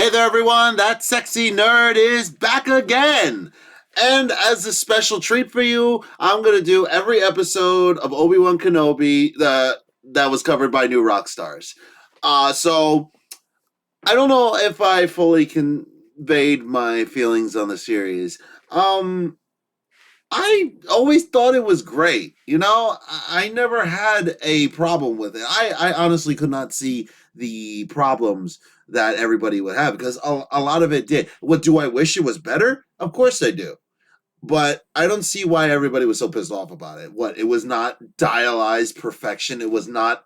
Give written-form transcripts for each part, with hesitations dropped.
Hey there, everyone. That sexy nerd is back again. And as a special treat for you, I'm going to do every episode of Obi-Wan Kenobi that was covered by New Rockstars. So I don't know if I fully conveyed my feelings on the series. I always thought it was great. You know, I never had a problem with it. I honestly could not see the problems that everybody would have because a lot of it did. What do I wish it was better? Of course I do. But I don't see why everybody was so pissed off about it. What? It was not dialyzed perfection. It was not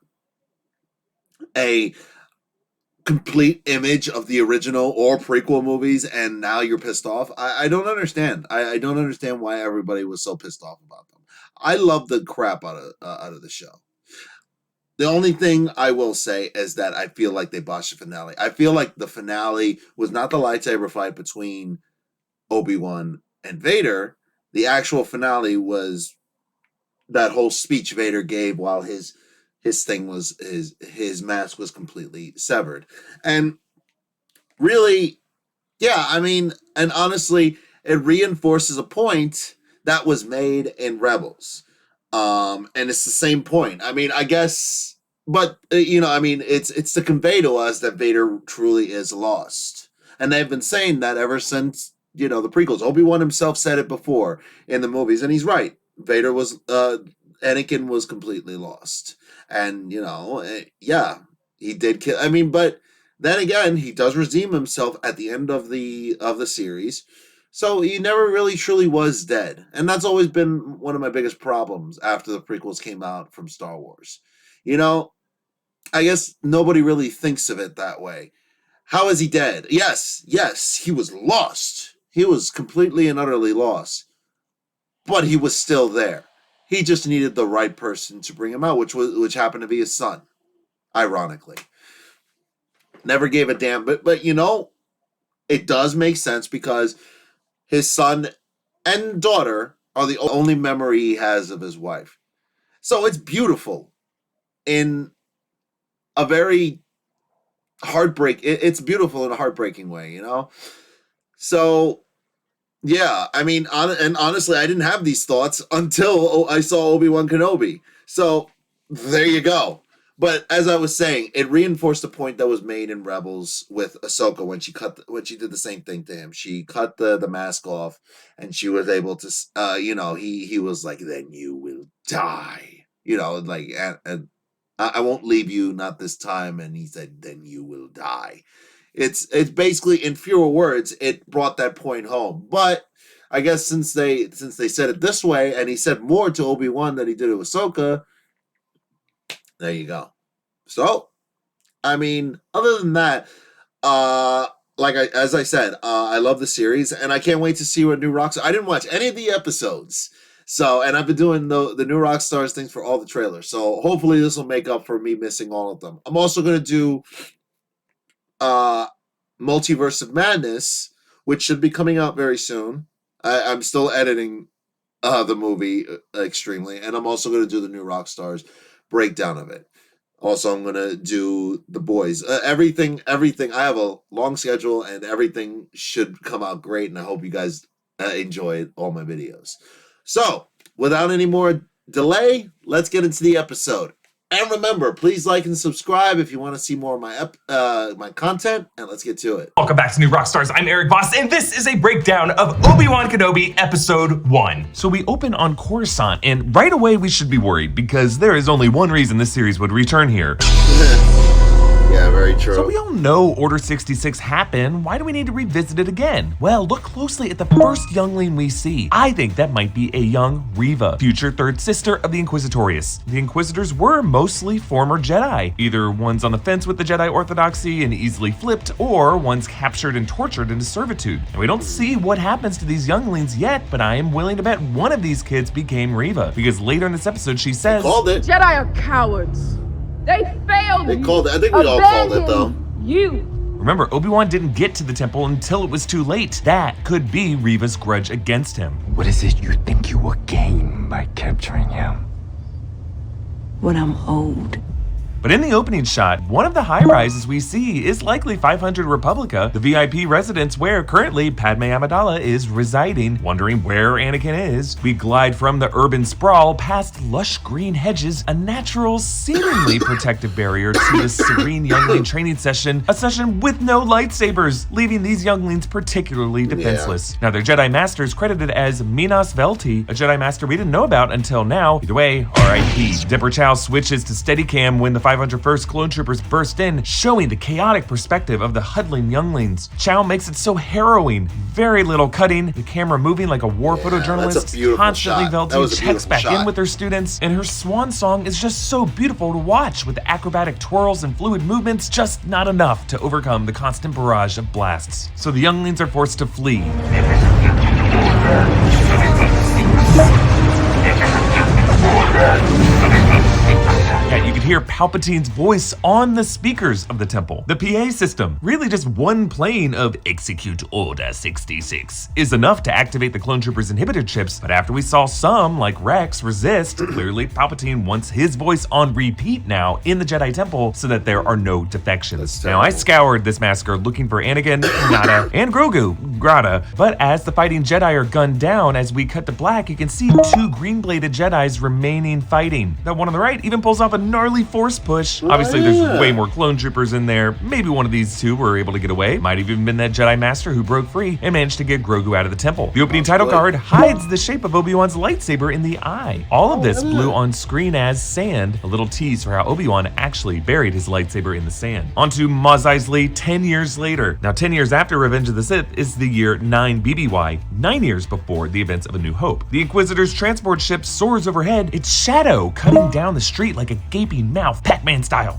a complete image of the original or prequel movies, and now you're pissed off. I don't understand. I don't understand why everybody was so pissed off about them. I love the crap out of the show. The only thing I will say is that I feel like they botched the finale. I feel like the finale was not the lightsaber fight between Obi-Wan and Vader. The actual finale was that whole speech Vader gave while his thing was his mask was completely severed. And really, yeah, I mean, and honestly, it reinforces a point that was made in Rebels. And it's the same point. I mean, I guess, but I mean, it's to convey to us that Vader truly is lost. And they've been saying that ever since, the prequels. Obi-Wan himself said it before in the movies, and he's right. Anakin was completely lost. And, yeah, he did kill. I mean, but then again, he does redeem himself at the end of the series. So he never really truly was dead. And that's always been one of my biggest problems after the prequels came out from Star Wars. I guess nobody really thinks of it that way. How is he dead? Yes, he was lost. He was completely and utterly lost. But he was still there. He just needed the right person to bring him out, which happened to be his son, ironically. Never gave a damn, but it does make sense because his son and daughter are the only memory he has of his wife. So it's beautiful in a very it's beautiful in a heartbreaking way, So yeah, I mean, and honestly, I didn't have these thoughts until I saw Obi-Wan Kenobi. So there you go. But as I was saying, it reinforced the point that was made in Rebels with Ahsoka when she did the same thing to him. She cut the mask off, and she was able to, he was like, "Then you will die," and I won't leave you, not this time. And he said, "Then you will die." It's basically, in fewer words, it brought that point home. But I guess since they said it this way, and he said more to Obi-Wan than he did to Ahsoka, there you go. So, I mean, other than that, as I said, I love the series, and I can't wait to see what New Rockstars. I didn't watch any of the episodes, and I've been doing the New Rockstars things for all the trailers. So hopefully this will make up for me missing all of them. I'm also going to do Multiverse of Madness, which should be coming out very soon. I'm still editing the movie extremely, and I'm also going to do the New Rockstars breakdown of it. Also, I'm going to do The Boys. Everything. I have a long schedule, and everything should come out great, and I hope you guys enjoy all my videos. So, without any more delay, let's get into the episode. And remember, please like and subscribe if you want to see more of my content, and let's get to it. Welcome back to New Rockstars. I'm Eric Voss, and this is a breakdown of Obi-Wan Kenobi Episode 1. So we open on Coruscant, and right away we should be worried, because there is only one reason this series would return here. Yeah, very true. So we all know Order 66 happened. Why do we need to revisit it again? Well, look closely at the first youngling we see. I think that might be a young Reva, future third sister of the Inquisitorius. The Inquisitors were mostly former Jedi, either ones on the fence with the Jedi orthodoxy and easily flipped, or ones captured and tortured into servitude. And we don't see what happens to these younglings yet, but I am willing to bet one of these kids became Reva, because later in this episode she says, "Called it. Jedi are cowards. They failed. They called it. I think we all called it, though. You." Remember, Obi-Wan didn't get to the temple until it was too late. That could be Reva's grudge against him. What is it you think you will gain by capturing him? When I'm old, But in the opening shot, one of the high-rises we see is likely 500 Republica, the VIP residence where currently Padme Amidala is residing. Wondering where Anakin is, we glide from the urban sprawl past lush green hedges, a natural, seemingly protective barrier to the serene youngling training session, a session with no lightsabers, leaving these younglings particularly defenseless. Now, their Jedi Master is credited as Minas Velti, a Jedi Master we didn't know about until now. Either way, R.I.P. Dipper Chow switches to Steadicam when the 501st clone troopers burst in, showing the chaotic perspective of the huddling younglings. Chow makes it so harrowing. Very little cutting, the camera moving like a war photojournalist, constantly Velti checks back in with her students, and her swan song is just so beautiful to watch with the acrobatic twirls and fluid movements, just not enough to overcome the constant barrage of blasts. So the younglings are forced to flee. Yeah, you could hear Palpatine's voice on the speakers of the temple. The PA system, really just one plane of Execute Order 66, is enough to activate the clone troopers' inhibitor chips, but after we saw some, like Rex, resist, clearly Palpatine wants his voice on repeat now in the Jedi Temple so that there are no defections. Now, I scoured this massacre looking for Anakin, Nada, and Grogu, Grata, but as the fighting Jedi are gunned down, as we cut to black, you can see two green-bladed Jedis remaining fighting. That one on the right even pulls off a gnarly force push. Obviously, there's way more clone troopers in there. Maybe one of these two were able to get away. Might have even been that Jedi Master who broke free and managed to get Grogu out of the temple. The opening title card hides the shape of Obi-Wan's lightsaber in the eye. All of this blue on screen as sand, a little tease for how Obi-Wan actually buried his lightsaber in the sand. On to Mos Eisley 10 years later. Now, 10 years after Revenge of the Sith is the year 9 BBY, 9 years before the events of A New Hope. The Inquisitor's transport ship soars overhead, its shadow cutting down the street like a gaping mouth, Pac-Man style,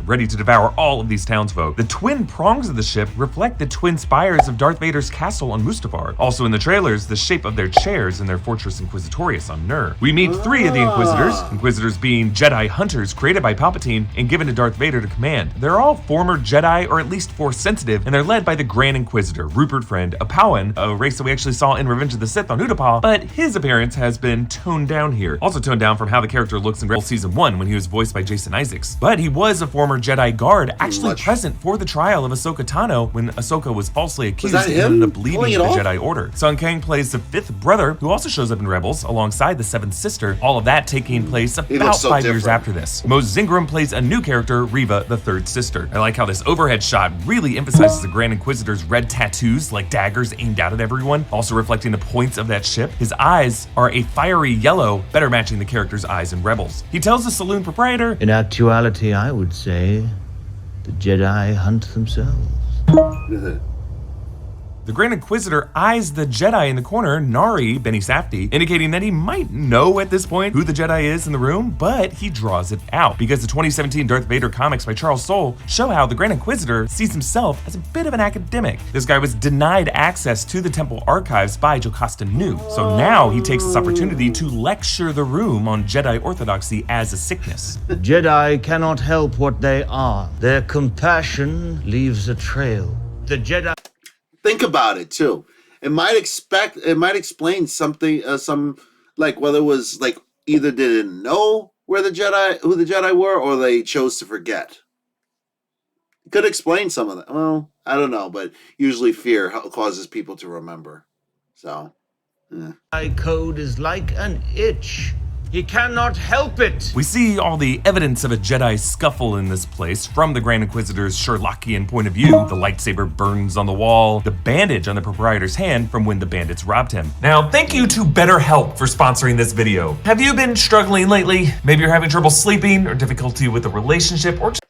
ready to devour all of these townsfolk. The twin prongs of the ship reflect the twin spires of Darth Vader's castle on Mustafar. Also in the trailers, the shape of their chairs in their Fortress Inquisitorius on Nur. We meet 3 of the Inquisitors being Jedi hunters created by Palpatine and given to Darth Vader to command. They're all former Jedi, or at least Force sensitive, and they're led by the Grand Inquisitor, Rupert Friend, a Pau'an, a race that we actually saw in Revenge of the Sith on Utapau, but his appearance has been toned down here. Also toned down from how the character looks in Rebels Season 1 when he was voiced by Jason Isaacs. But he was a former Jedi guard, actually present for the trial of Ahsoka Tano when Ahsoka was falsely accused and ended up leaving the Jedi Order. Sung Kang plays the 5th brother, who also shows up in Rebels alongside the 7th sister, all of that taking place about 5 years after this. Mose Zingram plays a new character, Reva, the 3rd sister. I like how this overhead shot really emphasizes the Grand Inquisitor's red tattoos like daggers aimed out at everyone, also reflecting the points of that ship. His eyes are a fiery yellow, better matching the character's eyes in Rebels. He tells the saloon proprietor, "In actuality, I would say the Jedi hunt themselves." The Grand Inquisitor eyes the Jedi in the corner, Nari, Benny Safdie, indicating that he might know at this point who the Jedi is in the room, but he draws it out because the 2017 Darth Vader comics by Charles Soule show how the Grand Inquisitor sees himself as a bit of an academic. This guy was denied access to the temple archives by Jocasta Nu, so now he takes this opportunity to lecture the room on Jedi orthodoxy as a sickness. The Jedi cannot help what they are. Their compassion leaves a trail. The Jedi... Think about it too. It might explain something, like whether it was like either they didn't know who the Jedi were, or they chose to forget. It could explain some of that. Well, I don't know, but usually fear causes people to remember. So, Jedi code is like an itch. He cannot help it. We see all the evidence of a Jedi scuffle in this place from the Grand Inquisitor's Sherlockian point of view. The lightsaber burns on the wall, the bandage on the proprietor's hand from when the bandits robbed him. Now, thank you to BetterHelp for sponsoring this video. Have you been struggling lately? Maybe you're having trouble sleeping or difficulty with a relationship or just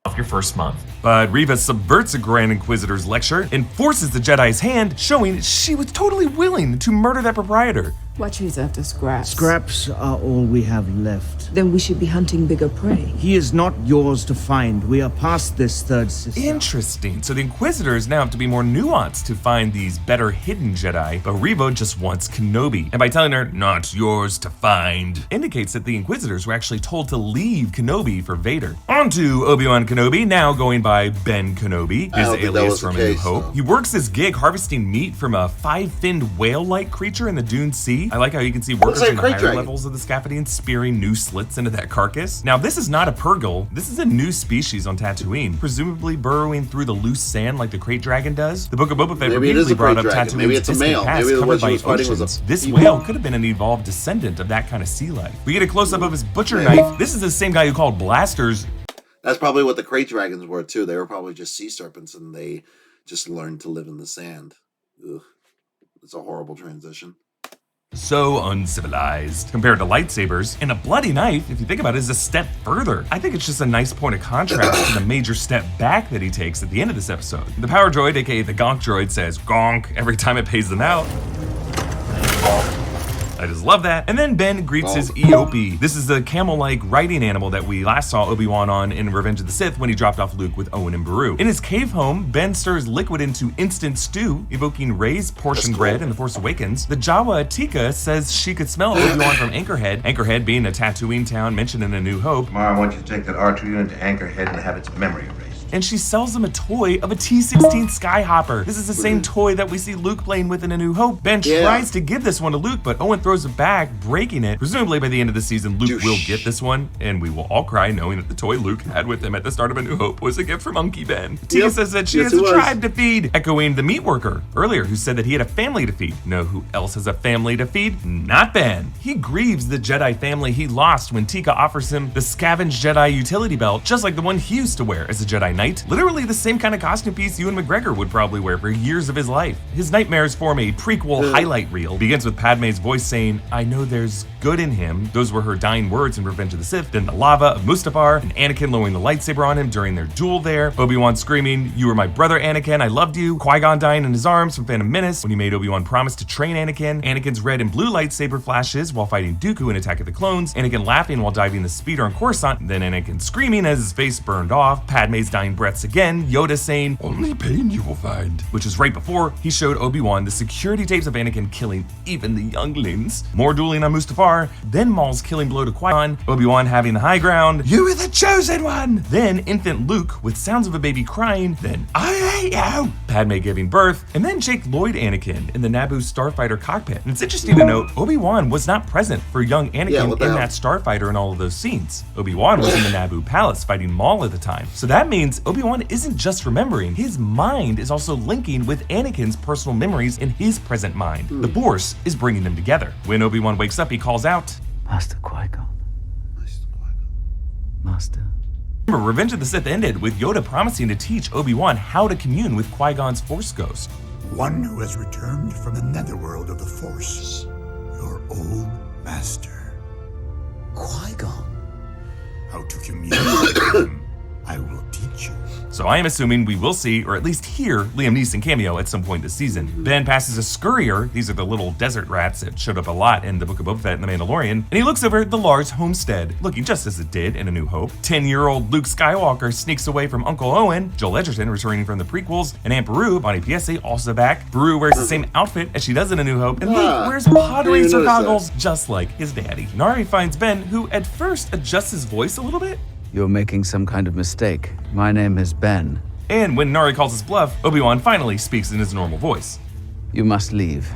off your first month. But Reva subverts a Grand Inquisitor's lecture and forces the Jedi's hand, showing she was totally willing to murder that proprietor. Watch he's after scraps. Scraps are all we have left. Then we should be hunting bigger prey. He is not yours to find. We are past this, 3rd sister. Interesting. So the Inquisitors now have to be more nuanced to find these better hidden Jedi, but Reva just wants Kenobi. And by telling her, not yours to find, indicates that the Inquisitors were actually told to leave Kenobi for Vader. On to Obi-Wan Kenobi, now going by Ben Kenobi, his alias from A New Hope. He works his gig harvesting meat from a 5-finned whale-like creature in the Dune Sea. teeth. I like how you can see workers like in the crate higher dragon. levels of the scaffolding spearing new slits into that carcass. Now, this is not a purgle. This is a new species on Tatooine, presumably burrowing through the loose sand like the crate dragon does. The Book of Boba Fett Maybe it is repeatedly a brought crate up dragon. Maybe Tatooine's it's a distant male. past Maybe the one covered she by was fighting was a oceans. This female. whale could have been an evolved descendant of that kind of sea life. We get a close-up of his butcher knife. This is the same guy who called blasters. That's probably what the crate dragons were too. They were probably just sea serpents, and they just learned to live in the sand. Ugh. It's a horrible transition. So uncivilized compared to lightsabers, and a bloody knife, if you think about it, is a step further. I think it's just a nice point of contrast to the major step back that he takes at the end of this episode. The power droid, aka the gonk droid, says gonk every time it pays them out. I just love that. And then Ben greets his Eopie. This is the camel-like riding animal that we last saw Obi-Wan on in Revenge of the Sith when he dropped off Luke with Owen and Beru. In his cave home, Ben stirs liquid into instant stew, evoking Rey's portion bread in The Force Awakens. The Jawa Atika says she could smell Obi-Wan from Anchorhead, Anchorhead being a Tatooine town mentioned in A New Hope. Tomorrow I want you to take that R2 unit to Anchorhead and have its memory erased. And she sells him a toy of a T-16 Skyhopper. This is the same toy that we see Luke playing with in A New Hope. Ben tries to give this one to Luke, but Owen throws it back, breaking it. Presumably by the end of the season, Luke will get this one, and we will all cry knowing that the toy Luke had with him at the start of A New Hope was a gift from Unky Ben. Tia says that she has a tribe to feed, echoing the meat worker earlier who said that he had a family to feed. Know who else has a family to feed? Not Ben. He grieves the Jedi family he lost when Tika offers him the scavenged Jedi utility belt, just like the one he used to wear as a Jedi Knight. Literally the same kind of costume piece Ewan McGregor would probably wear for years of his life. His nightmares form a prequel highlight reel. Begins with Padme's voice saying, "I know there's good in him." Those were her dying words in Revenge of the Sith. Then the lava of Mustafar, and Anakin lowering the lightsaber on him during their duel there. Obi-Wan screaming, "You were my brother, Anakin, I loved you." Qui-Gon dying in his arms from Phantom Menace when he made Obi-Wan promise to train Anakin. Anakin's red and blue lightsaber flashes while fighting Dooku in Attack of the Clones. Anakin laughing while diving the speeder on Coruscant. Then Anakin screaming as his face burned off. Padme's dying breaths again. Yoda saying, "Only pain you will find," which is right before he showed Obi-Wan the security tapes of Anakin killing even the younglings. More dueling on Mustafar, then Maul's killing blow to Qui-Gon, Obi-Wan having the high ground, "You are the chosen one," then infant Luke with sounds of a baby crying, then "I hate you," Padme giving birth, and then Jake Lloyd Anakin in the Naboo starfighter cockpit. And it's interesting to note, Obi-Wan was not present for young Anakin in that starfighter in all of those scenes. Obi-Wan was in the Naboo palace fighting Maul at the time. So that means Obi-Wan isn't just remembering, his mind is also linking with Anakin's personal memories in his present mind. The Force is bringing them together. When Obi-Wan wakes up, he calls out, Master Qui-Gon. Master. Remember, Revenge of the Sith ended with Yoda promising to teach Obi-Wan how to commune with Qui-Gon's Force ghost. One who has returned from the netherworld of the Force, your old master. Qui-Gon? How to communicate with him, I will teach you. So I am assuming we will see, or at least hear, Liam Neeson cameo at some point this season. Ben passes a scurrier, these are the little desert rats that showed up a lot in the Book of Boba Fett and The Mandalorian, and he looks over the Lars homestead, looking just as it did in A New Hope. 10-year-old Luke Skywalker sneaks away from Uncle Owen, Joel Edgerton returning from the prequels, and Aunt Beru, Bonnie Piesse, also back. Beru wears the same outfit as she does in A New Hope, and Luke wears pod racer goggles just like his daddy. Nari finds Ben, who at first adjusts his voice a little bit. You're making some kind of mistake. My name is Ben. And when Nari calls his bluff, Obi-Wan finally speaks in his normal voice. You must leave.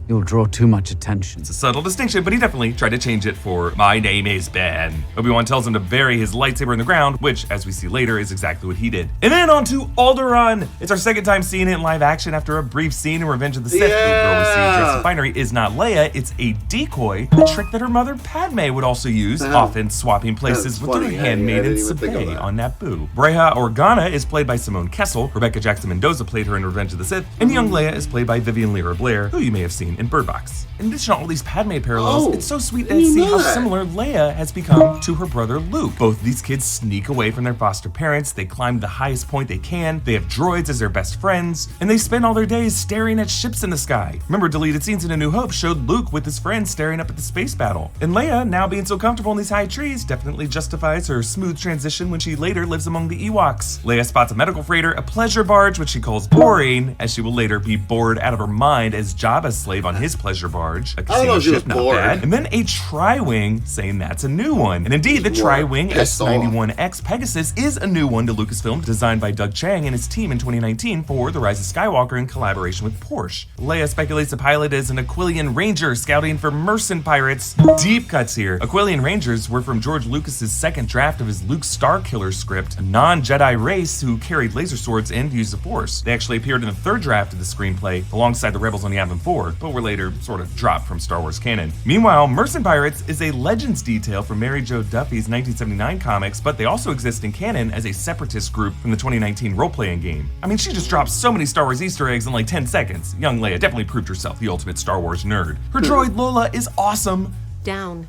You'll draw too much attention. It's a subtle distinction, but he definitely tried to change it for "My name is Ben." Obi-Wan tells him to bury his lightsaber in the ground, which, as we see later, is exactly what he did. And then on to Alderaan. It's our second time seeing it in live action after a brief scene in Revenge of the Sith. The girl we see dressed in finery is not Leia, it's a decoy, a trick that her mother Padme would also use, often swapping places with her handmaiden Sabé on Naboo. Breha Organa is played by Simone Kessel, Rebecca Jackson Mendoza played her in Revenge of the Sith, and young Leia is played by Vivian Lyra Blair, who you may have seen in Bird Box. In addition to all these Padme parallels, it's so sweet to see how similar Leia has become to her brother Luke. Both these kids sneak away from their foster parents, they climb to the highest point they can, they have droids as their best friends, and they spend all their days staring at ships in the sky. Remember, deleted scenes in A New Hope showed Luke with his friends staring up at the space battle. And Leia, now being so comfortable in these high trees, definitely justifies her smooth transition when she later lives among the Ewoks. Leia spots a medical freighter, a pleasure barge, which she calls boring, as she will later be bored out of her mind as Jabba's slave on his pleasure barge. A I don't casino know if she was ship, not bored. bad. And then a Tri-Wing saying that's a new one. And indeed, the Tri-Wing pissed off. S91X Pegasus is a new one to Lucasfilm, designed by Doug Chang and his team in 2019 for The Rise of Skywalker in collaboration with Porsche. Leia speculates the pilot is an Aquilian Ranger scouting for Mercen pirates. Deep cuts here. Aquilian Rangers were from George Lucas's second draft of his Luke Starkiller script, a non-Jedi race who carried laser swords and used the Force. They actually appeared in the third draft of the screenplay alongside the Rebels on Yavin 4, but were later sort of dropped from Star Wars canon. Meanwhile, Mercen pirates is a Legends detail from Mary Jo Duffy's 1979 comics, but they also exist in canon as a separatist group from the 2019 role-playing game. I mean, she just dropped so many Star Wars Easter eggs in like 10 seconds. Young Leia definitely proved herself the ultimate Star Wars nerd. Her droid Lola is awesome. Down.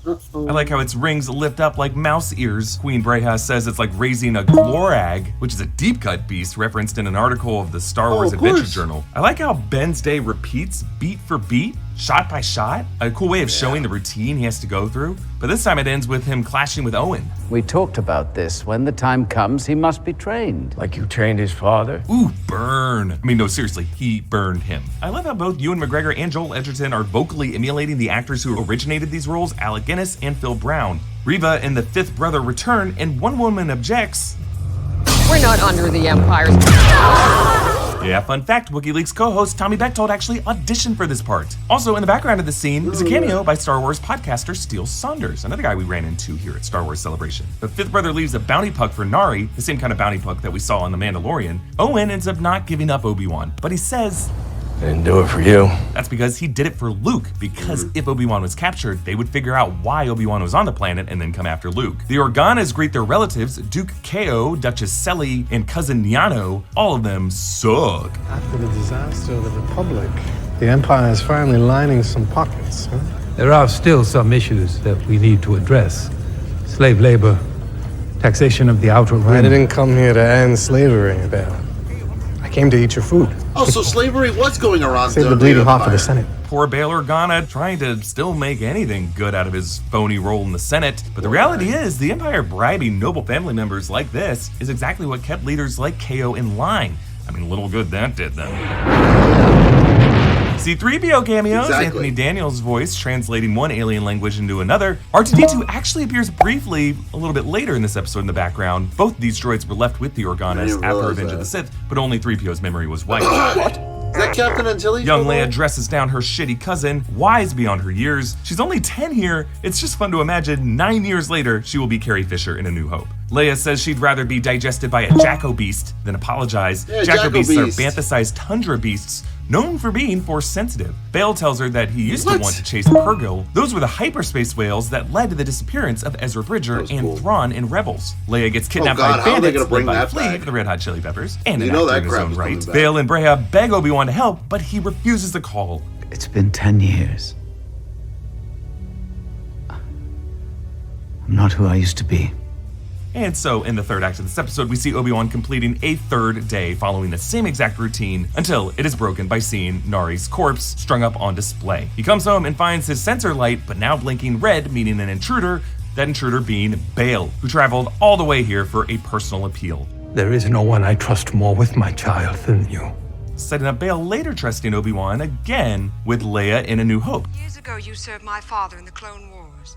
I like how its rings lift up like mouse ears. Queen Breha says it's like raising a Glorag, which is a deep cut beast referenced in an article of the Star Wars Adventure Journal. I like how Ben's day repeats beat for beat, shot by shot. A cool way of showing the routine he has to go through. But this time it ends with him clashing with Owen. We talked about this. When the time comes, he must be trained. Like you trained his father? Ooh, burn. I mean, no, seriously, he burned him. I love how both Ewan McGregor and Joel Edgerton are vocally emulating the actors who originated these roles, Alec Guinness and Phil Brown. Reva and the fifth brother return, and one woman objects. We're not under the Empire's. Yeah, fun fact, WikiLeaks co-host Tommy Bechtold actually auditioned for this part. Also, in the background of the scene is a cameo by Star Wars podcaster Steele Saunders, another guy we ran into here at Star Wars Celebration. The fifth brother leaves a bounty puck for Nari, the same kind of bounty puck that we saw on The Mandalorian. Owen ends up not giving up Obi-Wan, but he says, I didn't do it for you. that's because he did it for Luke, because if Obi-Wan was captured, they would figure out why Obi-Wan was on the planet and then come after Luke. The Organas greet their relatives, Duke Ko, Duchess Selly, and cousin Niano. All of them suck. After the disaster of the Republic, the Empire is finally lining some pockets, huh? There are still some issues that we need to address. Slave labor, taxation of the Outer Rim. I didn't come here to end slavery, Bale. I came to eat your food. Oh, so slavery was going around. Save the bleeding heart for the Senate. Poor Bail Organa trying to still make anything good out of his phony role in the Senate. But the reality is, the Empire bribing noble family members like this is exactly what kept leaders like KO in line. I mean, little good that did them. C-3PO cameos, Exactly. Anthony Daniels' voice translating one alien language into another. R2-D2 actually appears briefly a little bit later in this episode in the background. Both these droids were left with the Organas after Revenge of the Sith, but only 3PO's memory was wiped. What? Is that Captain Antilles? Young Leia dresses down her shitty cousin, wise beyond her years. She's only 10 here. It's just fun to imagine 9 years later, she will be Carrie Fisher in A New Hope. Leia says she'd rather be digested by a Jacko beast than apologize. Yeah, Jacko beasts are beast. bantha-sized tundra beasts, known for being force-sensitive. Bale tells her that he used to want to chase Purrgil. Those were the hyperspace whales that led to the disappearance of Ezra Bridger and Thrawn in Rebels. Leia gets kidnapped God, by how are they bandits gonna bring led by that Flea back? for the Red Hot Chili Peppers, and You an know actor that in his crap own is right. coming back. Bale and Breha beg Obi-Wan to help, but he refuses the call. It's been 10 years. I'm not who I used to be. And so, in the third act of this episode, we see Obi-Wan completing a third day following the same exact routine until it is broken by seeing Nari's corpse strung up on display. He comes home and finds his sensor light, but now blinking red, meaning an intruder, that intruder being Bale, who traveled all the way here for a personal appeal. There is no one I trust more with my child than you. Setting up Bale later trusting Obi-Wan again with Leia in A New Hope. Years ago, you served my father in the Clone Wars.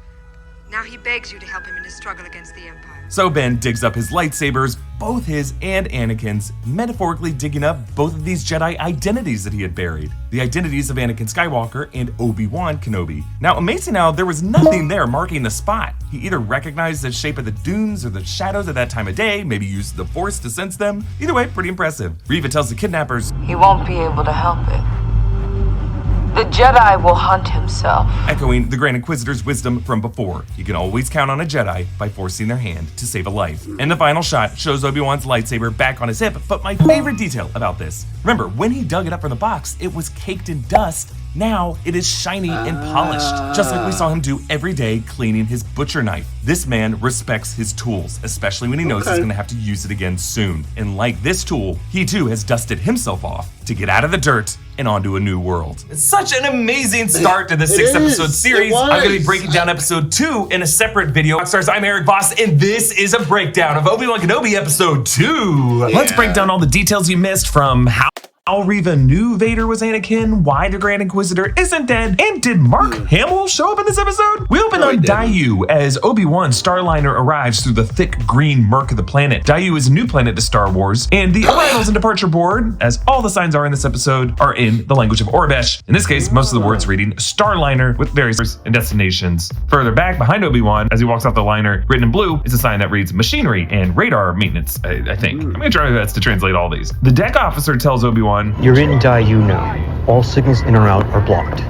Now he begs you to help him in his struggle against the Empire. So Ben digs up his lightsabers, both his and Anakin's, metaphorically digging up both of these Jedi identities that he had buried. The identities of Anakin Skywalker and Obi-Wan Kenobi. Now, amazing how there was nothing there marking the spot. He either recognized the shape of the dunes or the shadows at that time of day, maybe used the Force to sense them. Either way, pretty impressive. Reva tells the kidnappers, he won't be able to help it. The Jedi will hunt himself. Echoing the Grand Inquisitor's wisdom from before. You can always count on a Jedi by forcing their hand to save a life. And the final shot shows Obi-Wan's lightsaber back on his hip, but my favorite detail about this, remember, when he dug it up from the box, it was caked in dust. Now it is shiny and polished, just like we saw him do every day cleaning his butcher knife. This man respects his tools, especially when he knows he's gonna have to use it again soon. And like this tool, he too has dusted himself off to get out of the dirt and onto a new world. It's such an amazing start to the 6-episode series. I'm gonna be breaking down episode 2 in a separate video. Rockstars, I'm Eric Voss, and this is a breakdown of Obi-Wan Kenobi episode 2. Let's break down all the details you missed, from how how Reva knew Vader was Anakin, why the Grand Inquisitor isn't dead, and did Mark Hamill show up in this episode? We open on Daiyu as Obi-Wan's Starliner arrives through the thick green murk of the planet. Daiyu is a new planet to Star Wars, and the arrivals and departure board, as all the signs are in this episode, are in the language of Aurebesh. In this case, most of the words reading Starliner with various and destinations. Further back behind Obi-Wan, as he walks off the liner, written in blue, is a sign that reads machinery and radar maintenance, I think. I'm gonna try my best to translate all these. The deck officer tells Obi-Wan, "You're in Daiyu now. All signals in or out are blocked.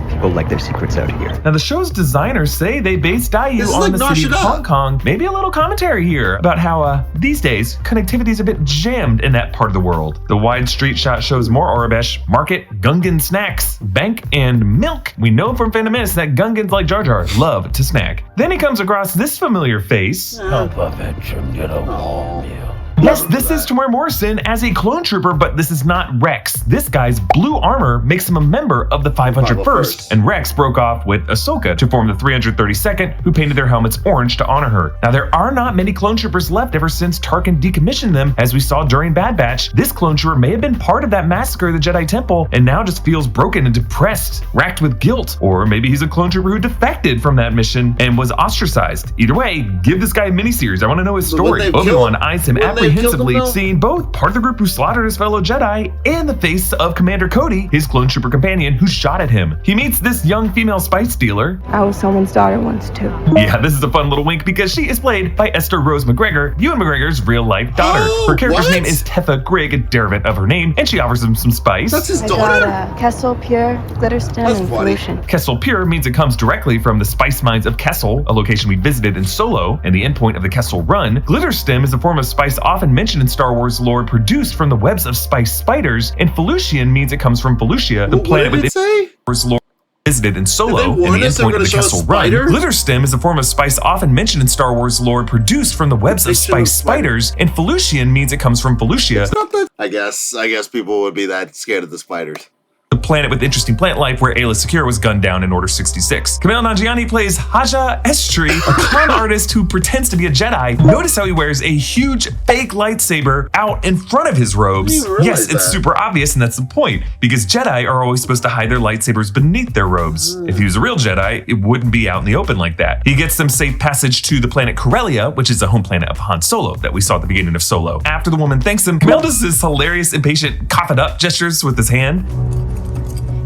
People like their secrets out here." Now, the show's designers say they based Daiyu on the city of Hong Kong. Maybe a little commentary here about how these days connectivity is a bit jammed in that part of the world. The wide street shot shows more Aurebesh, market, Gungan snacks, bank, and milk. We know from Phantom Menace that Gungans like Jar Jar love to snack. Then he comes across this familiar face. Help a veteran get a warm meal. Yes, this is Tamora Morrison as a clone trooper, but this is not Rex. This guy's blue armor makes him a member of the 501st, and Rex broke off with Ahsoka to form the 332nd, who painted their helmets orange to honor her. Now, there are not many clone troopers left ever since Tarkin decommissioned them, as we saw during Bad Batch. This clone trooper may have been part of that massacre of the Jedi Temple, and now just feels broken and depressed, racked with guilt. Or maybe he's a clone trooper who defected from that mission and was ostracized. Either way, give this guy a miniseries. I want to know his story. Obi-Wan eyes him apprehensively, seeing both part of the group who slaughtered his fellow Jedi and the face of Commander Cody, his clone trooper companion, who shot at him. He meets this young female spice dealer. I was someone's daughter once too. Yeah, this is a fun little wink because she is played by Esther Rose McGregor, Ewan McGregor's real-life daughter. Her character's name is Tetha Grigg, a derivative of her name, and she offers him some spice. That's his daughter? I got Kessel Pure, Glitter Stem, and Pollution. Kessel Pure means it comes directly from the spice mines of Kessel, a location we visited in Solo, and the endpoint of the Kessel Run. Glitter Stem is a form of spice often mentioned in Star Wars lore, produced from the webs of spice spiders, and Felucian means it comes from Felucia, the planet within Star Wars lore visited in Solo, and the endpoint of the Kessel Run. Glitter Stem is a form of spice often mentioned in Star Wars lore, produced from the webs of spice spiders, and Felucian means it comes from Felucia. I guess people would be that scared of the spiders. The planet with interesting plant life where Ayla Secure was gunned down in Order 66. Kumail Nanjiani plays Haja Estri, a con artist who pretends to be a Jedi. Notice how he wears a huge fake lightsaber out in front of his robes. Yes, it's super obvious, and that's the point, because Jedi are always supposed to hide their lightsabers beneath their robes. If he was a real Jedi, it wouldn't be out in the open like that. He gets them safe passage to the planet Corellia, which is the home planet of Han Solo that we saw at the beginning of Solo. After the woman thanks him, Kumail does his hilarious, impatient, cough it up gestures with his hand.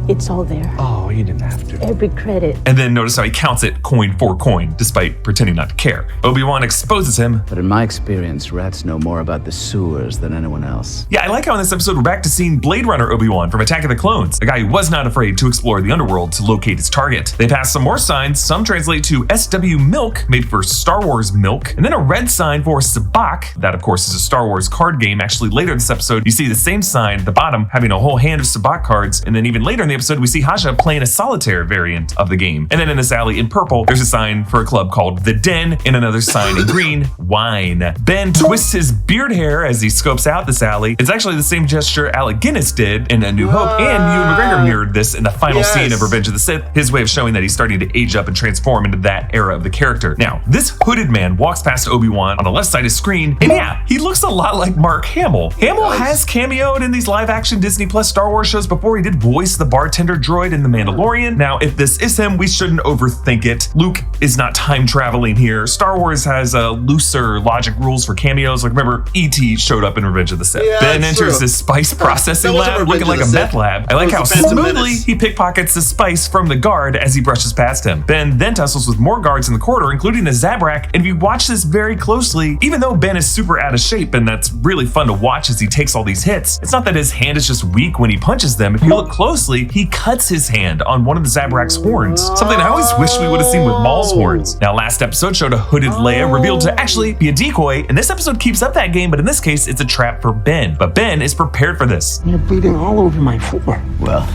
It's all there. Oh, you didn't have to. Every credit. And then notice how he counts it coin for coin, despite pretending not to care. Obi-Wan exposes him. But in my experience, rats know more about the sewers than anyone else. Yeah, I like how in this episode we're back to seeing Blade Runner Obi-Wan from Attack of the Clones, a guy who was not afraid to explore the underworld to locate his target. They pass some more signs. Some translate to SW Milk, made for Star Wars Milk, and then a red sign for Sabacc. That, of course, is a Star Wars card game. Actually, later in this episode, you see the same sign at the bottom having a whole hand of Sabacc cards, and then even later in the episode, we see Haja playing a solitaire variant of the game. And then in this alley in purple, there's a sign for a club called The Den, and another sign in green, Wine. Ben twists his beard hair as he scopes out this alley. It's actually the same gesture Alec Guinness did in A New Hope, and Ewan McGregor mirrored this in the final scene of Revenge of the Sith, his way of showing that he's starting to age up and transform into that era of the character. Now, this hooded man walks past Obi-Wan on the left side of the screen, and yeah, he looks a lot like Mark Hamill. Hamill has cameoed in these live-action Disney Plus Star Wars shows before. He did voice the bartender droid in The Mandalorian. Now, if this is him, we shouldn't overthink it. Luke is not time traveling here. Star Wars has looser logic rules for cameos. Like, remember, E.T. showed up in Revenge of the Sith. Ben enters this spice processing lab looking like a meth lab. I like how smoothly he pickpockets the spice from the guard as he brushes past him. Ben then tussles with more guards in the corridor, including a Zabrak, and if you watch this very closely, even though Ben is super out of shape, and that's really fun to watch as he takes all these hits, it's not that his hand is just weak when he punches them. If you look closely, he cuts his hand on one of the Zabrak's horns, something I always wish we would have seen with Maul's horns. Now, last episode showed a hooded Leia revealed to actually be a decoy, and this episode keeps up that game, but in this case, it's a trap for Ben. But Ben is prepared for this. You're bleeding all over my floor. Well,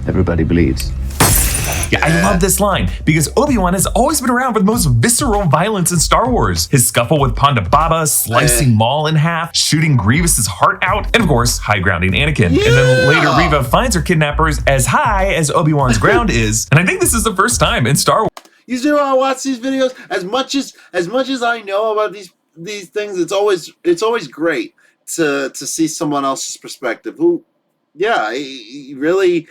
everybody bleeds. Yeah, I love this line because Obi-Wan has always been around for the most visceral violence in Star Wars. His scuffle with Ponda Baba, slicing Maul in half, shooting Grievous's heart out, and of course, high grounding Anakin. And then later, Reva finds her kidnappers as high as Obi-Wan's ground is. And I think this is the first time in Star Wars. You still want to watch these videos? As much as I know about these things, it's always great to see someone else's perspective. Who Yeah, he really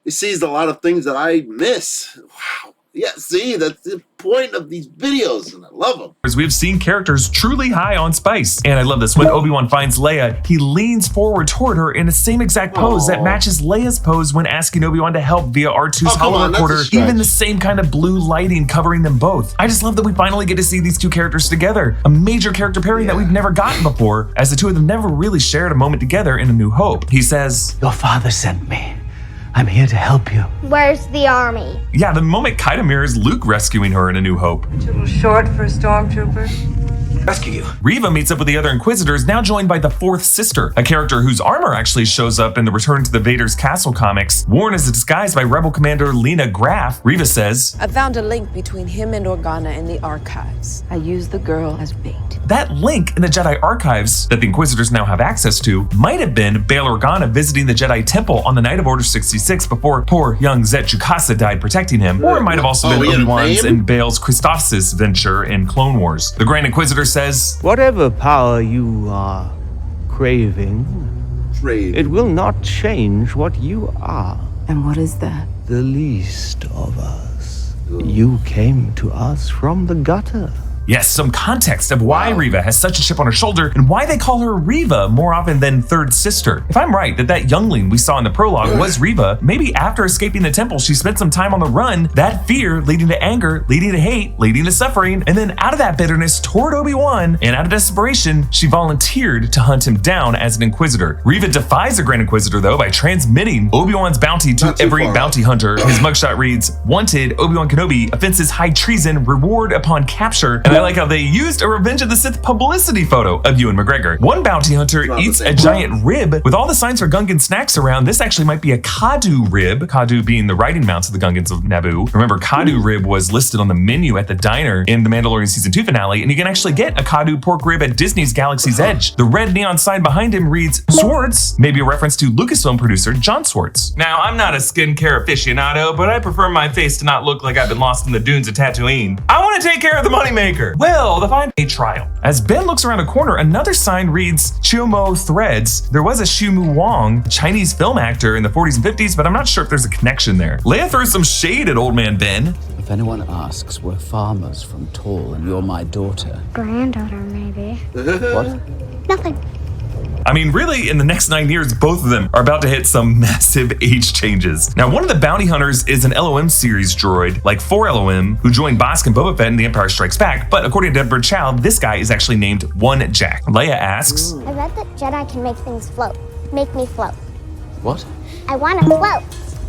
sees a lot of things that I miss. Wow. Yeah, see, that's the point of these videos, and I love them. We've seen characters truly high on spice. And I love this. When Obi-Wan finds Leia, he leans forward toward her in the same exact pose that matches Leia's pose when asking Obi-Wan to help via R2's holo recorder. Even the same kind of blue lighting covering them both. I just love that we finally get to see these two characters together. A major character pairing that we've never gotten before, as the two of them never really shared a moment together in A New Hope. He says, "Your father sent me. I'm here to help you." Where's the army? Yeah, the moment Kaida mirrors Luke rescuing her in A New Hope. A little short for a stormtrooper. Rescue you. Riva meets up with the other Inquisitors, now joined by the fourth sister, a character whose armor actually shows up in the Return to the Vader's Castle comics. Worn as a disguise by Rebel Commander Lena Graff, Riva says, I found a link between him and Organa in the archives. I used the girl as bait. That link in the Jedi archives that the Inquisitors now have access to might have been Bail Organa visiting the Jedi Temple on the night of Order 66 before poor young Zet Jukasa died protecting him, or it might have also been Obi-Wan's and Bail's Christophsis venture in Clone Wars. The Grand Inquisitor says, whatever power you are craving, it will not change what you are. And what is that? The least of us. You came to us from the gutter. Yes, some context of why Riva has such a chip on her shoulder and why they call her Riva more often than third sister. If I'm right that youngling we saw in the prologue was Riva, maybe after escaping the temple she spent some time on the run, that fear leading to anger, leading to hate, leading to suffering, and then out of that bitterness toward Obi-Wan, and out of desperation, she volunteered to hunt him down as an Inquisitor. Riva defies the Grand Inquisitor though by transmitting Obi-Wan's bounty to every bounty hunter. His mugshot reads, "Wanted, Obi-Wan Kenobi, offenses high treason, reward upon capture." And I like how they used a Revenge of the Sith publicity photo of Ewan McGregor. One bounty hunter eats a giant rib with all the signs for Gungan snacks around. This actually might be a Kadu rib, Kadu being the riding mounts of the Gungans of Naboo. Remember, Kadu rib was listed on the menu at the diner in the Mandalorian Season 2 finale, and you can actually get a Kadu pork rib at Disney's Galaxy's Edge. The red neon sign behind him reads Swartz, maybe a reference to Lucasfilm producer John Swartz. Now, I'm not a skincare aficionado, but I prefer my face to not look like I've been lost in the dunes of Tatooine. I want to take care of the moneymaker. Well, the fine a trial. As Ben looks around a corner, another sign reads Chiumo Threads. There was a Xiumu Wang, a Chinese film actor in the 40s and 50s, but I'm not sure if there's a connection there. Leia throws some shade at old man Ben. If anyone asks, we're farmers from Tall, and you're my daughter. Granddaughter, maybe. What? Nothing. I mean, really, in the next 9 years, both of them are about to hit some massive age changes. Now, one of the bounty hunters is an LOM series droid, like 4LOM, who joined Bossk and Boba Fett in The Empire Strikes Back, but according to Deborah Chow, this guy is actually named One Jack. Leia asks, I read that Jedi can make things float. Make me float. What? I want to float.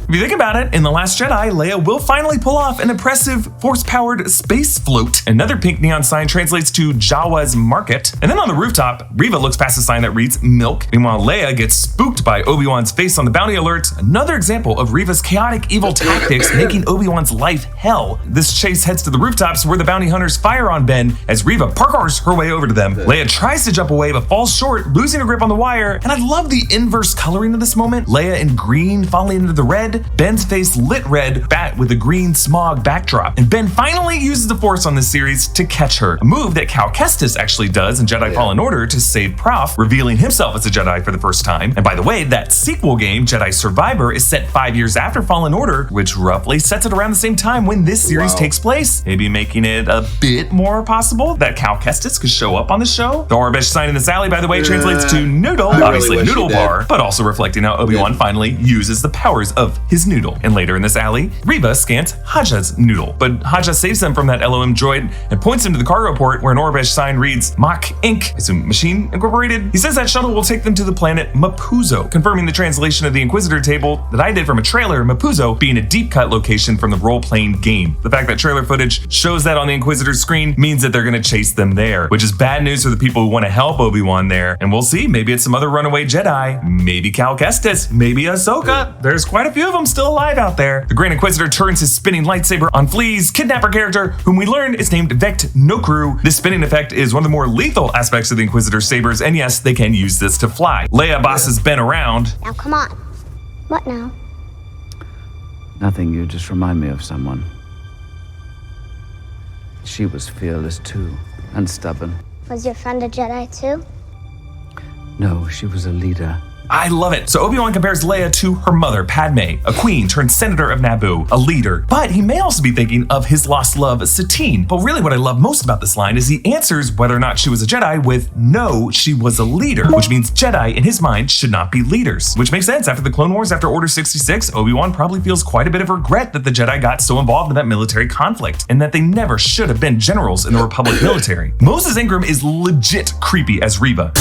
If you think about it, in The Last Jedi, Leia will finally pull off an impressive force-powered space float. Another pink neon sign translates to Jawa's Market. And then on the rooftop, Riva looks past a sign that reads Milk. Meanwhile, Leia gets spooked by Obi-Wan's face on the bounty alert. Another example of Riva's chaotic evil tactics making Obi-Wan's life hell. This chase heads to the rooftops where the bounty hunters fire on Ben as Riva parkours her way over to them. Leia tries to jump away but falls short, losing her grip on the wire. And I love the inverse coloring of this moment. Leia in green falling into the red, Ben's face lit red, bat with a green smog backdrop. And Ben finally uses the Force on this series to catch her, a move that Cal Kestis actually does in Jedi Fallen Order to save Prof, revealing himself as a Jedi for the first time. And by the way, that sequel game, Jedi Survivor, is set 5 years after Fallen Order, which roughly sets it around the same time when this series takes place, maybe making it a bit more possible that Cal Kestis could show up on the show. The Orbish sign in this alley, by the way, translates to noodle, obviously really noodle bar, but also reflecting how Obi-Wan finally uses the powers of his noodle. And later in this alley, Riva scans Haja's noodle, but Haja saves him from that LOM droid and points him to the cargo port where an Orbish sign reads Mach Inc. It's a machine incorporated. He says that shuttle will take them to the planet Mapuzo, confirming the translation of the Inquisitor table that I did from a trailer, Mapuzo being a deep cut location from the role-playing game. The fact that trailer footage shows that on the Inquisitor's screen means that they're gonna chase them there, which is bad news for the people who want to help Obi-Wan there. And we'll see, maybe it's some other runaway Jedi, maybe Cal Kestis, maybe Ahsoka. There's quite a few of them still alive out there. The Grand Inquisitor turns his spinning lightsaber on Flea's kidnapper character, whom we learn is named Vect Nokru. This spinning effect is one of the more lethal aspects of the Inquisitor's sabers, and yes, they can use this to fly. Leia bosses Ben around. Now come on. What now? Nothing, you just remind me of someone. She was fearless too, and stubborn. Was your friend a Jedi too? No, she was a leader. I love it. So Obi-Wan compares Leia to her mother, Padme, a queen turned senator of Naboo, a leader. But he may also be thinking of his lost love, Satine. But really what I love most about this line is he answers whether or not she was a Jedi with no, she was a leader, which means Jedi in his mind should not be leaders. Which makes sense. After the Clone Wars, after Order 66, Obi-Wan probably feels quite a bit of regret that the Jedi got so involved in that military conflict and that they never should have been generals in the Republic military. Moses Ingram is legit creepy as Reva.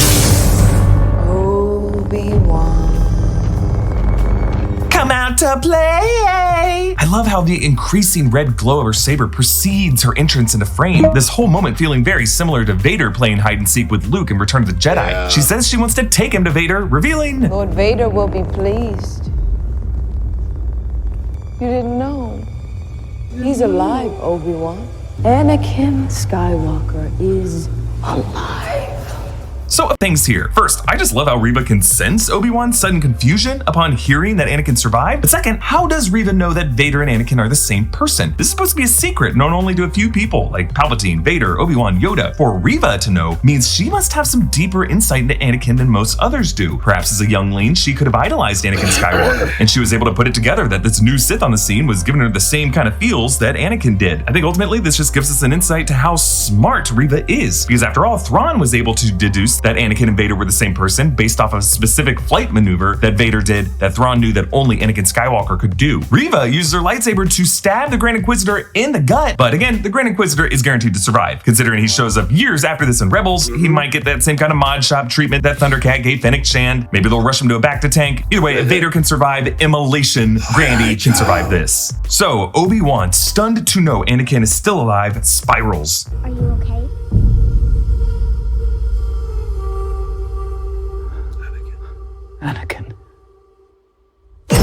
Obi-Wan. Come out to play! I love how the increasing red glow of her saber precedes her entrance into frame. This whole moment feeling very similar to Vader playing hide and seek with Luke in Return of the Jedi. Yeah. She says she wants to take him to Vader, revealing Lord Vader will be pleased. You didn't know. He's alive, Obi-Wan. Anakin Skywalker is alive. So things here. First, I just love how Reva can sense Obi-Wan's sudden confusion upon hearing that Anakin survived. But second, how does Reva know that Vader and Anakin are the same person? This is supposed to be a secret known only to a few people, like Palpatine, Vader, Obi-Wan, Yoda. For Reva to know means she must have some deeper insight into Anakin than most others do. Perhaps as a youngling, she could have idolized Anakin Skywalker, and she was able to put it together that this new Sith on the scene was giving her the same kind of feels that Anakin did. I think ultimately this just gives us an insight to how smart Reva is, because after all, Thrawn was able to deduce that Anakin and Vader were the same person based off of a specific flight maneuver that Vader did that Thrawn knew that only Anakin Skywalker could do. Reva uses her lightsaber to stab the Grand Inquisitor in the gut, but again, the Grand Inquisitor is guaranteed to survive. Considering he shows up years after this in Rebels, he might get that same kind of mod shop treatment that Thundercat gave Fennec Shand. Maybe they'll rush him to a bacta-tank. Either way, if Vader can survive immolation, Grandy can survive this. So, Obi-Wan, stunned to know Anakin is still alive, spirals. Are you okay? Anakin. That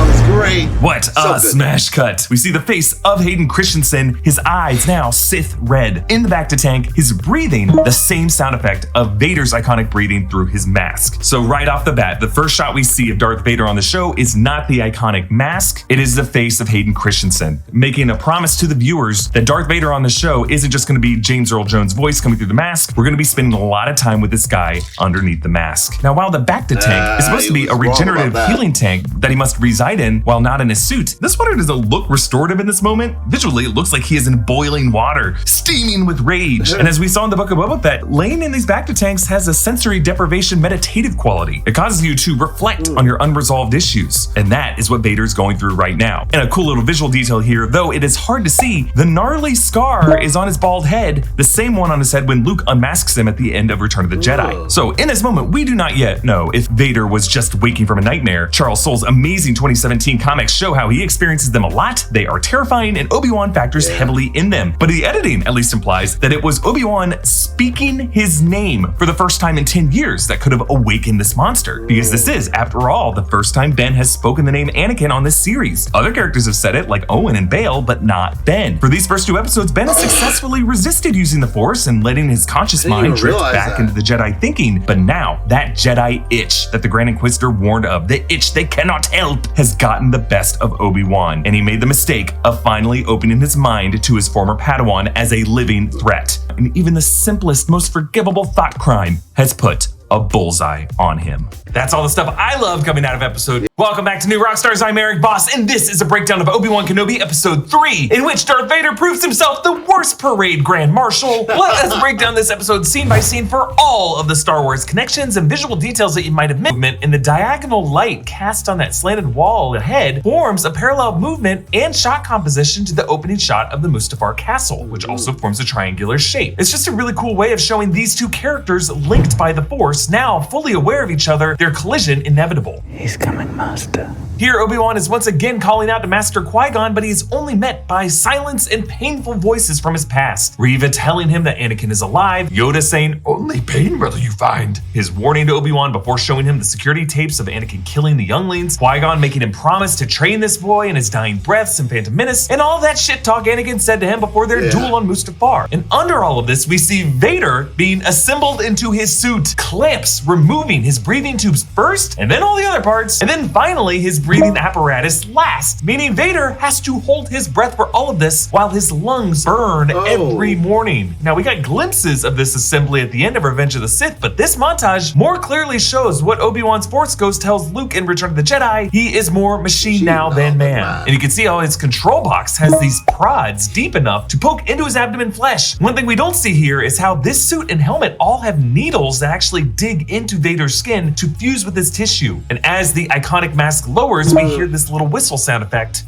was great. What So a good. smash cut. We see the face of Hayden Christensen, his eyes now Sith red. In the Bacta-tank, his breathing, the same sound effect of Vader's iconic breathing through his mask. So right off the bat, the first shot we see of Darth Vader on the show is not the iconic mask, it is the face of Hayden Christensen, making a promise to the viewers that Darth Vader on the show isn't just gonna be James Earl Jones' voice coming through the mask, we're gonna be spending a lot of time with this guy underneath the mask. Now, while the Bacta-tank is supposed to be a regenerative healing tank that he must reside in while not in his suit, this water doesn't look restorative in this moment. Visually, it looks like he is in boiling water, steaming with rage. And as we saw in the Book of Boba Fett, laying in these Bacta-tanks has a sensory deprivation meditative quality. It causes you to reflect on your unresolved issues. And that is what Vader is going through right now. And a cool little visual detail here, though it is hard to see, the gnarly scar is on his bald head, the same one on his head when Luke unmasks him at the end of Return of the Jedi. So in this moment, we do not yet know if Vader was just waking from a nightmare. Charles Soule's amazing 2017 comics show how he experiences them a lot. They are terrifying, and Obi-Wan factors heavily in them. But the editing at least implies that it was Obi-Wan speaking his name for the first time in 10 years that could have awakened this monster. Because this is, after all, the first time Ben has spoken the name Anakin on this series. Other characters have said it, like Owen and Bale, but not Ben. For these first two episodes, Ben has successfully resisted using the Force and letting his conscious mind drift back into the Jedi thinking. But now, that Jedi itch that the Grand Inquisitor warned of, the itch they cannot help, has gotten the best of Obi-Wan, and he made the mistake of finally opening his mind to his former Padawan as a living threat. And even the simplest, most forgivable thought crime has put a bullseye on him. That's all the stuff I love coming out of episode. Welcome back to New Rockstars. I'm Eric Boss, and this is a breakdown of Obi-Wan Kenobi episode 3, in which Darth Vader proves himself the worst parade grand marshal. Let us break down this episode scene by scene for all of the Star Wars connections and visual details that you might have missed. Movement in the diagonal light cast on that slanted wall ahead forms a parallel movement and shot composition to the opening shot of the Mustafar castle, which also forms a triangular shape. It's just a really cool way of showing these two characters linked by the Force, now fully aware of each other, their collision inevitable. He's coming, Master. Here, Obi-Wan is once again calling out to Master Qui-Gon, but he is only met by silence and painful voices from his past. Reva telling him that Anakin is alive, Yoda saying, "Only pain will you find," his warning to Obi-Wan before showing him the security tapes of Anakin killing the younglings, Qui-Gon making him promise to train this boy in his dying breaths in Phantom Menace, and all that shit talk Anakin said to him before their duel on Mustafar. And under all of this, we see Vader being assembled into his suit, clamps, removing his breathing tubes first, and then all the other parts, and then finally his breathing apparatus last, meaning Vader has to hold his breath for all of this while his lungs burn every morning. Now, we got glimpses of this assembly at the end of Revenge of the Sith, but this montage more clearly shows what Obi-Wan's Force Ghost tells Luke in Return of the Jedi: he is more machine now than man. And you can see how his control box has these prods deep enough to poke into his abdomen flesh. One thing we don't see here is how this suit and helmet all have needles that actually dig into Vader's skin to fuse with his tissue. And as the iconic mask lowers, we hear this little whistle sound effect.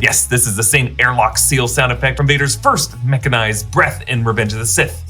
Yes, this is the same airlock seal sound effect from Vader's first mechanized breath in Revenge of the Sith.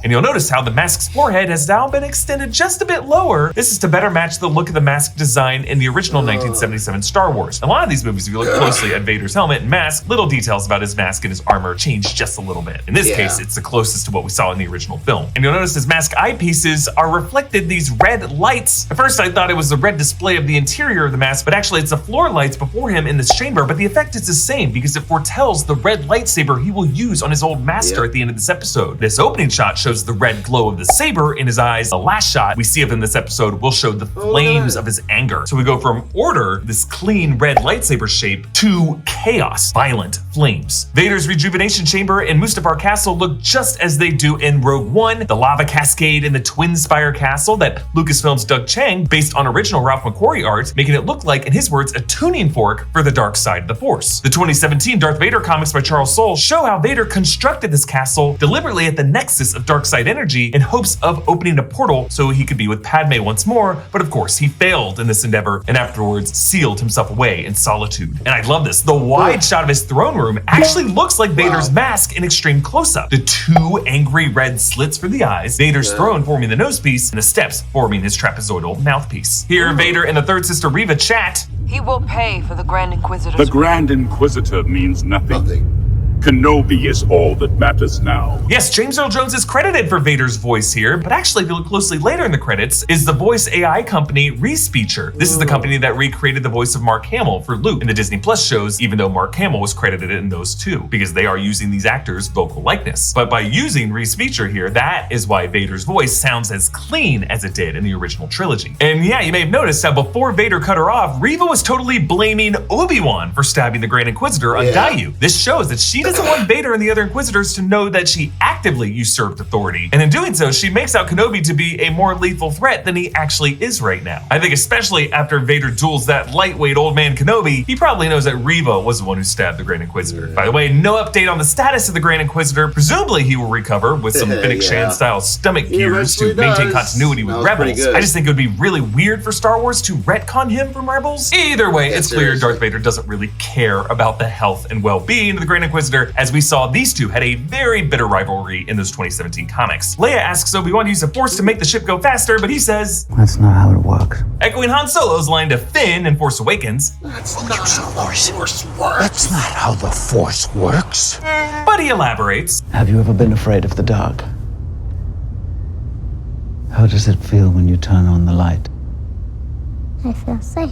And you'll notice how the mask's forehead has now been extended just a bit lower. This is to better match the look of the mask design in the original 1977 Star Wars. In a lot of these movies, if you look closely at Vader's helmet and mask, little details about his mask and his armor change just a little bit. In this case, it's the closest to what we saw in the original film. And you'll notice his mask eyepieces are reflected these red lights. At first, I thought it was the red display of the interior of the mask, but actually it's the floor lights before him in this chamber. But the effect is the same because it foretells the red lightsaber he will use on his old master at the end of this episode. This opening shot shows the red glow of the saber in his eyes. The last shot we see of him in this episode will show the flames of his anger. So we go from order, this clean red lightsaber shape, to chaos, violent flames. Vader's rejuvenation chamber in Mustafar Castle look just as they do in Rogue One. The lava cascade in the Twin Spire Castle that Lucasfilm's Doug Chiang based on original Ralph McQuarrie art, making it look like, in his words, a tuning fork for the dark side of the Force. The 2017 Darth Vader comics by Charles Soule show how Vader constructed this castle deliberately at the nexus of dark side energy in hopes of opening a portal so he could be with Padme once more, but of course he failed in this endeavor and afterwards sealed himself away in solitude. And I love this. The wide shot of his throne room actually looks like Vader's mask in extreme close-up. The two angry red slits for the eyes, Vader's throne forming the nose piece, and the steps forming his trapezoidal mouthpiece. Here, Vader and the third sister Reva chat. He will pay for the Grand Inquisitor's The Grand Inquisitor means nothing. Kenobi is all that matters now. Yes, James Earl Jones is credited for Vader's voice here, but actually if you look closely later in the credits, is the voice AI company Respeecher. This is the company that recreated the voice of Mark Hamill for Luke in the Disney Plus shows, even though Mark Hamill was credited in those too, because they are using these actors' vocal likeness. But by using Respeecher here, that is why Vader's voice sounds as clean as it did in the original trilogy. And yeah, you may have noticed how before Vader cut her off, Reva was totally blaming Obi-Wan for stabbing the Grand Inquisitor on Daiyu. This shows that she doesn't want Vader and the other Inquisitors to know that she actively usurped authority, and in doing so, she makes out Kenobi to be a more lethal threat than he actually is right now. I think especially after Vader duels that lightweight old man Kenobi, he probably knows that Reva was the one who stabbed the Grand Inquisitor. By the way, no update on the status of the Grand Inquisitor. Presumably he will recover with some Fennec Shand style stomach gears to maintain continuity with Rebels. I just think it would be really weird for Star Wars to retcon him from Rebels. Either way, it's clear Darth Vader doesn't really care about the health and well-being of the Grand Inquisitor, as we saw these two had a very bitter rivalry in those 2017 comics. Leia asks Obi-Wan to use the Force to make the ship go faster, but he says, "That's not how it works." Echoing Han Solo's line to Finn in Force Awakens, "That's not how the Force works. That's not how the Force works." But he elaborates, "Have you ever been afraid of the dark? How does it feel when you turn on the light?" I feel safe.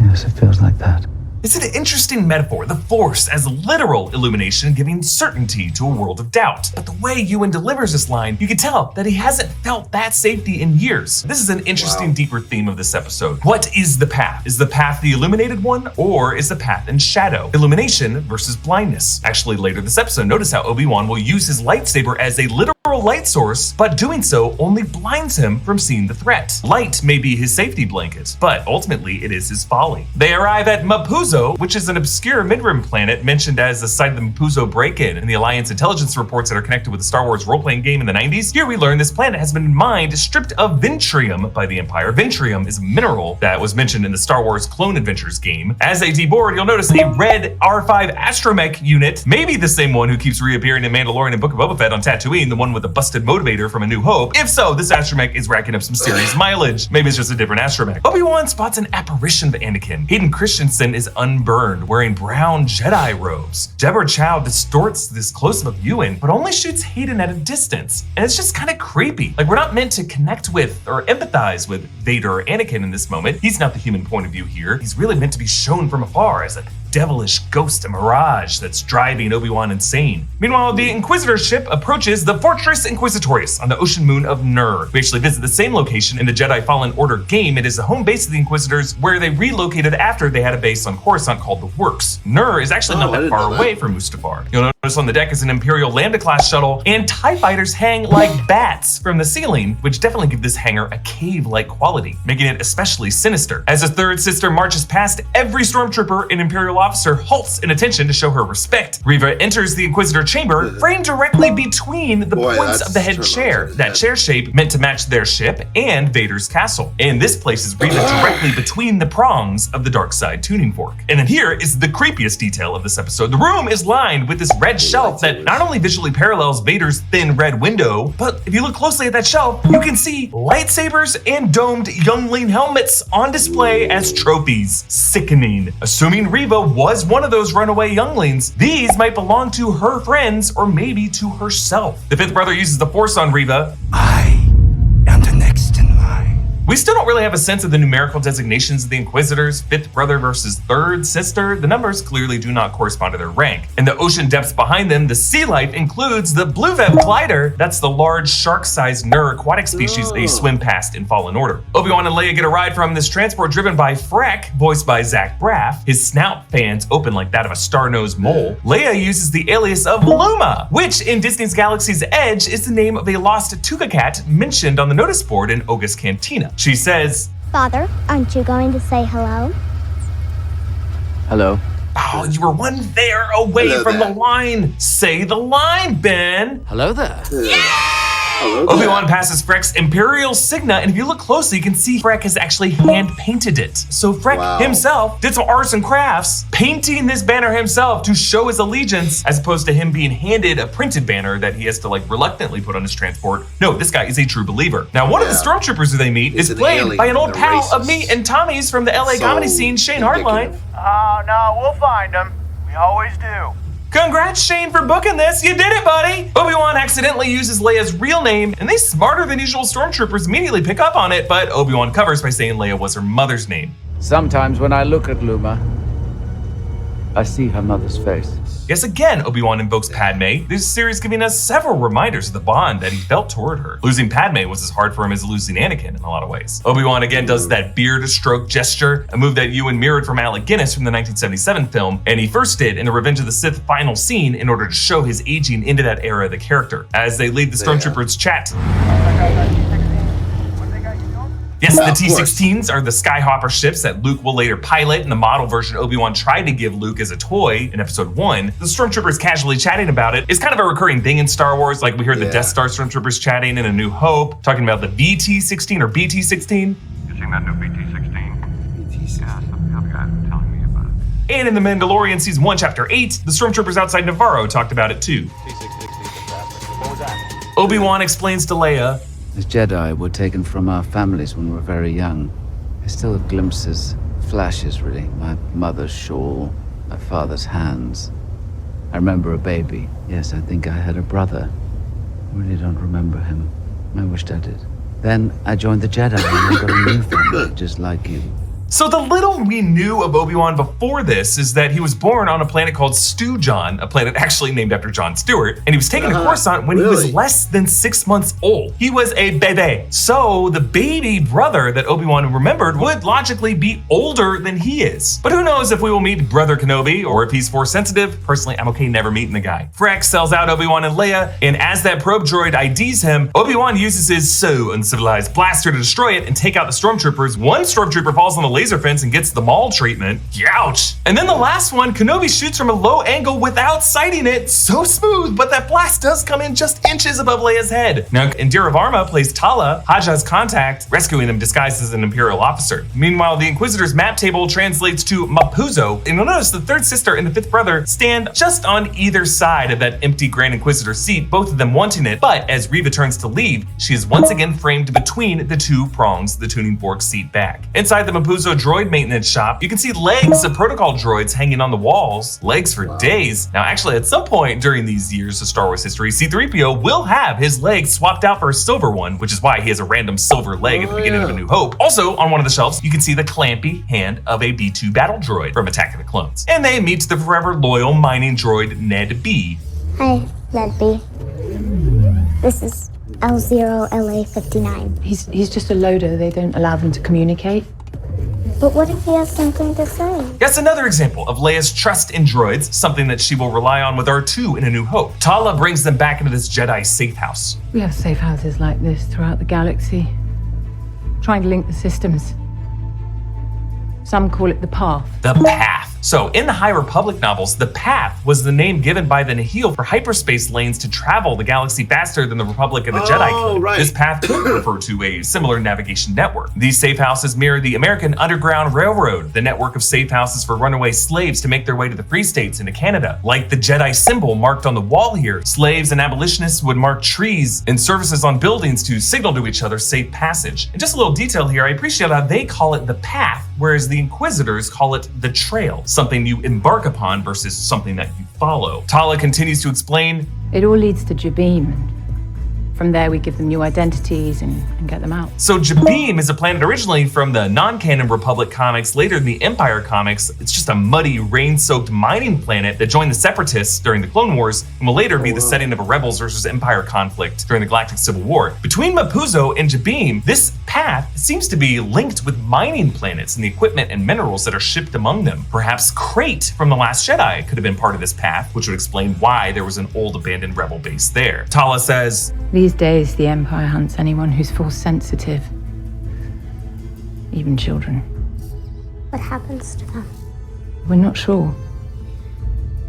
Yes, it feels like that. It's an interesting metaphor, the Force as literal illumination giving certainty to a world of doubt. But the way Ewan delivers this line, you can tell that he hasn't felt that safety in years. This is an interesting, deeper theme of this episode. What is the path? Is the path the illuminated one, or is the path in shadow? Illumination versus blindness. Actually, later this episode, notice how Obi-Wan will use his lightsaber as a literal light source, but doing so only blinds him from seeing the threat. Light may be his safety blanket, but ultimately it is his folly. They arrive at Mapuzo, which is an obscure mid-rim planet mentioned as the site of the Mapuzo break-in in the Alliance intelligence reports that are connected with the Star Wars role-playing game in the 90s. Here we learn this planet has been mined stripped of Ventrium by the Empire. Ventrium is a mineral that was mentioned in the Star Wars Clone Adventures game. As they deboard, you'll notice a red R5 astromech unit, maybe the same one who keeps reappearing in Mandalorian and Book of Boba Fett on Tatooine, the one with the busted motivator from A New Hope. If so, this astromech is racking up some serious mileage. Maybe it's just a different astromech. Obi-Wan spots an apparition of Anakin. Hayden Christensen is unburned, wearing brown Jedi robes. Deborah Chow distorts this close-up of Ewan, but only shoots Hayden at a distance. And it's just kind of creepy. Like, we're not meant to connect with or empathize with Vader or Anakin in this moment. He's not the human point of view here. He's really meant to be shown from afar as a devilish ghost, a mirage that's driving Obi-Wan insane. Meanwhile, the Inquisitor ship approaches the Fortress Inquisitorius on the ocean moon of Nur. We actually visit the same location in the Jedi Fallen Order game. It is the home base of the Inquisitors, where they relocated after they had a base on Coruscant called the Works. Nur is actually not that far away from Mustafar. You'll notice on the deck is an Imperial Lambda-class shuttle, and TIE fighters hang like bats from the ceiling, which definitely give this hangar a cave-like quality, making it especially sinister. As the third sister marches past, every stormtrooper and Imperial officer halts in attention to show her respect. Reva enters the Inquisitor chamber, framed directly between the points of the head chair, that chair shape meant to match their ship and Vader's castle. And this places Reva directly between the prongs of the dark side tuning fork. And then here is the creepiest detail of this episode. The room is lined with this red shelf that not only visually parallels Vader's thin red window, but if you look closely at that shelf, you can see lightsabers and domed youngling helmets on display as trophies. Sickening. Assuming Reva was one of those runaway younglings, these might belong to her friends or maybe to herself. The fifth brother uses the Force on Reva. We still don't really have a sense of the numerical designations of the Inquisitors, fifth brother versus third sister. The numbers clearly do not correspond to their rank. In the ocean depths behind them, the sea life includes the Blue Vev glider. That's the large shark-sized Nur aquatic species they swim past in Fallen Order. Obi-Wan and Leia get a ride from this transport driven by Freck, voiced by Zach Braff. His snout fans open like that of a star-nosed mole. Leia uses the alias of Luma, which in Disney's Galaxy's Edge is the name of a lost Tuca cat mentioned on the notice board in Oga's Cantina. She says, Father, aren't you going to say hello? Hello. Oh, you were one there away from the line. Say the line, Ben. Hello there. Yeah! Obi-Wan passes Freck's Imperial Signa, and if you look closely, you can see Freck has actually hand-painted it. So Freck himself did some arts and crafts, painting this banner himself to show his allegiance, as opposed to him being handed a printed banner that he has to reluctantly put on his transport. No, this guy is a true believer. Now, one of the stormtroopers who they meet is played by an old pal of me and Tommy's from the LA comedy scene, Shane Hardline. Oh, no, we'll find him. We always do. Congrats, Shane, for booking this. You did it, buddy. Obi-Wan accidentally uses Leia's real name, and these smarter than usual stormtroopers immediately pick up on it, but Obi-Wan covers by saying Leia was her mother's name. Sometimes when I look at Luma, I see her mother's face. Yes, again, Obi-Wan invokes Padme, this series giving us several reminders of the bond that he felt toward her. Losing Padme was as hard for him as losing Anakin in a lot of ways. Obi-Wan again does that beard stroke gesture, a move that Ewan mirrored from Alec Guinness from the 1977 film, and he first did in the Revenge of the Sith final scene in order to show his aging into that era of the character. As they leave the Stormtroopers chat. Yes, the T-16s are the Skyhopper ships that Luke will later pilot in the model version Obi-Wan tried to give Luke as a toy in Episode 1. The Stormtroopers casually chatting about it is kind of a recurring thing in Star Wars, like we hear the Death Star Stormtroopers chatting in A New Hope, talking about the VT-16 or BT-16. You seen that new BT-16? BT-16? Yeah, some other guy was telling me about it. And in The Mandalorian Season 1, Chapter 8, the Stormtroopers outside Navarro talked about it too. What was that? Obi-Wan explains to Leia, The Jedi were taken from our families when we were very young. I still have glimpses, flashes really. My mother's shawl, my father's hands. I remember a baby. Yes, I think I had a brother. I really don't remember him. I wished I did. Then I joined the Jedi and I got a new family, just like you. So the little we knew of Obi-Wan before this is that he was born on a planet called Stu-Jon, a planet actually named after Jon Stewart, and he was taken to Coruscant when he was less than 6 months old. He was a bebe. So the baby brother that Obi-Wan remembered would logically be older than he is. But who knows if we will meet Brother Kenobi or if he's Force sensitive. Personally, I'm okay never meeting the guy. Freck sells out Obi-Wan and Leia, and as that probe droid IDs him, Obi-Wan uses his so uncivilized blaster to destroy it and take out the stormtroopers. One stormtrooper falls on the laser fence and gets the maul treatment. Youch! And then the last one, Kenobi shoots from a low angle without sighting it. So smooth, but that blast does come in just inches above Leia's head. Now, Indira Varma plays Tala, Haja's contact, rescuing him disguised as an Imperial officer. Meanwhile, the Inquisitor's map table translates to Mapuzo, and you'll notice the third sister and the fifth brother stand just on either side of that empty Grand Inquisitor seat, both of them wanting it, but as Reva turns to leave, she is once again framed between the two prongs, the tuning fork seat back. Inside the Mapuzo Mapuzo droid maintenance shop, you can see legs of protocol droids hanging on the walls, legs for days. Now, actually, at some point during these years of Star Wars history, C-3PO will have his legs swapped out for a silver one, which is why he has a random silver leg at the beginning of A New Hope. Also, on one of the shelves, you can see the clampy hand of a B-2 battle droid from Attack of the Clones. And they meet the forever loyal mining droid Ned B. Hi, Ned B. This is L0LA59. He's just a loader. They don't allow them to communicate. But what if he has something to say? That's another example of Leia's trust in droids, something that she will rely on with R2 in A New Hope. Tala brings them back into this Jedi safe house. We have safe houses like this throughout the galaxy, trying to link the systems. Some call it the Path. The Path. So, in the High Republic novels, the Path was the name given by the Nihil for hyperspace lanes to travel the galaxy faster than the Republic and the Jedi could. Right. This path could refer to a similar navigation network. These safe houses mirror the American Underground Railroad, the network of safe houses for runaway slaves to make their way to the Free States and to Canada. Like the Jedi symbol marked on the wall here, slaves and abolitionists would mark trees and surfaces on buildings to signal to each other safe passage. And just a little detail here, I appreciate how they call it the Path, whereas the Inquisitors call it the Trail, something you embark upon versus something that you follow. Tala continues to explain, It all leads to Jabim. From there, we give them new identities and get them out. So Jabim is a planet originally from the non-canon Republic comics. Later in the Empire comics, it's just a muddy, rain-soaked mining planet that joined the Separatists during the Clone Wars and will later be the setting of a Rebels versus Empire conflict during the Galactic Civil War. Between Mapuzo and Jabim, this path seems to be linked with mining planets and the equipment and minerals that are shipped among them. Perhaps Crate from The Last Jedi could have been part of this path, which would explain why there was an old abandoned Rebel base there. Tala says, These days, the Empire hunts anyone who's force sensitive. Even children. What happens to them? We're not sure.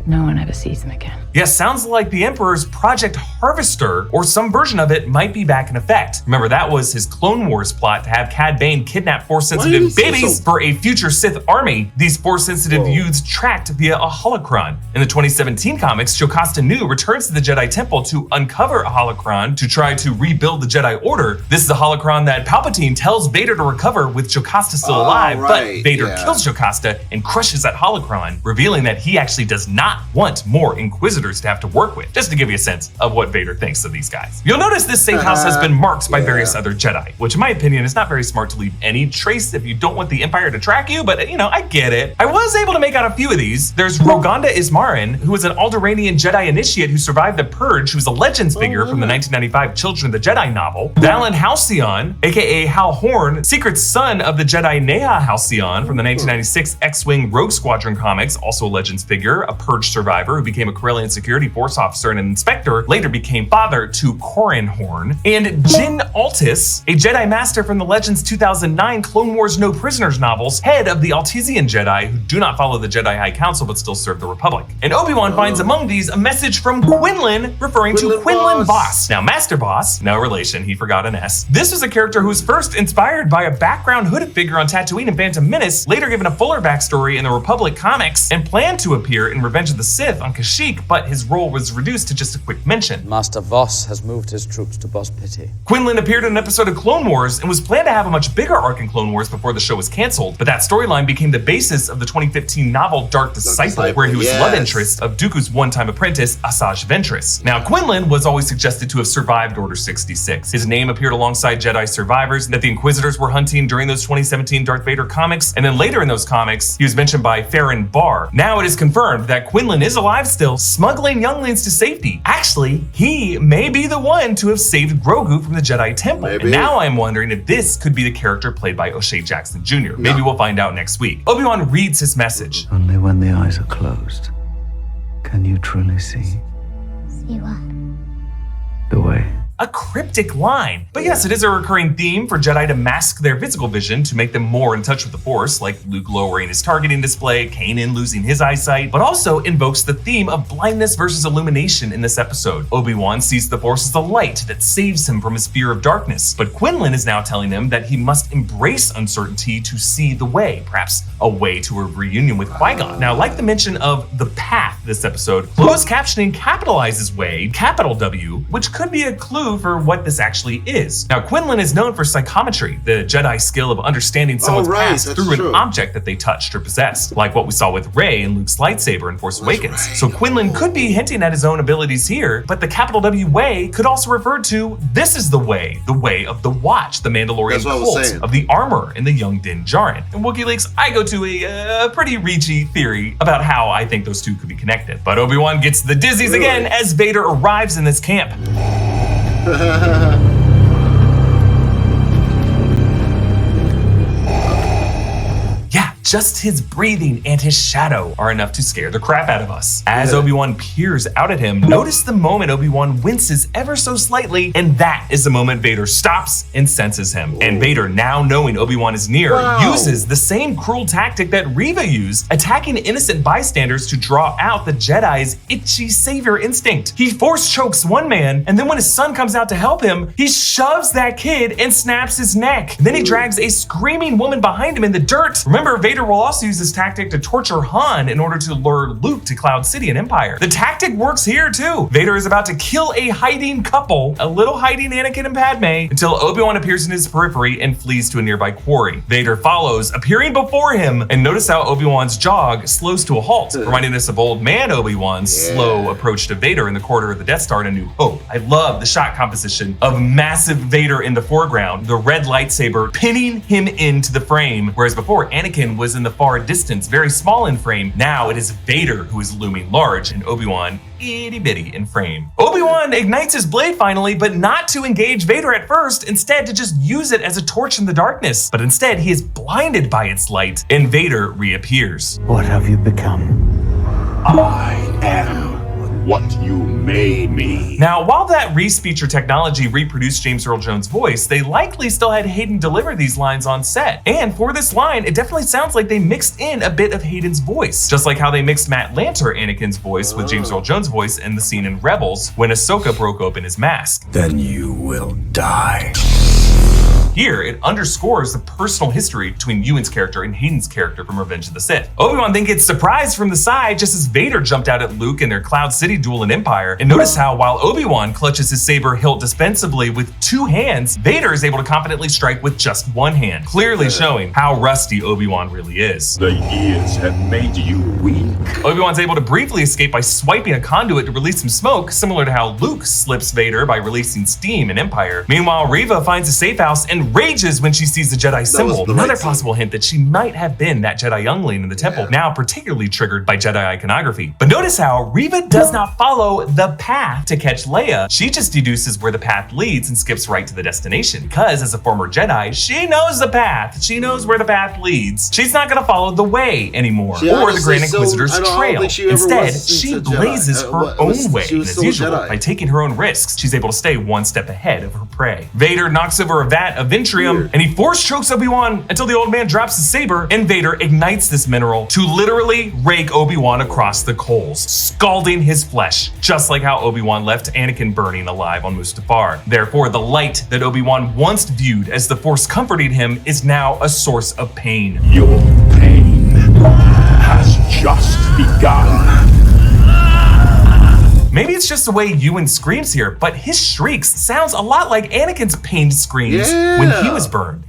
No one ever sees them again. Yes, sounds like the Emperor's Project Harvester, or some version of it, might be back in effect. Remember, that was his Clone Wars plot to have Cad Bane kidnap Force-sensitive babies for a future Sith army. These Force-sensitive youths tracked via a holocron. In the 2017 comics, Jocasta Nu returns to the Jedi Temple to uncover a holocron to try to rebuild the Jedi Order. This is a holocron that Palpatine tells Vader to recover with Jocasta still alive, but Vader kills Jocasta and crushes that holocron, revealing that he actually does not want more Inquisitors to have to work with, just to give you a sense of what Vader thinks of these guys. You'll notice this safe house has been marked by various other Jedi, which in my opinion is not very smart to leave any trace if you don't want the Empire to track you, but you know, I get it. I was able to make out a few of these. There's Roganda Ismarin, who was an Alderaanian Jedi initiate who survived the Purge, who's a Legends figure from the 1995 Children of the Jedi novel. Valen Halcyon, aka Hal Horn, secret son of the Jedi Neha Halcyon from the 1996 X-Wing Rogue Squadron comics, also a Legends figure, a Purge survivor who became a Corellian security force officer and an inspector, later became father to Corran Horn. And Jyn Altis, a Jedi Master from the Legends 2009 Clone Wars No Prisoners novels, head of the Altesian Jedi who do not follow the Jedi High Council but still serve the Republic. And Obi-Wan finds among these a message from Quinlan referring to Quinlan Voss. Now Master Voss, no relation, he forgot an S. This was a character who was first inspired by a background hooded figure on Tatooine in Phantom Menace, later given a fuller backstory in the Republic comics, and planned to appear in Revenge of the Sith on Kashyyyk, but his role was reduced to just a quick mention. Master Voss has moved his troops to Bos Pitti. Quinlan appeared in an episode of Clone Wars and was planned to have a much bigger arc in Clone Wars before the show was canceled, but that storyline became the basis of the 2015 novel Dark Disciple, where he was love interest of Dooku's one-time apprentice, Asajj Ventress. Now, Quinlan was always suggested to have survived Order 66. His name appeared alongside Jedi survivors that the Inquisitors were hunting during those 2017 Darth Vader comics, and then later in those comics, he was mentioned by Farron Barr. Now it is confirmed that Quinlan is alive still, smuggling younglings to safety. Actually, he may be the one to have saved Grogu from the Jedi Temple. And now I'm wondering if this could be the character played by O'Shea Jackson Jr. Maybe we'll find out next week. Obi-Wan reads his message. Only when the eyes are closed can you truly see. See what? The way. A cryptic line. But yes, it is a recurring theme for Jedi to mask their physical vision to make them more in touch with the Force, like Luke lowering his targeting display, Kanan losing his eyesight, but also invokes the theme of blindness versus illumination in this episode. Obi-Wan sees the Force as a light that saves him from his fear of darkness, but Quinlan is now telling him that he must embrace uncertainty to see the way, perhaps a way to a reunion with Qui-Gon. Now, like the mention of the path this episode, closed captioning capitalizes way, capital W, which could be a clue clue for what this actually is. Now, Quinlan is known for psychometry, the Jedi skill of understanding someone's past through an object that they touched or possessed, like what we saw with Rey and Luke's lightsaber in Force Awakens. So Quinlan could be hinting at his own abilities here, but the capital W way could also refer to this is the way of the Watch, the Mandalorian cult, of the armor in the young Din Djarin. In Wookiee Leaks, I go to a pretty reachy theory about how I think those two could be connected. But Obi-Wan gets the dizzies again as Vader arrives in this camp. Just his breathing and his shadow are enough to scare the crap out of us. As Obi-Wan peers out at him, notice the moment Obi-Wan winces ever so slightly, and that is the moment Vader stops and senses him. And Vader, now knowing Obi-Wan is near, uses the same cruel tactic that Reva used, attacking innocent bystanders to draw out the Jedi's itchy savior instinct. He force chokes one man, and then when his son comes out to help him, he shoves that kid and snaps his neck. Then he drags a screaming woman behind him in the dirt. Remember, Vader will also use this tactic to torture Han in order to lure Luke to Cloud City and Empire. The tactic works here too. Vader is about to kill a hiding couple, a little hiding Anakin and Padme, until Obi-Wan appears in his periphery and flees to a nearby quarry. Vader follows, appearing before him, and notice how Obi-Wan's jog slows to a halt, reminding us of old man Obi-Wan's slow approach to Vader in the corridor of the Death Star in A New Hope. I love the shot composition of massive Vader in the foreground, the red lightsaber pinning him into the frame, whereas before Anakin was in the far distance, very small in frame. Now it is Vader who is looming large, and Obi-Wan itty bitty in frame. Obi-Wan ignites his blade finally, but not to engage Vader at first, instead to just use it as a torch in the darkness. But instead he is blinded by its light, and Vader reappears. What have you become? I am what you made me. Now, while that Reese feature technology reproduced James Earl Jones' voice, they likely still had Hayden deliver these lines on set. And for this line, it definitely sounds like they mixed in a bit of Hayden's voice, just like how they mixed Matt Lanter, Anakin's voice, with James Earl Jones' voice in the scene in Rebels when Ahsoka broke open his mask. Then you will die. Here, it underscores the personal history between Ewan's character and Hayden's character from Revenge of the Sith. Obi-Wan then gets surprised from the side just as Vader jumped out at Luke in their Cloud City duel in Empire. And notice how while Obi-Wan clutches his saber hilt dispensably with two hands, Vader is able to confidently strike with just one hand, clearly showing how rusty Obi-Wan really is. The years have made you weak. Obi-Wan's able to briefly escape by swiping a conduit to release some smoke, similar to how Luke slips Vader by releasing steam in Empire. Meanwhile, Reva finds a safe house and rages when she sees the Jedi symbol. Another possible hint that she might have been that Jedi youngling in the temple, now particularly triggered by Jedi iconography. But notice how Reva does not follow the path to catch Leia. She just deduces where the path leads and skips right to the destination. Because as a former Jedi, she knows the path. She knows where the path leads. She's not going to follow the way anymore, or the Grand Inquisitor's trail. Instead, she blazes her own way, and as usual, by taking her own risks, she's able to stay one step ahead of her prey. Vader knocks over a vat of Ventrium, and he force chokes Obi-Wan until the old man drops his saber, and Vader ignites this mineral to literally rake Obi-Wan across the coals, scalding his flesh, just like how Obi-Wan left Anakin burning alive on Mustafar. Therefore, the light that Obi-Wan once viewed as the Force comforting him is now a source of pain. Your pain has just begun. Maybe it's just the way Ewan screams here, but his shrieks sounds a lot like Anakin's pained screams when he was burned.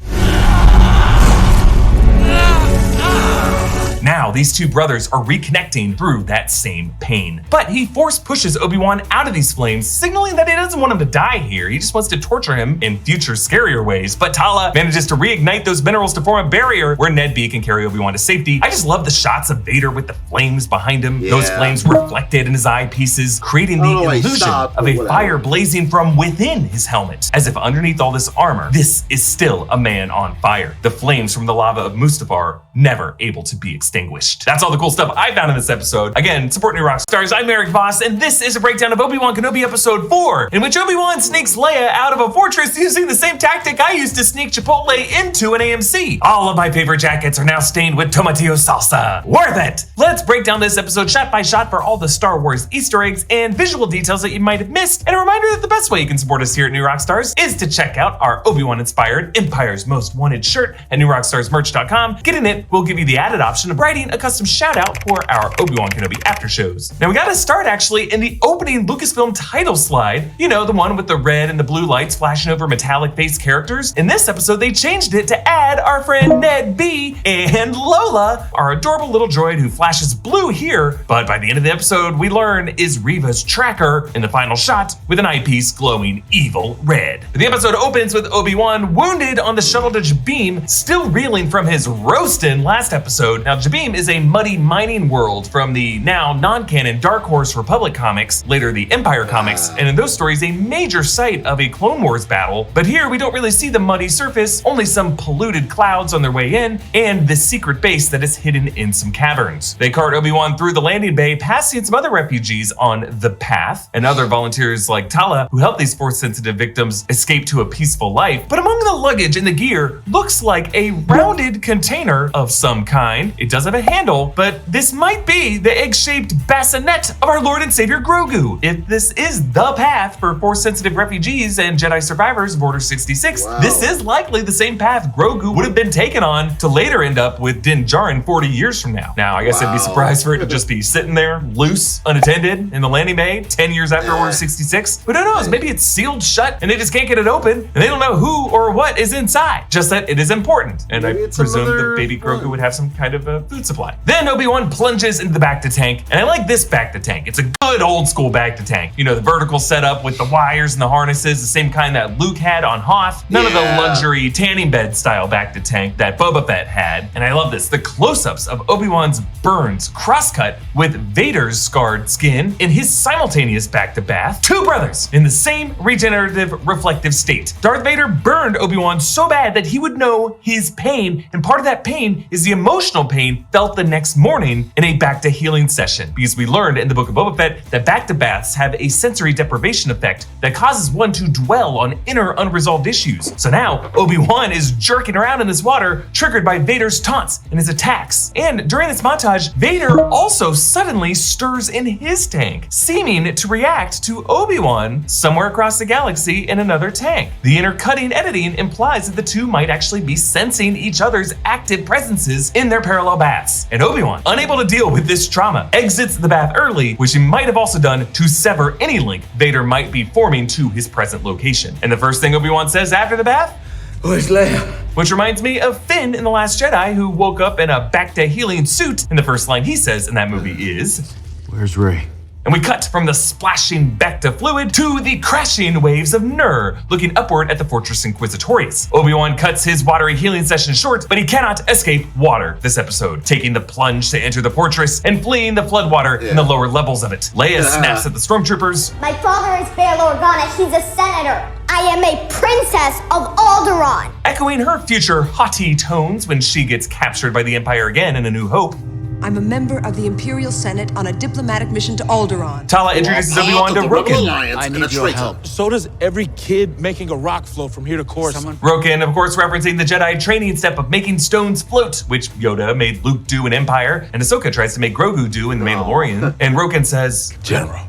Now, these two brothers are reconnecting through that same pain. But he force pushes Obi-Wan out of these flames, signaling that he doesn't want him to die here. He just wants to torture him in future, scarier ways. But Tala manages to reignite those minerals to form a barrier where Ned B can carry Obi-Wan to safety. I just love the shots of Vader with the flames behind him, those flames reflected in his eyepieces, creating the illusion of a fire blazing from within his helmet, as if underneath all this armor, this is still a man on fire. The flames from the lava of Mustafar never able to be extinguished. That's all the cool stuff I found in this episode. Again, support New Rockstars. I'm Eric Voss, and this is a breakdown of Obi-Wan Kenobi Episode 4, in which Obi-Wan sneaks Leia out of a fortress using the same tactic I used to sneak Chipotle into an AMC. All of my favorite jackets are now stained with tomatillo salsa. Worth it! Let's break down this episode shot by shot for all the Star Wars Easter eggs and visual details that you might have missed, and a reminder that the best way you can support us here at New Rockstars is to check out our Obi-Wan inspired Empire's Most Wanted shirt at newrockstarsmerch.com. Getting it will give you the added option of writing a custom shout out for our Obi-Wan Kenobi after shows. Now we gotta start actually in the opening Lucasfilm title slide, you know, the one with the red and the blue lights flashing over metallic face characters. In this episode, they changed it to add our friend Ned B and Lola, our adorable little droid who flashes blue here, but by the end of the episode, we learn is Reva's tracker in the final shot with an eyepiece glowing evil red. The episode opens with Obi-Wan wounded on the shuttle to Jabeam, still reeling from his roastin' last episode. Now, Jabeam is a muddy mining world from the now non-canon Dark Horse Republic comics, later the Empire comics, and in those stories, a major site of a Clone Wars battle. But here, we don't really see the muddy surface, only some polluted clouds on their way in, and this secret base that is hidden in some caverns. They cart Obi-Wan through the landing bay, passing some other refugees on the path, and other volunteers like Tala, who help these Force-sensitive victims escape to a peaceful life. But among the luggage and the gear, looks like a rounded container of some kind. It does have a handle, but this might be the egg-shaped bassinet of our Lord and Savior Grogu. If this is the path for Force-sensitive refugees and Jedi survivors of Order 66, this is likely the same path Grogu would have been taken on to later end up with Din Djarin 40 years from now. Now, I guess I'd be surprised for it to just be sitting there, loose, unattended, in the landing bay 10 years after Order 66. But who knows, maybe it's sealed shut and they just can't get it open, and they don't know who or what is inside. Just that it is important, and maybe I presume the baby Grogu would have some kind of a food supply. Then Obi-Wan plunges into the bacta tank, and I like this bacta tank. It's a good old school bacta tank. You know, the vertical setup with the wires and the harnesses, the same kind that Luke had on Hoth. None of the luxury tanning bed style bacta tank that Boba Fett had. And I love this, the close-ups of Obi-Wan's burns cross-cut with Vader's scarred skin in his simultaneous bacta bath. Two brothers in the same regenerative reflective state. Darth Vader burned Obi-Wan so bad that he would know his pain, and part of that pain is the emotional pain felt the next morning in a bacta healing session. Because we learned in the Book of Boba Fett that bacta baths have a sensory deprivation effect that causes one to dwell on inner unresolved issues. So now Obi-Wan is jerking around in this water, triggered by Vader's taunts and his attacks. And during this montage, Vader also suddenly stirs in his tank, seeming to react to Obi-Wan somewhere across the galaxy in another tank. The intercutting editing implies that the two might actually be sensing each other's active presences in their parallel baths. And Obi-Wan, unable to deal with this trauma, exits the bath early, which he might have also done to sever any link Vader might be forming to his present location. And the first thing Obi-Wan says after the bath? Where's Leia? Which reminds me of Finn in The Last Jedi, who woke up in a bacta healing suit, and the first line he says in that movie is, "Where's Rey?" And we cut from the splashing bacta fluid to the crashing waves of Nur, looking upward at the Fortress Inquisitorius. Obi-Wan cuts his watery healing session short, but he cannot escape water this episode, taking the plunge to enter the fortress and fleeing the floodwater in the lower levels of it. Leia snaps at the stormtroopers. My father is Bail Organa. He's a senator. I am a princess of Alderaan. Echoing her future haughty tones when she gets captured by the Empire again in A New Hope. I'm a member of the Imperial Senate on a diplomatic mission to Alderaan. Tala introduces Obi-Wan to Roken. I need your help. So does every kid making a rock flow from here to Coruscant. Roken, of course, referencing the Jedi training step of making stones float, which Yoda made Luke do in Empire, and Ahsoka tries to make Grogu do in The Mandalorian. And Roken says, General,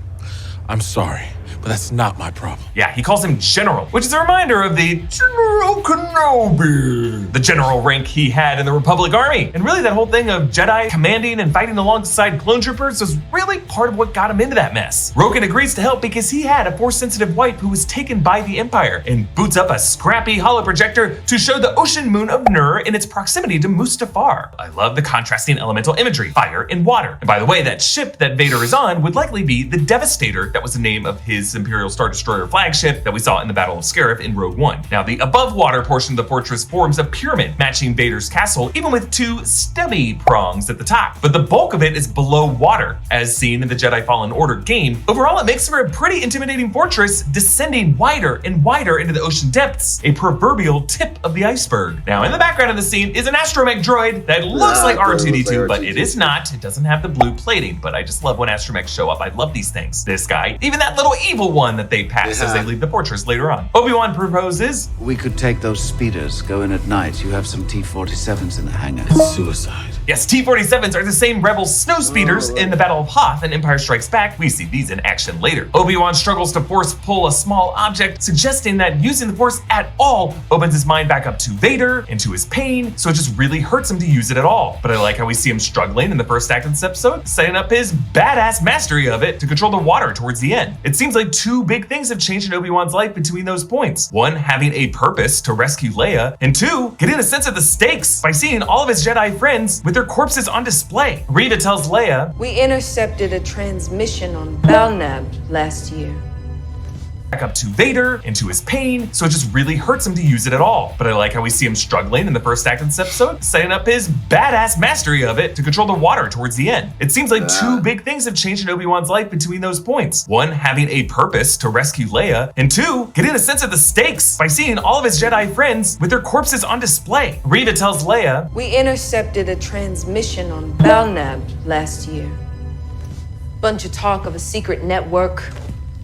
I'm sorry, but that's not my problem. Yeah, he calls him General, which is a reminder of the General Kenobi, the general rank he had in the Republic Army. And really that whole thing of Jedi commanding and fighting alongside clone troopers was really part of what got him into that mess. Roken agrees to help because he had a Force-sensitive wife who was taken by the Empire and boots up a scrappy holoprojector to show the ocean moon of Nur in its proximity to Mustafar. I love the contrasting elemental imagery, fire and water. And by the way, that ship that Vader is on would likely be the Devastator. That was the name of his Imperial Star Destroyer flagship that we saw in the Battle of Scarif in Rogue One. Now, the above water portion of the fortress forms a pyramid matching Vader's castle, even with two stubby prongs at the top. But the bulk of it is below water, as seen in the Jedi Fallen Order game. Overall, it makes for a pretty intimidating fortress, descending wider and wider into the ocean depths, a proverbial tip of the iceberg. Now, in the background of the scene is an astromech droid that looks like R2-D2, but it is not. It doesn't have the blue plating, but I just love when astromechs show up. I love these things. This guy, even that little evil one that they pass as they leave the fortress later on. Obi-Wan proposes, "We could take those speeders, go in at night. You have some T-47s in the hangar." It's suicide. Yes, T-47s are the same rebel snow speeders in the Battle of Hoth and Empire Strikes Back. We see these in action later. Obi-Wan struggles to force pull a small object, suggesting that using the Force at all opens his mind back up to Vader and to his pain, so it just really hurts him to use it at all. But I like how we see him struggling in the first act of this episode, setting up his badass mastery of it to control the water towards the end. It seems like two big things have changed in Obi-Wan's life between those points. One, having a purpose to rescue Leia, and two, getting a sense of the stakes by seeing all of his Jedi friends with their corpses on display. Reva tells Leia, "We intercepted a transmission on Balnab last year. Back up to Vader and to his pain, so it just really hurts him to use it at all. But I like how we see him struggling in the first act of this episode, setting up his badass mastery of it to control the water towards the end. It seems like two big things have changed in Obi-Wan's life between those points. One, having a purpose to rescue Leia, and two, getting a sense of the stakes by seeing all of his Jedi friends with their corpses on display. Reva tells Leia, "We intercepted a transmission on Balnab last year. Bunch of talk of a secret network.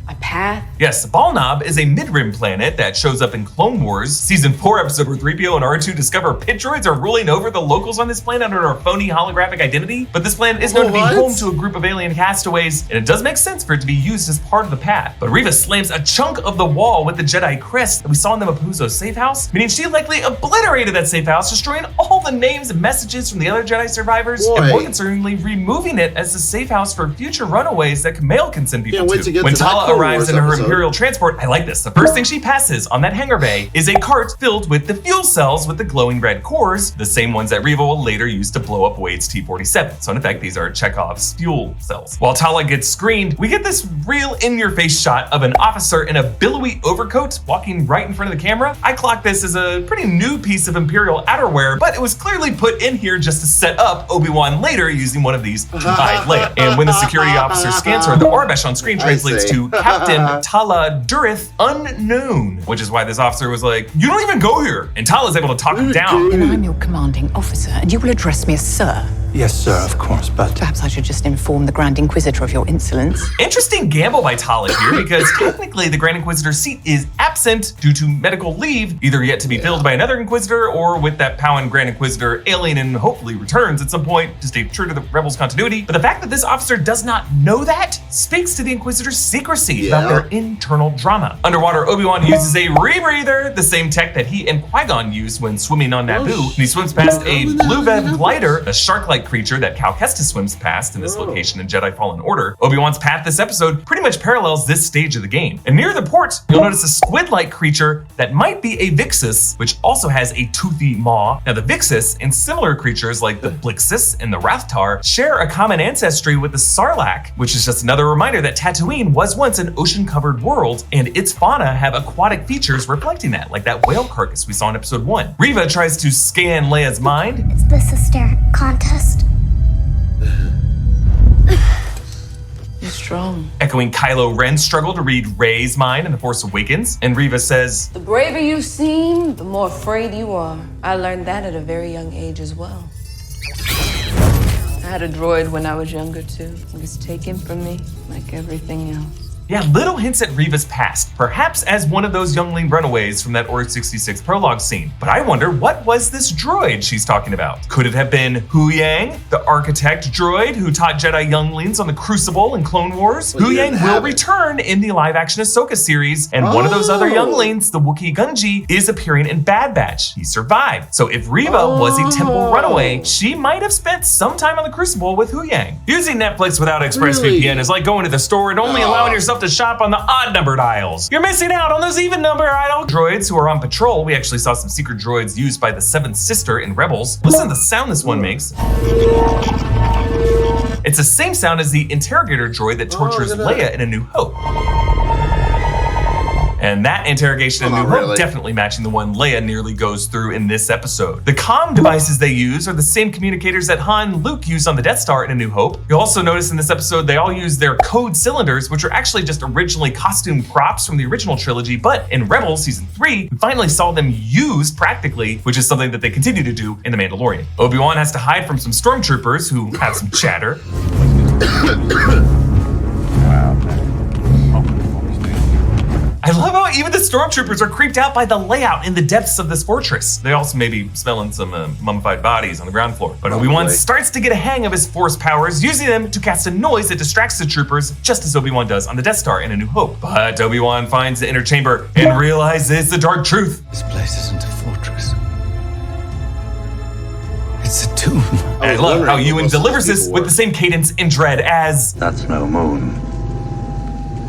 A path?" Yes, Balnob is a mid-rim planet that shows up in Clone Wars Season 4 episode where 3PO and R2 discover pit droids are ruling over the locals on this planet under a phony holographic identity. But this planet is known to be home to a group of alien castaways, and it does make sense for it to be used as part of the path. But Reva slams a chunk of the wall with the Jedi crest that we saw in the Mapuzo safe house, meaning she likely obliterated that safe house, destroying all the names and messages from the other Jedi survivors, and more concerningly, removing it as a safe house for future runaways that Kumail can send people to. When Tala arrives in her Imperial transport, I like this. The first thing she passes on that hangar bay is a cart filled with the fuel cells with the glowing red cores, the same ones that Reva will later use to blow up Wade's T-47. So in effect, these are Chekhov's fuel cells. While Tala gets screened, we get this real in-your-face shot of an officer in a billowy overcoat walking right in front of the camera. I clocked this as a pretty new piece of Imperial outerwear, but it was clearly put in here just to set up Obi-Wan later using one of these to hide Leia. And when the security officer scans her, the Orbesh on screen translates to Captain Tala Durith Unknown, which is why this officer was like, "You don't even go here." And Tala's able to talk him down. And I'm your commanding officer, and you will address me as Sir. Yes, sir, of course, but... Perhaps I should just inform the Grand Inquisitor of your insolence. Interesting gamble by Tala here, because technically the Grand Inquisitor's seat is absent due to medical leave, either yet to be filled by another Inquisitor, or with that Powan Grand Inquisitor alien and hopefully returns at some point to stay true to the Rebels continuity. But the fact that this officer does not know that speaks to the Inquisitor's secrecy about their internal drama. Underwater, Obi-Wan uses a rebreather, the same tech that he and Qui-Gon used when swimming on Naboo, and he swims past a Blue Vev glider, a shark-like creature that Cal Kestis swims past in this location in Jedi Fallen Order. Obi-Wan's path this episode pretty much parallels this stage of the game. And near the port, you'll notice a squid-like creature that might be a Vixus, which also has a toothy maw. Now the Vixus and similar creatures like the Blixus and the Rathtar share a common ancestry with the Sarlacc, which is just another reminder that Tatooine was once an ocean-covered world, and its fauna have aquatic features reflecting that, like that whale carcass we saw in episode 1. Reva tries to scan Leia's mind. It's the sister contest. You're strong. Echoing Kylo Ren's struggle to read Rey's mind in The Force Awakens. And Reva says, "The braver you seem, the more afraid you are. I learned that at a very young age as well. I had a droid when I was younger too. It was taken from me like everything else." Yeah, little hints at Reva's past, perhaps as one of those youngling runaways from that Order 66 prologue scene. But I wonder, what was this droid she's talking about? Could it have been Huyang, the architect droid who taught Jedi younglings on the Crucible in Clone Wars? Huyang will return in the live-action Ahsoka series, and one of those other younglings, the Wookiee Gunji, is appearing in Bad Batch. He survived. So if Reva was a temple runaway, she might have spent some time on the Crucible with Huyang. Using Netflix without ExpressVPN is like going to the store and only allowing yourself to shop on the odd-numbered aisles. You're missing out on those even-number idle droids who are on patrol. We actually saw some secret droids used by the Seventh Sister in Rebels. Listen to the sound this one makes. It's the same sound as the interrogator droid that tortures Leia in A New Hope. And that interrogation in New Hope definitely matching the one Leia nearly goes through in this episode. The comm devices they use are the same communicators that Han and Luke used on the Death Star in A New Hope. You'll also notice in this episode they all use their code cylinders, which are actually just originally costume props from the original trilogy, but in Rebels Season 3, we finally saw them used practically, which is something that they continue to do in The Mandalorian. Obi-Wan has to hide from some stormtroopers who have some chatter. I love how even the stormtroopers are creeped out by the layout in the depths of this fortress. They also may be smelling some mummified bodies on the ground floor. But Obi-Wan starts to get a hang of his Force powers, using them to cast a noise that distracts the troopers, just as Obi-Wan does on the Death Star in A New Hope. But Obi-Wan finds the inner chamber and realizes the dark truth. This place isn't a fortress. It's a tomb. And I love how Ewan delivers this with the same cadence and dread as... That's no moon.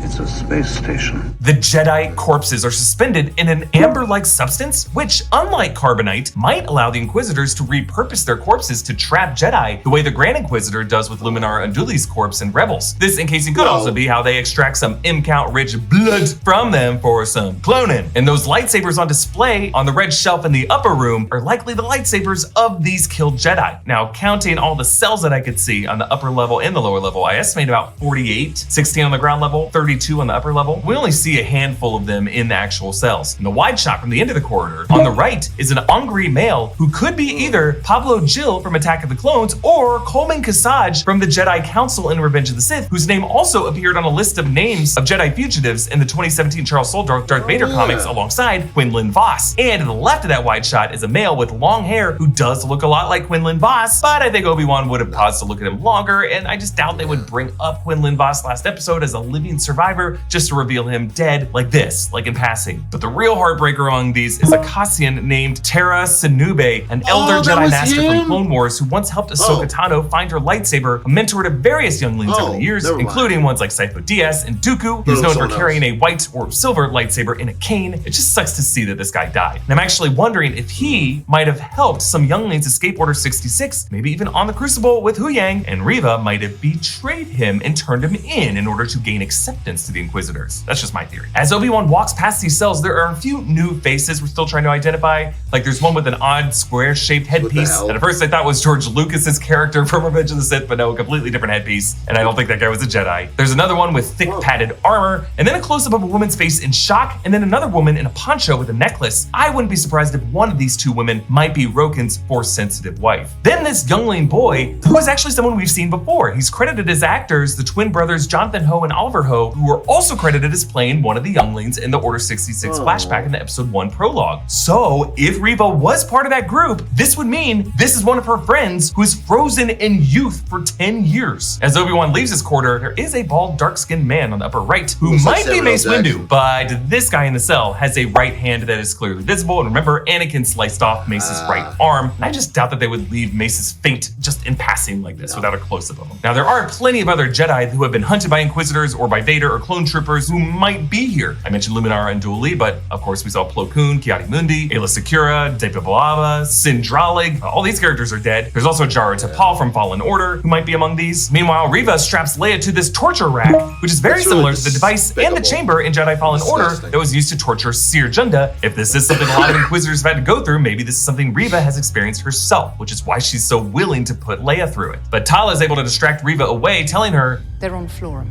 It's a space station. The Jedi corpses are suspended in an amber-like substance, which, unlike carbonite, might allow the Inquisitors to repurpose their corpses to trap Jedi the way the Grand Inquisitor does with Luminar Unduli's corpse in Rebels. This encasing could also be how they extract some M-count-rich blood from them for some cloning. And those lightsabers on display on the red shelf in the upper room are likely the lightsabers of these killed Jedi. Now, counting all the cells that I could see on the upper level and the lower level, I estimate about 48, 16 on the ground level, 32 on the upper level. We only see a handful of them in the actual cells. In the wide shot from the end of the corridor, on the right is an Ungry male who could be either Pablo Jill from Attack of the Clones or Coleman Kasaj from the Jedi Council in Revenge of the Sith, whose name also appeared on a list of names of Jedi fugitives in the 2017 Charles Soule Darth Vader comics alongside Quinlan Vos. And to the left of that wide shot is a male with long hair who does look a lot like Quinlan Vos, but I think Obi-Wan would have paused to look at him longer, and I just doubt they would bring up Quinlan Vos last episode as a living survivor just to reveal him dead like this, like in passing. But the real heartbreaker among these is a Cassian named Tara Sinube, an elder Jedi Master from Clone Wars who once helped Ahsoka Tano find her lightsaber, a mentor to various younglings over the years, including ones like Sifo Dyas and Dooku, who's known for carrying a white or silver lightsaber in a cane. It just sucks to see that this guy died. And I'm actually wondering if he might have helped some younglings escape Order 66, maybe even on the Crucible with Huyang, and Reva might have betrayed him and turned him in order to gain acceptance to the Inquisitors. That's just my theory. As Obi-Wan walks past these cells, there are a few new faces we're still trying to identify. Like there's one with an odd square-shaped headpiece that at first I thought was George Lucas's character from Revenge of the Sith, but no, a completely different headpiece, and I don't think that guy was a Jedi. There's another one with thick padded armor, and then a close-up of a woman's face in shock, and then another woman in a poncho with a necklace. I wouldn't be surprised if one of these two women might be Roken's Force-sensitive wife. Then this youngling boy, who is actually someone we've seen before. He's credited as actors, the twin brothers Jonathan Ho and Oliver Ho, who were also credited as playing one of the younglings in the Order 66 flashback in the episode 1 prologue. So if Reva was part of that group, this would mean this is one of her friends who is frozen in youth for 10 years. As Obi-Wan leaves his corridor, there is a bald, dark-skinned man on the upper right who might be Mace Windu, but this guy in the cell has a right hand that is clearly visible, and remember, Anakin sliced off Mace's right arm, and I just doubt that they would leave Mace's fate just in passing like this without a close-up of him. Now, there are plenty of other Jedi who have been hunted by Inquisitors or by Vader or clone troopers who might be here. I mentioned Luminar Unduli, but of course we saw Plo Koon, Ki-Adi-Mundi, Aayla Secura, Depa Billaba, Sindralig. All these characters are dead. There's also Jara Tapal from Fallen Order, who might be among these. Meanwhile, Reva straps Leia to this torture rack, which is very similar to the device and the chamber in Jedi Fallen Order that was used to torture Seer Junda. If this is something a lot of Inquisitors have had to go through, maybe this is something Reva has experienced herself, which is why she's so willing to put Leia through it. But Tala is able to distract Reva away, telling her, They're on Florum.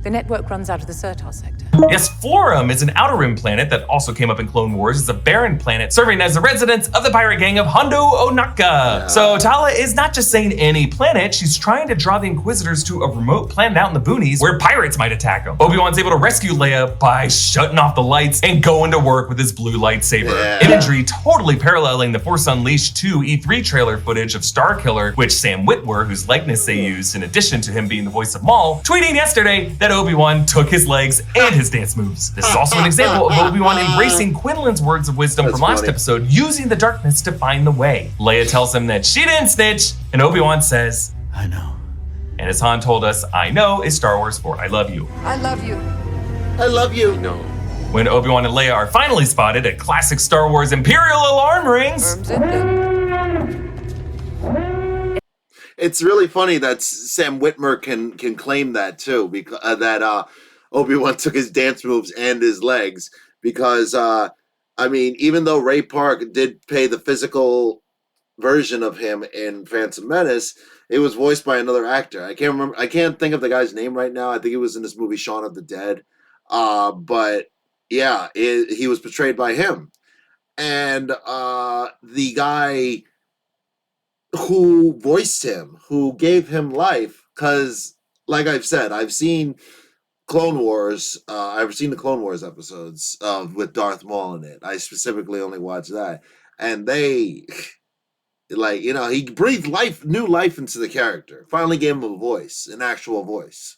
The network runs out of the Sertar sector. Yes, Florum is an outer rim planet that also came up in Clone Wars. It's a barren planet serving as the residence of the pirate gang of Hondo Ohnaka. So Tala is not just saying any planet, she's trying to draw the Inquisitors to a remote planet out in the boonies where pirates might attack them. Obi-Wan's able to rescue Leia by shutting off the lights and going to work with his blue lightsaber. Imagery totally paralleling the Force Unleashed 2 E3 trailer footage of Starkiller, which Sam Witwer, whose likeness they used in addition to him being the voice of Maul, tweeting yesterday that Obi-Wan took his legs and his dance moves. This is also an example of Obi-Wan embracing Quinlan's words of wisdom from last episode, using the darkness to find the way. Leia tells him that she didn't snitch, and Obi-Wan says, I know. And as Han told us, I know is Star Wars for I love you. I love you. I love you. No. When Obi-Wan and Leia are finally spotted, a classic Star Wars Imperial alarm rings. It's really funny that Sam Witwer can claim that too, because that Obi-Wan took his dance moves and his legs, because I mean, even though Ray Park did play the physical version of him in Phantom Menace, it was voiced by another actor. I can't think of the guy's name right now. I think it was in this movie Shaun of the Dead. But yeah, he was portrayed by him. And the guy who voiced him, who gave him life, because like I've said, I've seen Clone Wars. I've seen the Clone Wars episodes with Darth Maul in it. I specifically only watched that, and they, like, he breathed new life into the character. Finally gave him a voice, an actual voice.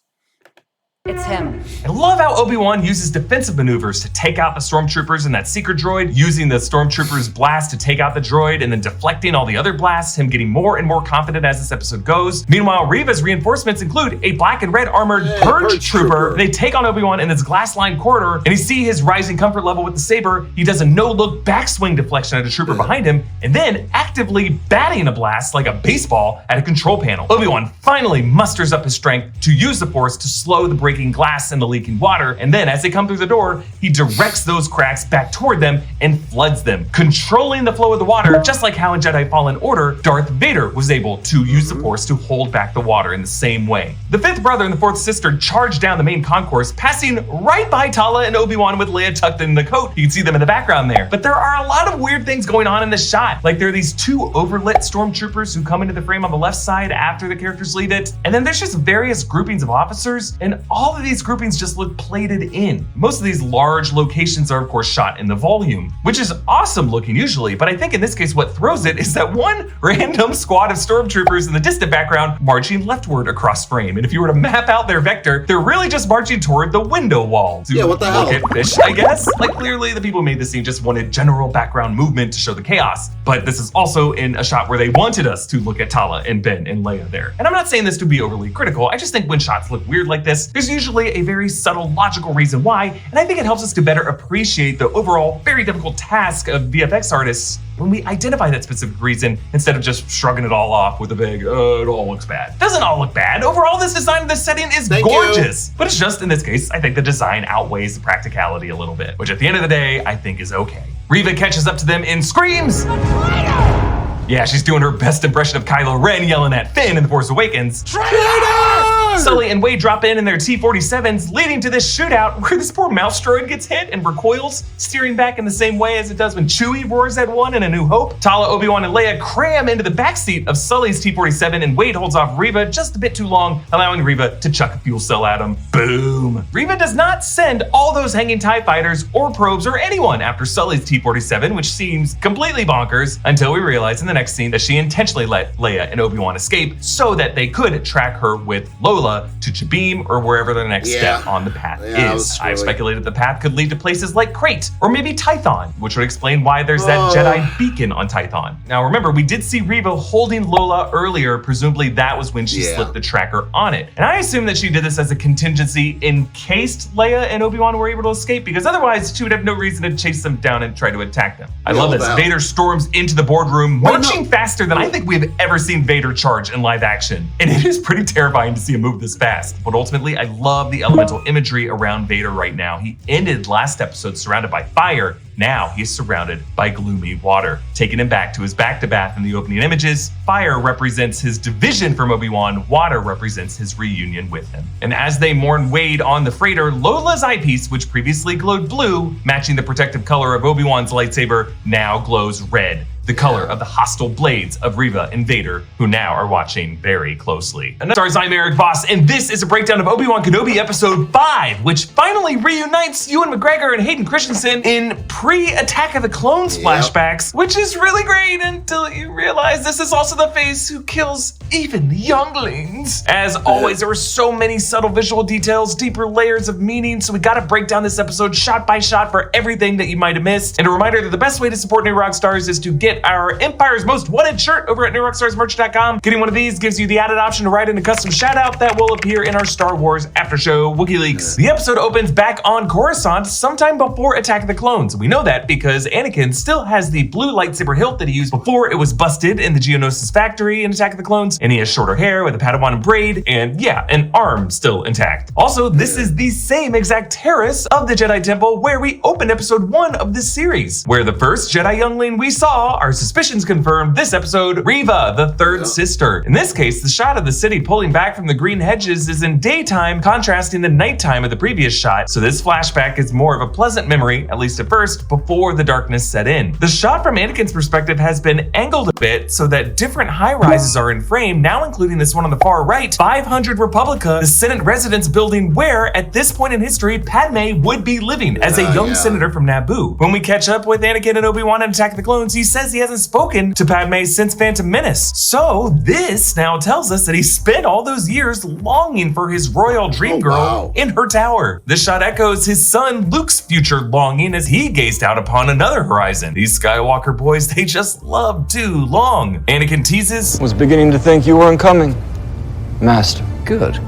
It's him. I love how Obi-Wan uses defensive maneuvers to take out the stormtroopers and that secret droid, using the stormtrooper's blast to take out the droid and then deflecting all the other blasts, him getting more and more confident as this episode goes. Meanwhile, Reva's reinforcements include a black and red armored Purge Trooper. They take on Obi-Wan in this glass-lined corridor, and you see his rising comfort level with the saber. He does a no-look backswing deflection at a trooper behind him, and then actively batting a blast like a baseball at a control panel. Obi-Wan finally musters up his strength to use the Force to slow the breaking glass and the leaking water, and then as they come through the door, he directs those cracks back toward them and floods them, controlling the flow of the water, just like how in Jedi Fallen Order, Darth Vader was able to use the Force to hold back the water in the same way. The fifth brother and the fourth sister charge down the main concourse, passing right by Tala and Obi-Wan with Leia tucked in the coat. You can see them in the background there. But there are a lot of weird things going on in this shot. Like there are these two overlit stormtroopers who come into the frame on the left side after the characters leave it, and then there's just various groupings of officers, and all of these groupings just look plated in. Most of these large locations are of course shot in the volume, which is awesome looking usually, but I think in this case what throws it is that one random squad of stormtroopers in the distant background marching leftward across frame. And if you were to map out their vector, they're really just marching toward the window wall to what the hell? look at fish, I guess. Like clearly the people who made this scene just wanted general background movement to show the chaos, but this is also in a shot where they wanted us to look at Tala and Ben and Leia there. And I'm not saying this to be overly critical, I just think when shots look weird like this, there's usually a very subtle logical reason why, and I think it helps us to better appreciate the overall very difficult task of VFX artists when we identify that specific reason instead of just shrugging it all off with a big, it all looks bad. Doesn't all look bad. Overall, this design of the setting is gorgeous. But it's just, in this case, I think the design outweighs the practicality a little bit, which at the end of the day, I think is okay. Reva catches up to them and screams. Yeah, she's doing her best impression of Kylo Ren yelling at Finn in The Force Awakens. Traitor! Sully and Wade drop in their T-47s, leading to this shootout where this poor mouse droid gets hit and recoils, steering back in the same way as it does when Chewie roars at one in A New Hope. Tala, Obi-Wan, and Leia cram into the backseat of Sully's T-47, and Wade holds off Reva just a bit too long, allowing Reva to chuck a fuel cell at him. Boom! Reva does not send all those hanging TIE fighters or probes or anyone after Sully's T-47, which seems completely bonkers, until we realize in the next scene that she intentionally let Leia and Obi-Wan escape so that they could track her with Lola to Jabeam or wherever their next step on the path is. I've speculated the path could lead to places like Crate or maybe Tython, which would explain why there's that Jedi beacon on Tython. Now remember, we did see Reva holding Lola earlier. Presumably that was when she slipped the tracker on it. And I assume that she did this as a contingency in case Leia and Obi-Wan were able to escape, because otherwise she would have no reason to chase them down and try to attack them. I love this. Vader storms into the boardroom, marching faster than I think we've ever seen Vader charge in live action. And it is pretty terrifying to see him move this fast. But ultimately, I love the elemental imagery around Vader right now. He ended last episode surrounded by fire. Now he's surrounded by gloomy water, taking him back to his back-to-bath in the opening images. Fire represents his division from Obi-Wan, water represents his reunion with him. And as they mourn Wade on the freighter, Lola's eyepiece, which previously glowed blue, matching the protective color of Obi-Wan's lightsaber, now glows red, the color of the hostile blades of Reva and Vader, who now are watching very closely. I'm Eric Voss, and this is a breakdown of Obi-Wan Kenobi Episode 5, which finally reunites Ewan McGregor and Hayden Christensen in pre-Attack of the Clones flashbacks, which is really great until you realize this is also the face who kills even the younglings. As always, there were so many subtle visual details, deeper layers of meaning, so we gotta break down this episode shot by shot for everything that you might have missed. And a reminder that the best way to support New Rockstars is to get our Empire's Most Wanted shirt over at newrockstarsmerch.com. Getting one of these gives you the added option to write in a custom shout out that will appear in our Star Wars after show WikiLeaks. The episode opens back on Coruscant sometime before Attack of the Clones. We know that because Anakin still has the blue lightsaber hilt that he used before it was busted in the Geonosis factory in Attack of the Clones, and he has shorter hair with a Padawan braid, and yeah, an arm still intact. Also, this is the same exact terrace of the Jedi Temple where we opened episode 1 of this series, where the first Jedi youngling we saw, our suspicions confirmed this episode, Reva, the third sister. In this case, the shot of the city pulling back from the green hedges is in daytime, contrasting the nighttime of the previous shot, so this flashback is more of a pleasant memory, at least at first, before the darkness set in. The shot from Anakin's perspective has been angled a bit so that different high-rises are in frame, now including this one on the far right, 500 Republica, the Senate residence building where, at this point in history, Padme would be living as a young senator from Naboo. When we catch up with Anakin and Obi-Wan in Attack of the Clones, he says he hasn't spoken to Padme since Phantom Menace. So this now tells us that he spent all those years longing for his royal dream girl in her tower. This shot echoes his son Luke's future longing as he gazed out upon another horizon. These Skywalker boys, they just love too long. Anakin teases, "Was beginning to think you weren't coming, Master." Good.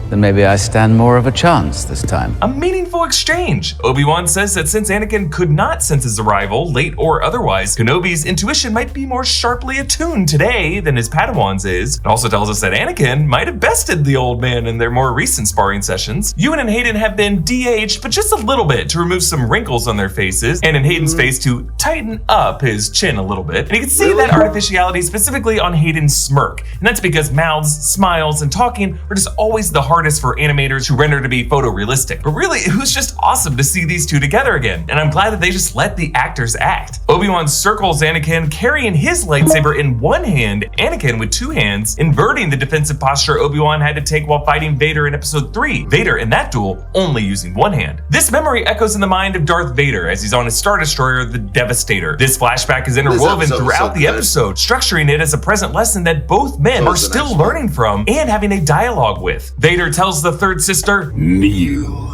Then maybe I stand more of a chance this time. a meaningful exchange. Obi-Wan says that since Anakin could not sense his arrival, late or otherwise, Kenobi's intuition might be more sharply attuned today than his Padawan's is. It also tells us that Anakin might have bested the old man in their more recent sparring sessions. Ewan and Hayden have been de-aged, but just a little bit to remove some wrinkles on their faces, and in Hayden's face to tighten up his chin a little bit. And you can see that artificiality specifically on Hayden's smirk. And that's because mouths, smiles, and talking are just always the hardest for animators to render to be photorealistic. But really, it was just awesome to see these two together again, and I'm glad that they just let the actors act. Obi-Wan circles Anakin, carrying his lightsaber in one hand, Anakin with two hands, inverting the defensive posture Obi-Wan had to take while fighting Vader in Episode 3. Vader in that duel only using one hand. This memory echoes in the mind of Darth Vader as he's on his Star Destroyer, the Devastator. This flashback is interwoven throughout the episode, structuring it as a present lesson that both men are still learning from and having a dialogue with. Vader tells the third sister, "Kneel."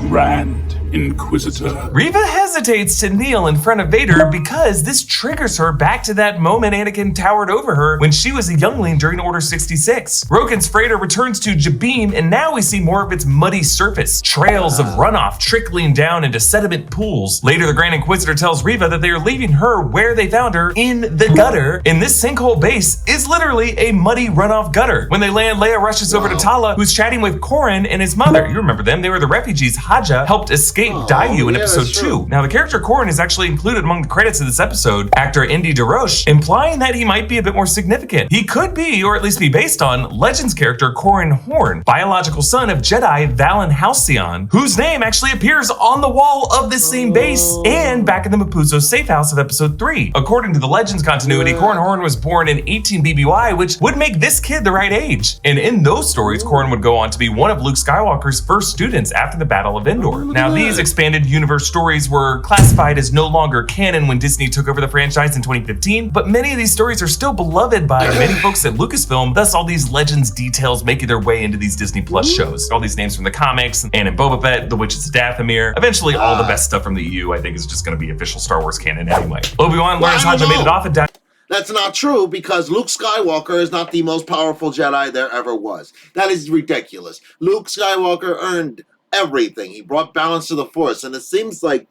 Grand Inquisitor. Reva hesitates to kneel in front of Vader because this triggers her back to that moment Anakin towered over her when she was a youngling during Order 66. Rogan's freighter returns to Jabim, and now we see more of its muddy surface, trails of runoff trickling down into sediment pools. Later, the Grand Inquisitor tells Reva that they are leaving her where they found her, in the gutter, and this sinkhole base is literally a muddy runoff gutter. When they land, Leia rushes over to Tala, who's chatting with Corran and his mother. You remember them, they were the refugees Haja helped escape Dayu in Episode 2. Now, the character Corran is actually included among the credits of this episode, actor Indy DeRoche, implying that he might be a bit more significant. He could be, or at least be based on, Legends character Corran Horn, biological son of Jedi Valen Halcyon, whose name actually appears on the wall of this same base and back in the Mapuzo safe house of Episode 3. According to the Legends continuity, Corran Horn was born in 18 BBY, which would make this kid the right age. And in those stories, Corran would go on to be one of Luke Skywalker's first students after the Battle of Endor. Now, these expanded universe stories were classified as no longer canon when Disney took over the franchise in 2015, but many of these stories are still beloved by many folks at Lucasfilm, thus all these Legends details making their way into these Disney Plus shows. All these names from the comics, and in Boba Fett, The Witches of Dathomir. Eventually, all the best stuff from the EU, I think, is just going to be official Star Wars canon anyway. Obi-Wan learns Haja made it off at That's not true, because Luke Skywalker is not the most powerful Jedi there ever was. That is ridiculous. Luke Skywalker earned everything. He brought balance to the Force, and it seems like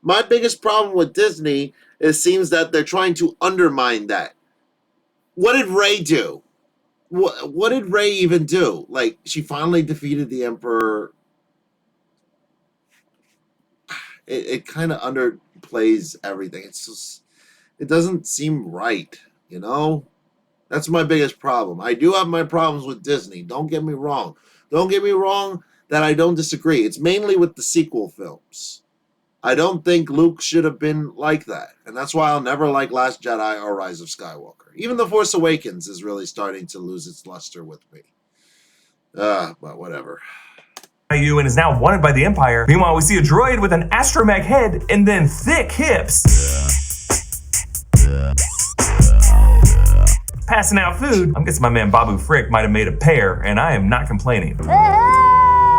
my biggest problem with Disney, it seems that they're trying to undermine that. What did Rey do? What did Rey even do? Like, she finally defeated the Emperor. It kind of underplays everything. It's just, it doesn't seem right, you know? That's my biggest problem. I do have my problems with Disney. Don't get me wrong. Don't get me wrong that I don't disagree. It's mainly with the sequel films. I don't think Luke should have been like that. And that's why I'll never like Last Jedi or Rise of Skywalker. Even The Force Awakens is really starting to lose its luster with me. But whatever. And is now wanted by the Empire. Meanwhile, we see a droid with an astromech head and then thick hips. Passing out food. I'm guessing my man Babu Frick might have made a pair, and I am not complaining.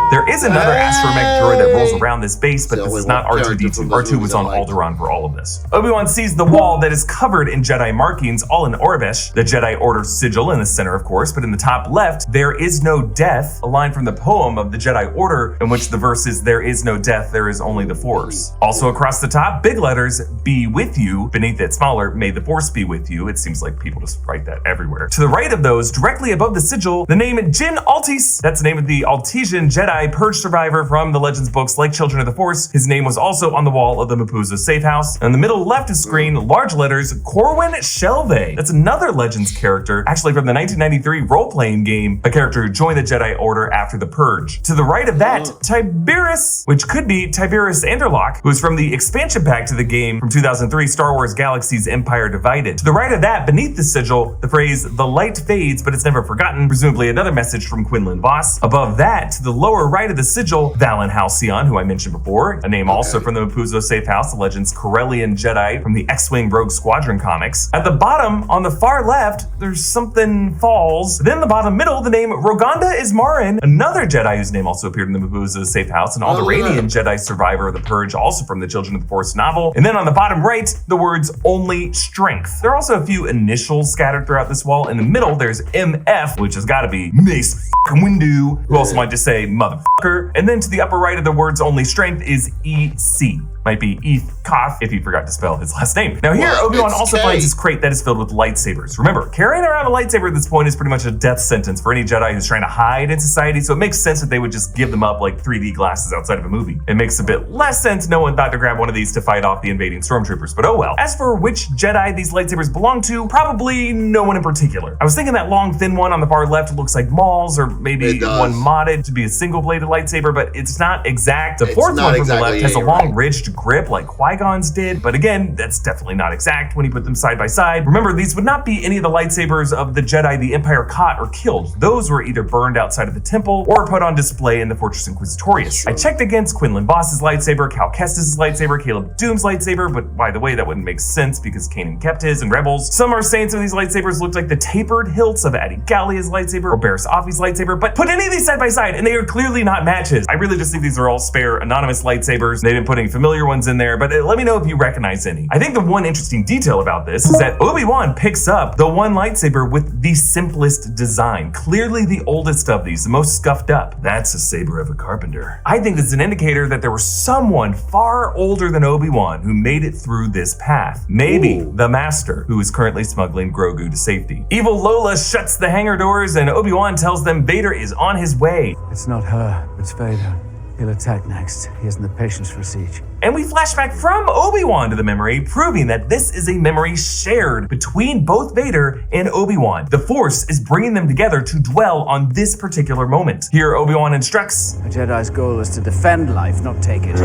There is another astromech droid that rolls around this base, but this is not R2-D2. R2 was on Alderaan for all of this. Obi-Wan sees the wall that is covered in Jedi markings, all in Orvesh, the Jedi Order sigil in the center, of course, but in the top left, there is no death, a line from the poem of the Jedi Order, in which the verse is, there is no death, there is only the Force. Also across the top, big letters, be with you. Beneath it, smaller, may the Force be with you. It seems like people just write that everywhere. To the right of those, directly above the sigil, the name Jin Altis, that's the name of the Altesian Jedi Jedi Purge survivor from the Legends books like Children of the Force. His name was also on the wall of the Mapuzo safe house. In the middle left of screen, large letters, Corwin Shelvey. That's another Legends character, actually from the 1993 role-playing game, a character who joined the Jedi Order after the Purge. To the right of that, Tiberius, which could be Tiberius Anderlock, who is from the expansion pack to the game from 2003, Star Wars Galaxy's Empire Divided. To the right of that, beneath the sigil, the phrase, "The light fades, but it's never forgotten," presumably another message from Quinlan Vos. Above that, to the lower right of the sigil, Valen Halcyon, who I mentioned before, a name also from the Mapuzo safe house, the Legends Corellian Jedi from the X-Wing Rogue Squadron comics. At the bottom, on the far left, there's something falls. Then the bottom middle, the name Rogonda Ismarin, another Jedi whose name also appeared in the Mapuzo safe house, and Alderaanian Jedi survivor of the Purge, also from the Children of the Force novel. And then on the bottom right, the words "Only Strength." There are also a few initials scattered throughout this wall. In the middle, there's MF, which has got to be Mace Windu, who also might just say motherfucker. And then to the upper right of the words "Only Strength" is EC. Might be Eth Koth if he forgot to spell his last name. Now here, Obi-Wan also finds his crate that is filled with lightsabers. Remember, carrying around a lightsaber at this point is pretty much a death sentence for any Jedi who's trying to hide in society, so it makes sense that they would just give them up like 3D glasses outside of a movie. It makes a bit less sense no one thought to grab one of these to fight off the invading stormtroopers, but oh well. As for which Jedi these lightsabers belong to, probably no one in particular. I was thinking that long, thin one on the far left looks like Maul's, or maybe one modded to be a single-bladed lightsaber, but it's not exact. The fourth one from the left has a long ridged grip like Qui-Gon's did, but again, that's definitely not exact when you put them side by side. Remember, these would not be any of the lightsabers of the Jedi the Empire caught or killed. Those were either burned outside of the temple or put on display in the Fortress Inquisitorius. I checked against Quinlan Voss's lightsaber, Cal Kestis' lightsaber, Caleb Doom's lightsaber, but by the way, that wouldn't make sense because Kanan kept his and Rebels. Some are saying some of these lightsabers looked like the tapered hilts of Adi Gallia's lightsaber or Barriss Offee's lightsaber, but put any of these side by side and they are clearly not matches. I really just think these are all spare anonymous lightsabers. They didn't put any familiar ones in there, but let me know if you recognize any. I think the one interesting detail about this is that Obi-Wan picks up the one lightsaber with the simplest design, clearly the oldest of these, the most scuffed up. That's a saber of a carpenter. I think this is an indicator that there was someone far older than Obi-Wan who made it through this path. Maybe the Master, who is currently smuggling Grogu to safety. Evil Lola shuts the hangar doors and Obi-Wan tells them Vader is on his way. It's not her, it's Vader. He'll attack next. He hasn't the patience for a siege. And we flash back from Obi-Wan to the memory, proving that this is a memory shared between both Vader and Obi-Wan. The Force is bringing them together to dwell on this particular moment. Here, Obi-Wan instructs, A Jedi's goal is to defend life, not take it.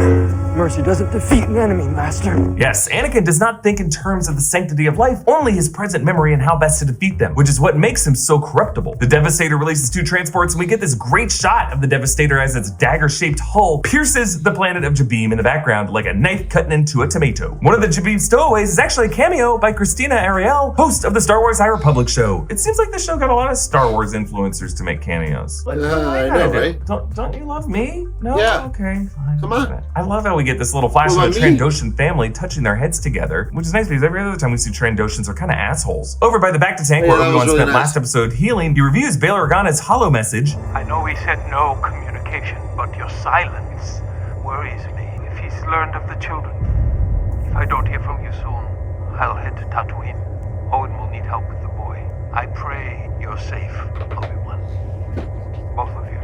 Mercy doesn't defeat an enemy, Master. Yes, Anakin does not think in terms of the sanctity of life, only his present memory and how best to defeat them, which is what makes him so corruptible. The Devastator releases 2 transports, and we get this great shot of the Devastator as its dagger-shaped hull pierces the planet of Jabeem in the background like a knife cutting into a tomato. One of the Jabeem stowaways is actually a cameo by Christina Ariel, host of the Star Wars High Republic show. It seems like the show got a lot of Star Wars influencers to make cameos. I know, right? Don't you love me? No? Yeah. Okay, fine. Come on. I love how we get this little flash of the Trandoshan family touching their heads together, which is nice because every other time we see Trandoshans are kind of assholes. Over by the Bacta tank where Obi-Wan spent last episode healing, he reviews Bail Organa's holo message. I know we said no communication, but your silence worries me. If he's learned of the children, if I don't hear from you soon, I'll head to Tatooine. Owen will need help with the boy. I pray you're safe, Obi-Wan. Both of you.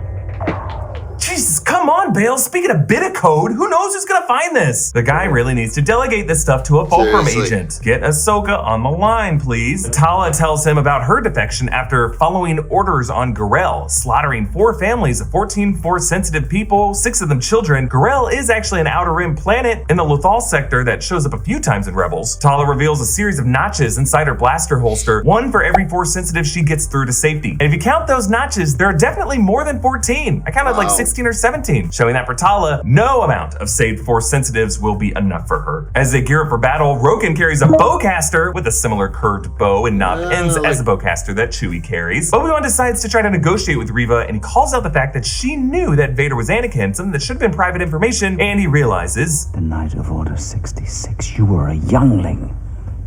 Jesus, come on, Bail. Speaking of bit of code, who knows who's gonna find this? The guy really needs to delegate this stuff to a Fulcrum agent. Get Ahsoka on the line, please. Tala tells him about her defection after following orders on Garel, slaughtering 4 families of 14 Force-sensitive people, 6 of them children. Garel is actually an Outer Rim planet in the Lothal sector that shows up a few times in Rebels. Tala reveals a series of notches inside her blaster holster, 1 for every Force-sensitive she gets through to safety. And if you count those notches, there are definitely more than 14. I counted like 16 or 17, showing that for Tala, no amount of saved Force sensitives will be enough for her. As they gear up for battle, Roken carries a bowcaster with a similar curved bow and knob ends as the bowcaster that Chewie carries. Obi-Wan decides to try to negotiate with Reva, and he calls out the fact that she knew that Vader was Anakin, something that should have been private information, and he realizes, The night of Order 66, you were a youngling.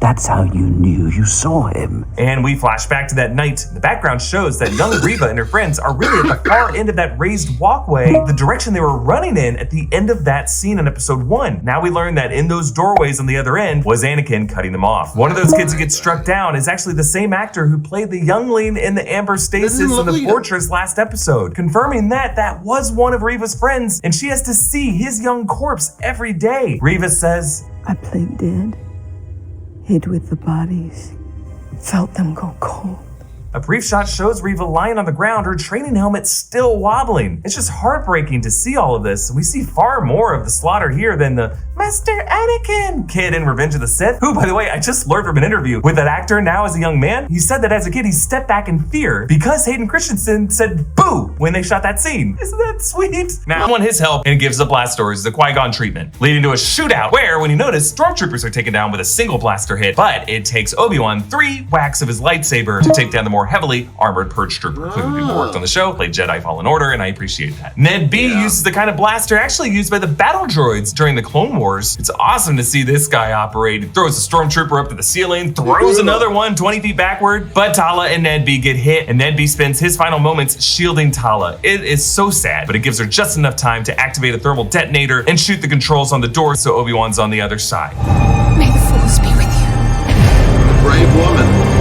That's how you knew you saw him. And we flash back to that night. The background shows that young Reva and her friends are really at the far end of that raised walkway, the direction they were running in at the end of that scene in episode 1. Now we learn that in those doorways on the other end was Anakin cutting them off. One of those kids who gets struck down is actually the same actor who played the youngling in the Amber Stasis in the Fortress last episode, confirming that that was one of Reva's friends, and she has to see his young corpse every day. Reva says, I played dead, hid with the bodies, felt them go cold. A brief shot shows Reva lying on the ground, her training helmet still wobbling. It's just heartbreaking to see all of this, and we see far more of the slaughter here than the Master Anakin kid in Revenge of the Sith, who, by the way, I just learned from an interview with that actor now as a young man. He said that as a kid, he stepped back in fear because Hayden Christensen said boo when they shot that scene. Isn't that sweet? Now, on his help and gives the blast doors the Qui-Gon treatment, leading to a shootout where, when you notice, stormtroopers are taken down with a single blaster hit, but it takes Obi-Wan 3 whacks of his lightsaber to take down the more heavily armored purge trooper who worked on the show, played Jedi Fallen Order, and I appreciate that. Ned B uses the kind of blaster actually used by the battle droids during the Clone Wars. It's awesome to see this guy operate. He throws a stormtrooper up to the ceiling, throws another one 20 feet backward, but Tala and Ned B get hit, and Ned B spends his final moments shielding Tala. It is so sad, but it gives her just enough time to activate a thermal detonator and shoot the controls on the door so Obi-Wan's on the other side. May the Force be with you. Brave woman.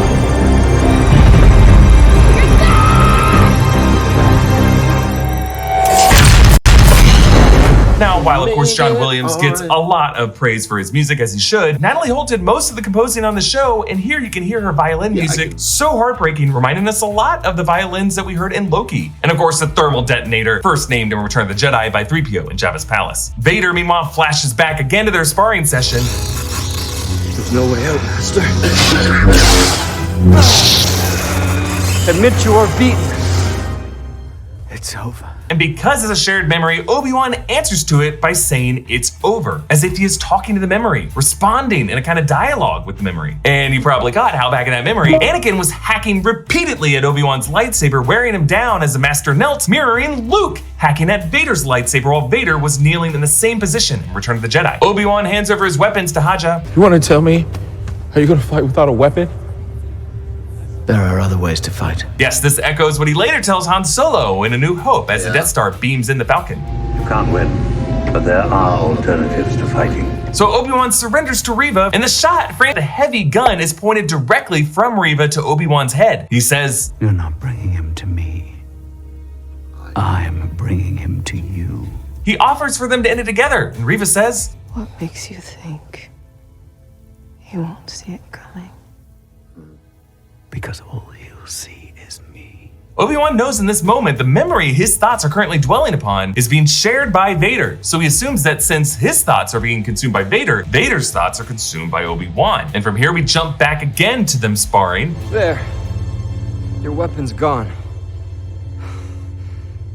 Now, while of course John Williams gets a lot of praise for his music, as he should, Natalie Holt did most of the composing on the show, and here you can hear her violin music so heartbreaking, reminding us a lot of the violins that we heard in Loki. And of course, the thermal detonator, first named in Return of the Jedi by 3PO in Jabba's palace. Vader, meanwhile, flashes back again to their sparring session. There's no way out, Master. Admit you are beaten. It's over. And because it's a shared memory, Obi-Wan answers to it by saying it's over, as if he is talking to the memory, responding in a kind of dialogue with the memory. And you probably got how back in that memory, Anakin was hacking repeatedly at Obi-Wan's lightsaber, wearing him down as the Master knelt, mirroring Luke hacking at Vader's lightsaber while Vader was kneeling in the same position in Return of the Jedi. Obi-Wan hands over his weapons to Haja. You want to tell me how you're going to fight without a weapon? There are other ways to fight. Yes, this echoes what he later tells Han Solo in A New Hope as the Death Star beams in the Falcon. You can't win, but there are alternatives to fighting. So Obi-Wan surrenders to Reva, and the shot framed the heavy gun is pointed directly from Reva to Obi-Wan's head. He says, You're not bringing him to me. I'm bringing him to you. He offers for them to end it together, and Reva says, What makes you think you won't see it coming? Because all you'll see is me. Obi-Wan knows in this moment the memory his thoughts are currently dwelling upon is being shared by Vader. So he assumes that since his thoughts are being consumed by Vader, Vader's thoughts are consumed by Obi-Wan. And from here we jump back again to them sparring. There. Your weapon's gone.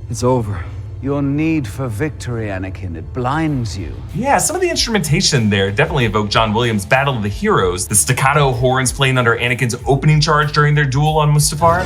It's over. Your need for victory, Anakin, it blinds you. Yeah, some of the instrumentation there definitely evoked John Williams' Battle of the Heroes, the staccato horns playing under Anakin's opening charge during their duel on Mustafar.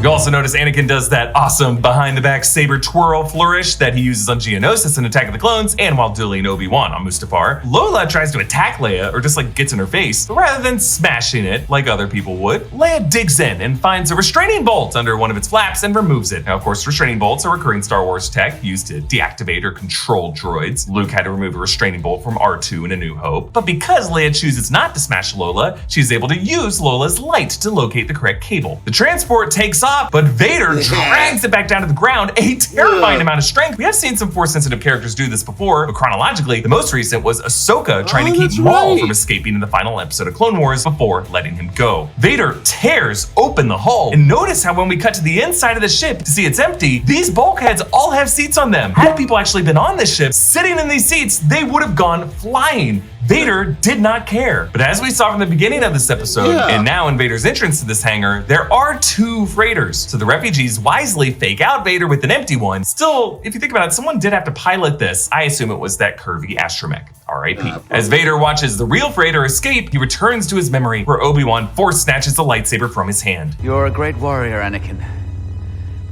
You also notice Anakin does that awesome behind-the-back saber twirl flourish that he uses on Geonosis in Attack of the Clones and while dueling Obi-Wan on Mustafar. Lola tries to attack Leia, or just like gets in her face, but rather than smashing it like other people would, Leia digs in and finds a restraining bolt under one of its flaps and removes it. Now, of course, restraining bolts are recurring Star Wars tech used to deactivate or control droids. Luke had to remove a restraining bolt from R2 in A New Hope, but because Leia chooses not to smash Lola, she's able to use Lola's light to locate the correct cable. The transport takes off, but Vader drags it back down to the ground, a terrifying amount of strength. We have seen some Force-sensitive characters do this before, but chronologically, the most recent was Ahsoka trying to keep Maul from escaping in the final episode of Clone Wars before letting him go. Vader tears open the hull, and notice how when we cut to the inside of the ship to see it's empty, these bulkheads all have seats on them. Had people actually been on this ship, sitting in these seats, they would have gone flying. Vader did not care. But as we saw from the beginning of this episode, and now in Vader's entrance to this hangar, there are two freighters. So the refugees wisely fake out Vader with an empty one. Still, if you think about it, someone did have to pilot this. I assume it was that curvy astromech. R.I.P. As Vader watches the real freighter escape, he returns to his memory where Obi-Wan force snatches the lightsaber from his hand. You're a great warrior, Anakin.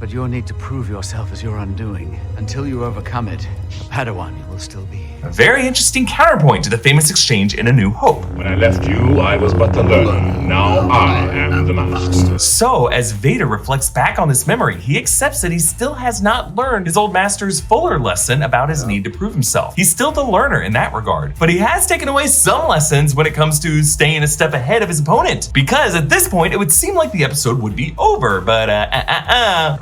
But you'll need to prove yourself as your undoing. Until you overcome it, a Padawan you will still be. A very interesting counterpoint to the famous exchange in A New Hope. When I left you, I was but the learner. Now I am the master. So, as Vader reflects back on this memory, he accepts that he still has not learned his old master's fuller lesson about his need to prove himself. He's still the learner in that regard, but he has taken away some lessons when it comes to staying a step ahead of his opponent. Because at this point, it would seem like the episode would be over, but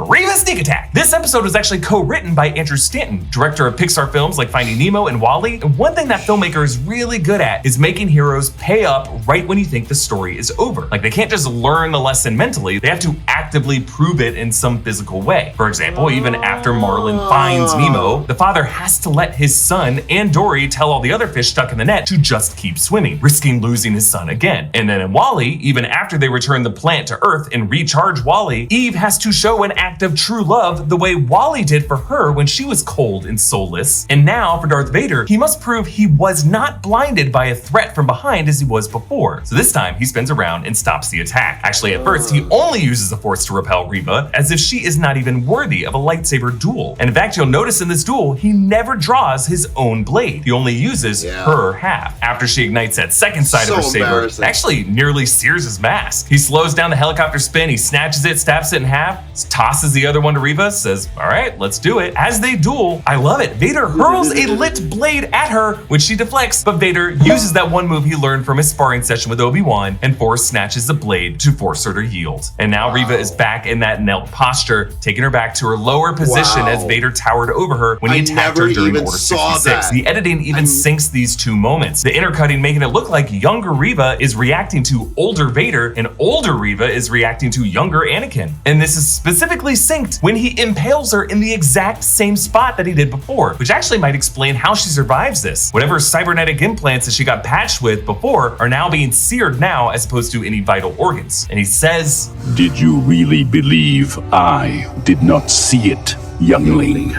Reva Sneak Attack. This episode was actually co-written by Andrew Stanton, director of Pixar films like Finding Nemo and WALL-E. And one thing that filmmaker is really good at is making heroes pay up right when you think the story is over. Like, they can't just learn the lesson mentally, they have to actively prove it in some physical way. For example, even after Marlin finds Nemo, the father has to let his son and Dory tell all the other fish stuck in the net to just keep swimming, risking losing his son again. And then in WALL-E, even after they return the plant to Earth and recharge WALL-E, Eve has to show an act of true love the way WALL-E did for her when she was cold and soulless. And now for Darth Vader, he must prove he was not blinded by a threat from behind as he was before. So this time he spins around and stops the attack. Actually, at first he only uses the Force to repel Reva, as if she is not even worthy of a lightsaber duel. And in fact, you'll notice in this duel, he never draws his own blade. He only uses her half. After she ignites that second side of her saber, it actually nearly sears his mask. He slows down the helicopter spin, he snatches it, stabs it in half, tosses the other one to Reva, says, all right, let's do it. As they duel, I love it. Vader hurls a lit blade at her, which she deflects, but Vader uses that one move he learned from his sparring session with Obi-Wan and force snatches the blade to force her to yield. And now Reva is back in that knelt posture, taking her back to her lower position as Vader towered over her when he attacked her during Order 66. The editing even syncs these two moments. The intercutting making it look like younger Reva is reacting to older Vader and older Reva is reacting to younger Anakin. And this is specifically synced when he impales her in the exact same spot that he did before, which actually might explain how she survives this. Whatever cybernetic implants that she got patched with before are now being seared now as opposed to any vital organs. And he says, Did you really believe I did not see it, youngling?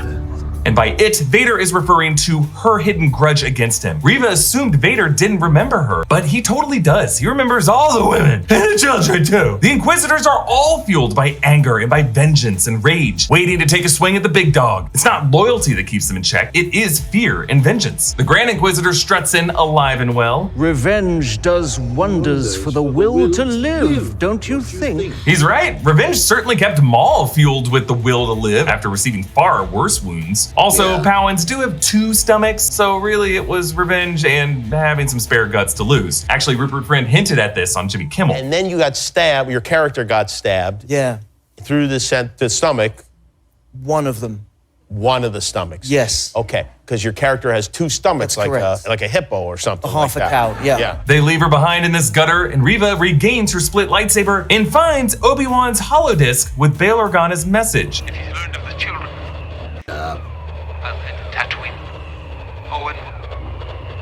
And by it, Vader is referring to her hidden grudge against him. Reva assumed Vader didn't remember her, but he totally does. He remembers all the women, and the children too. The Inquisitors are all fueled by anger and by vengeance and rage, waiting to take a swing at the big dog. It's not loyalty that keeps them in check, it is fear and vengeance. The Grand Inquisitor struts in alive and well. Revenge does wonders for the will to live, don't you think? He's right. Revenge certainly kept Maul fueled with the will to live after receiving far worse wounds. Also, Powans do have two stomachs, so really it was revenge and having some spare guts to lose. Actually, Rupert Friend hinted at this on Jimmy Kimmel. And then you got stabbed, your character got stabbed. Yeah. Through the stomach. One of them. One of the stomachs. Yes. Okay, because your character has two stomachs, like a hippo or something half like a cow, yeah. They leave her behind in this gutter, and Reva regains her split lightsaber and finds Obi-Wan's holodisc with Bail Organa's message. If he's learned of the children, I'll head to Tatooine. Owen,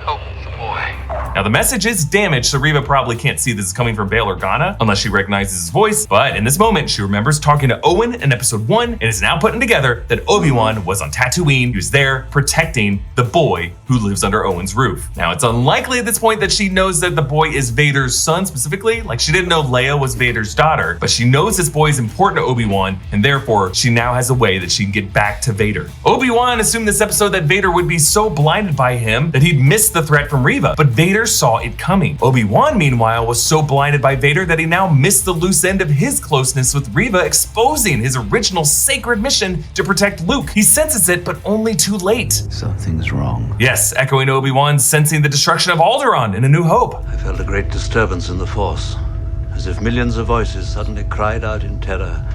help the boy. Now the message is damaged, so Reva probably can't see this is coming from Bail Organa unless she recognizes his voice, but in this moment she remembers talking to Owen in episode 1 and is now putting together that Obi-Wan was on Tatooine. He was there protecting the boy who lives under Owen's roof. Now it's unlikely at this point that she knows that the boy is Vader's son specifically, like she didn't know Leia was Vader's daughter, but she knows this boy is important to Obi-Wan and therefore she now has a way that she can get back to Vader. Obi-Wan assumed this episode that Vader would be so blinded by him that he'd miss the threat from Reva, but Vader saw it coming. Obi-Wan, meanwhile, was so blinded by Vader that he now missed the loose end of his closeness with Reva, exposing his original sacred mission to protect Luke. He senses it, but only too late. Something's wrong. Yes, echoing Obi-Wan sensing the destruction of Alderaan in A New Hope. I felt a great disturbance in the Force, as if millions of voices suddenly cried out in terror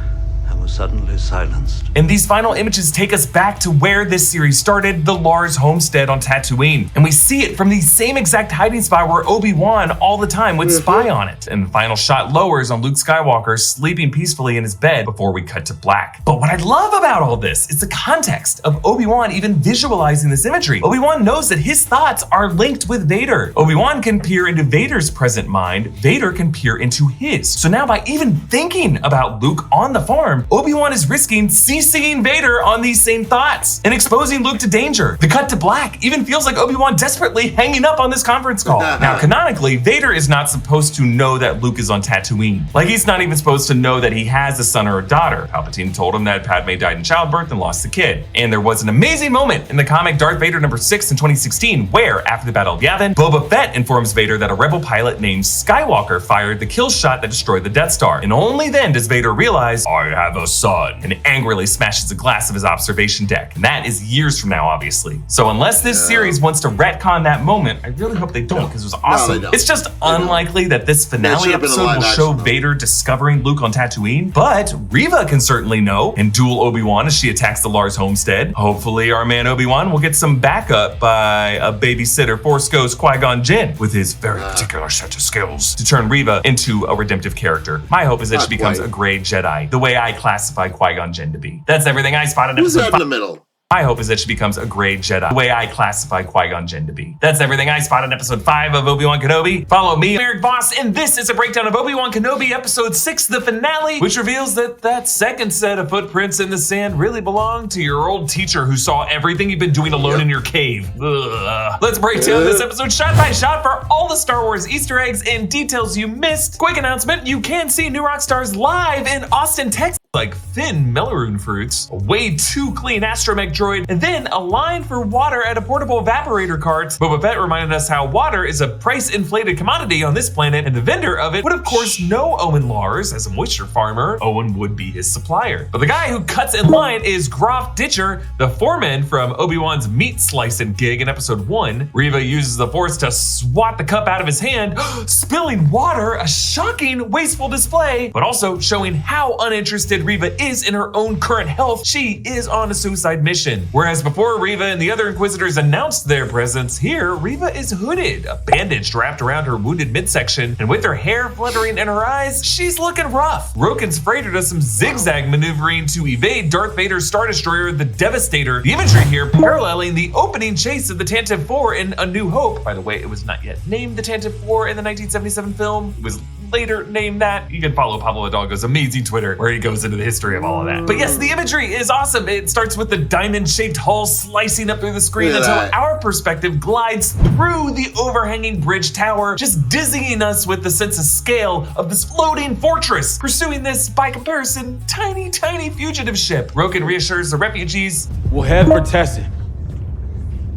and were suddenly silenced. And these final images take us back to where this series started, the Lars homestead on Tatooine. And we see it from the same exact hiding spot where Obi-Wan all the time would spy on it. And the final shot lowers on Luke Skywalker sleeping peacefully in his bed before we cut to black. But what I love about all this is the context of Obi-Wan even visualizing this imagery. Obi-Wan knows that his thoughts are linked with Vader. Obi-Wan can peer into Vader's present mind, Vader can peer into his. So now by even thinking about Luke on the farm, Obi-Wan is risking CCing Vader on these same thoughts and exposing Luke to danger. The cut to black even feels like Obi-Wan desperately hanging up on this conference call. Now, canonically, Vader is not supposed to know that Luke is on Tatooine. Like, he's not even supposed to know that he has a son or a daughter. Palpatine told him that Padme died in childbirth and lost the kid. And there was an amazing moment in the comic Darth Vader number 6 in 2016 where, after the Battle of Yavin, Boba Fett informs Vader that a rebel pilot named Skywalker fired the kill shot that destroyed the Death Star. And only then does Vader realize, I have a son, and angrily smashes a glass of his observation deck. And that is years from now, obviously. So unless this series wants to retcon that moment, I really hope they don't, because it was awesome. It's just unlikely that this finale episode will show Vader discovering Luke on Tatooine, but Reva can certainly know and duel Obi-Wan as she attacks the Lars homestead. Hopefully our man Obi-Wan will get some backup by a babysitter Force Ghost Qui-Gon Jinn with his very particular set of skills to turn Reva into a redemptive character. My hope is that she becomes a gray Jedi, the way I classify Qui-Gon Jinn to be. That's everything I spotted in episode 5. In the middle? My hope is that she becomes a gray Jedi, the way I classify Qui-Gon Jinn to be. That's everything I spotted in episode 5 of Obi-Wan Kenobi. Follow me, Eric Voss, and this is a breakdown of Obi-Wan Kenobi episode 6, the finale, which reveals that second set of footprints in the sand really belonged to your old teacher who saw everything you've been doing alone in your cave. Ugh. Let's break down this episode shot by shot for all the Star Wars Easter eggs and details you missed. Quick announcement, you can see New Rockstars live in Austin, Texas. Like thin Melloon fruits, a way too clean astromech droid, and then a line for water at a portable evaporator cart. Boba Fett reminded us how water is a price-inflated commodity on this planet, and the vendor of it would of course know Owen Lars. As a moisture farmer, Owen would be his supplier. But the guy who cuts in line is Groff Ditcher, the foreman from Obi-Wan's meat slicing gig in episode 1. Reva uses the Force to swat the cup out of his hand, spilling water, a shocking, wasteful display, but also showing how uninterested Reva is in her own current health. She is on a suicide mission. Whereas before Reva and the other Inquisitors announced their presence, here Reva is hooded, a bandage wrapped around her wounded midsection, and with her hair fluttering in her eyes, she's looking rough. Roken's freighter does some zigzag maneuvering to evade Darth Vader's Star Destroyer, the Devastator. The imagery here paralleling the opening chase of the Tantive 4 in A New Hope. By the way, it was not yet named the Tantive 4 in the 1977 film. It was later named that. You can follow Pablo Hidalgo's amazing Twitter where he goes into the history of all of that. But yes, the imagery is awesome. It starts with the diamond-shaped hull slicing up through the screen until our perspective glides through the overhanging bridge tower, just dizzying us with the sense of scale of this floating fortress, pursuing this, by comparison, tiny, tiny fugitive ship. Roken reassures the refugees, we'll head for Tessin.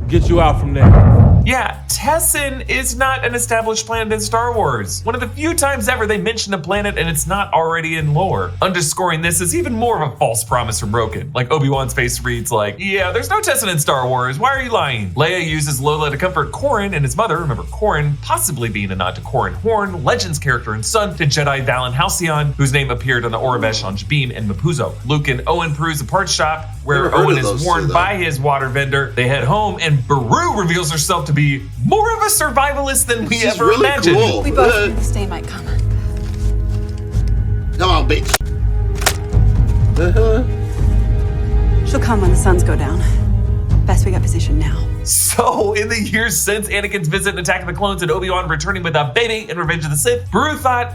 Get you out from there. Yeah, Tessin is not an established planet in Star Wars. One of the few times ever they mention a planet and it's not already in lore. Underscoring this is even more of a false promise from Roken. Like Obi-Wan's face reads like, yeah, there's no Tessin in Star Wars, why are you lying? Leia uses Lola to comfort Corran and his mother, remember Corran possibly being a nod to Corran Horn, Legends character and son to Jedi Valen Halcyon, whose name appeared on the Orabesh on Jabim and Mapuzo. Luke and Owen peruse a parts shop where Owen is warned by his water vendor. They head home and Beru reveals herself to be more of a survivalist than we ever imagined. Cool. We both knew this day might come. Come on, bitch. She'll come when the suns go down. Best we get positioned now. So, in the years since Anakin's visit and Attack of the Clones and Obi-Wan returning with a baby in Revenge of the Sith, Beru thought,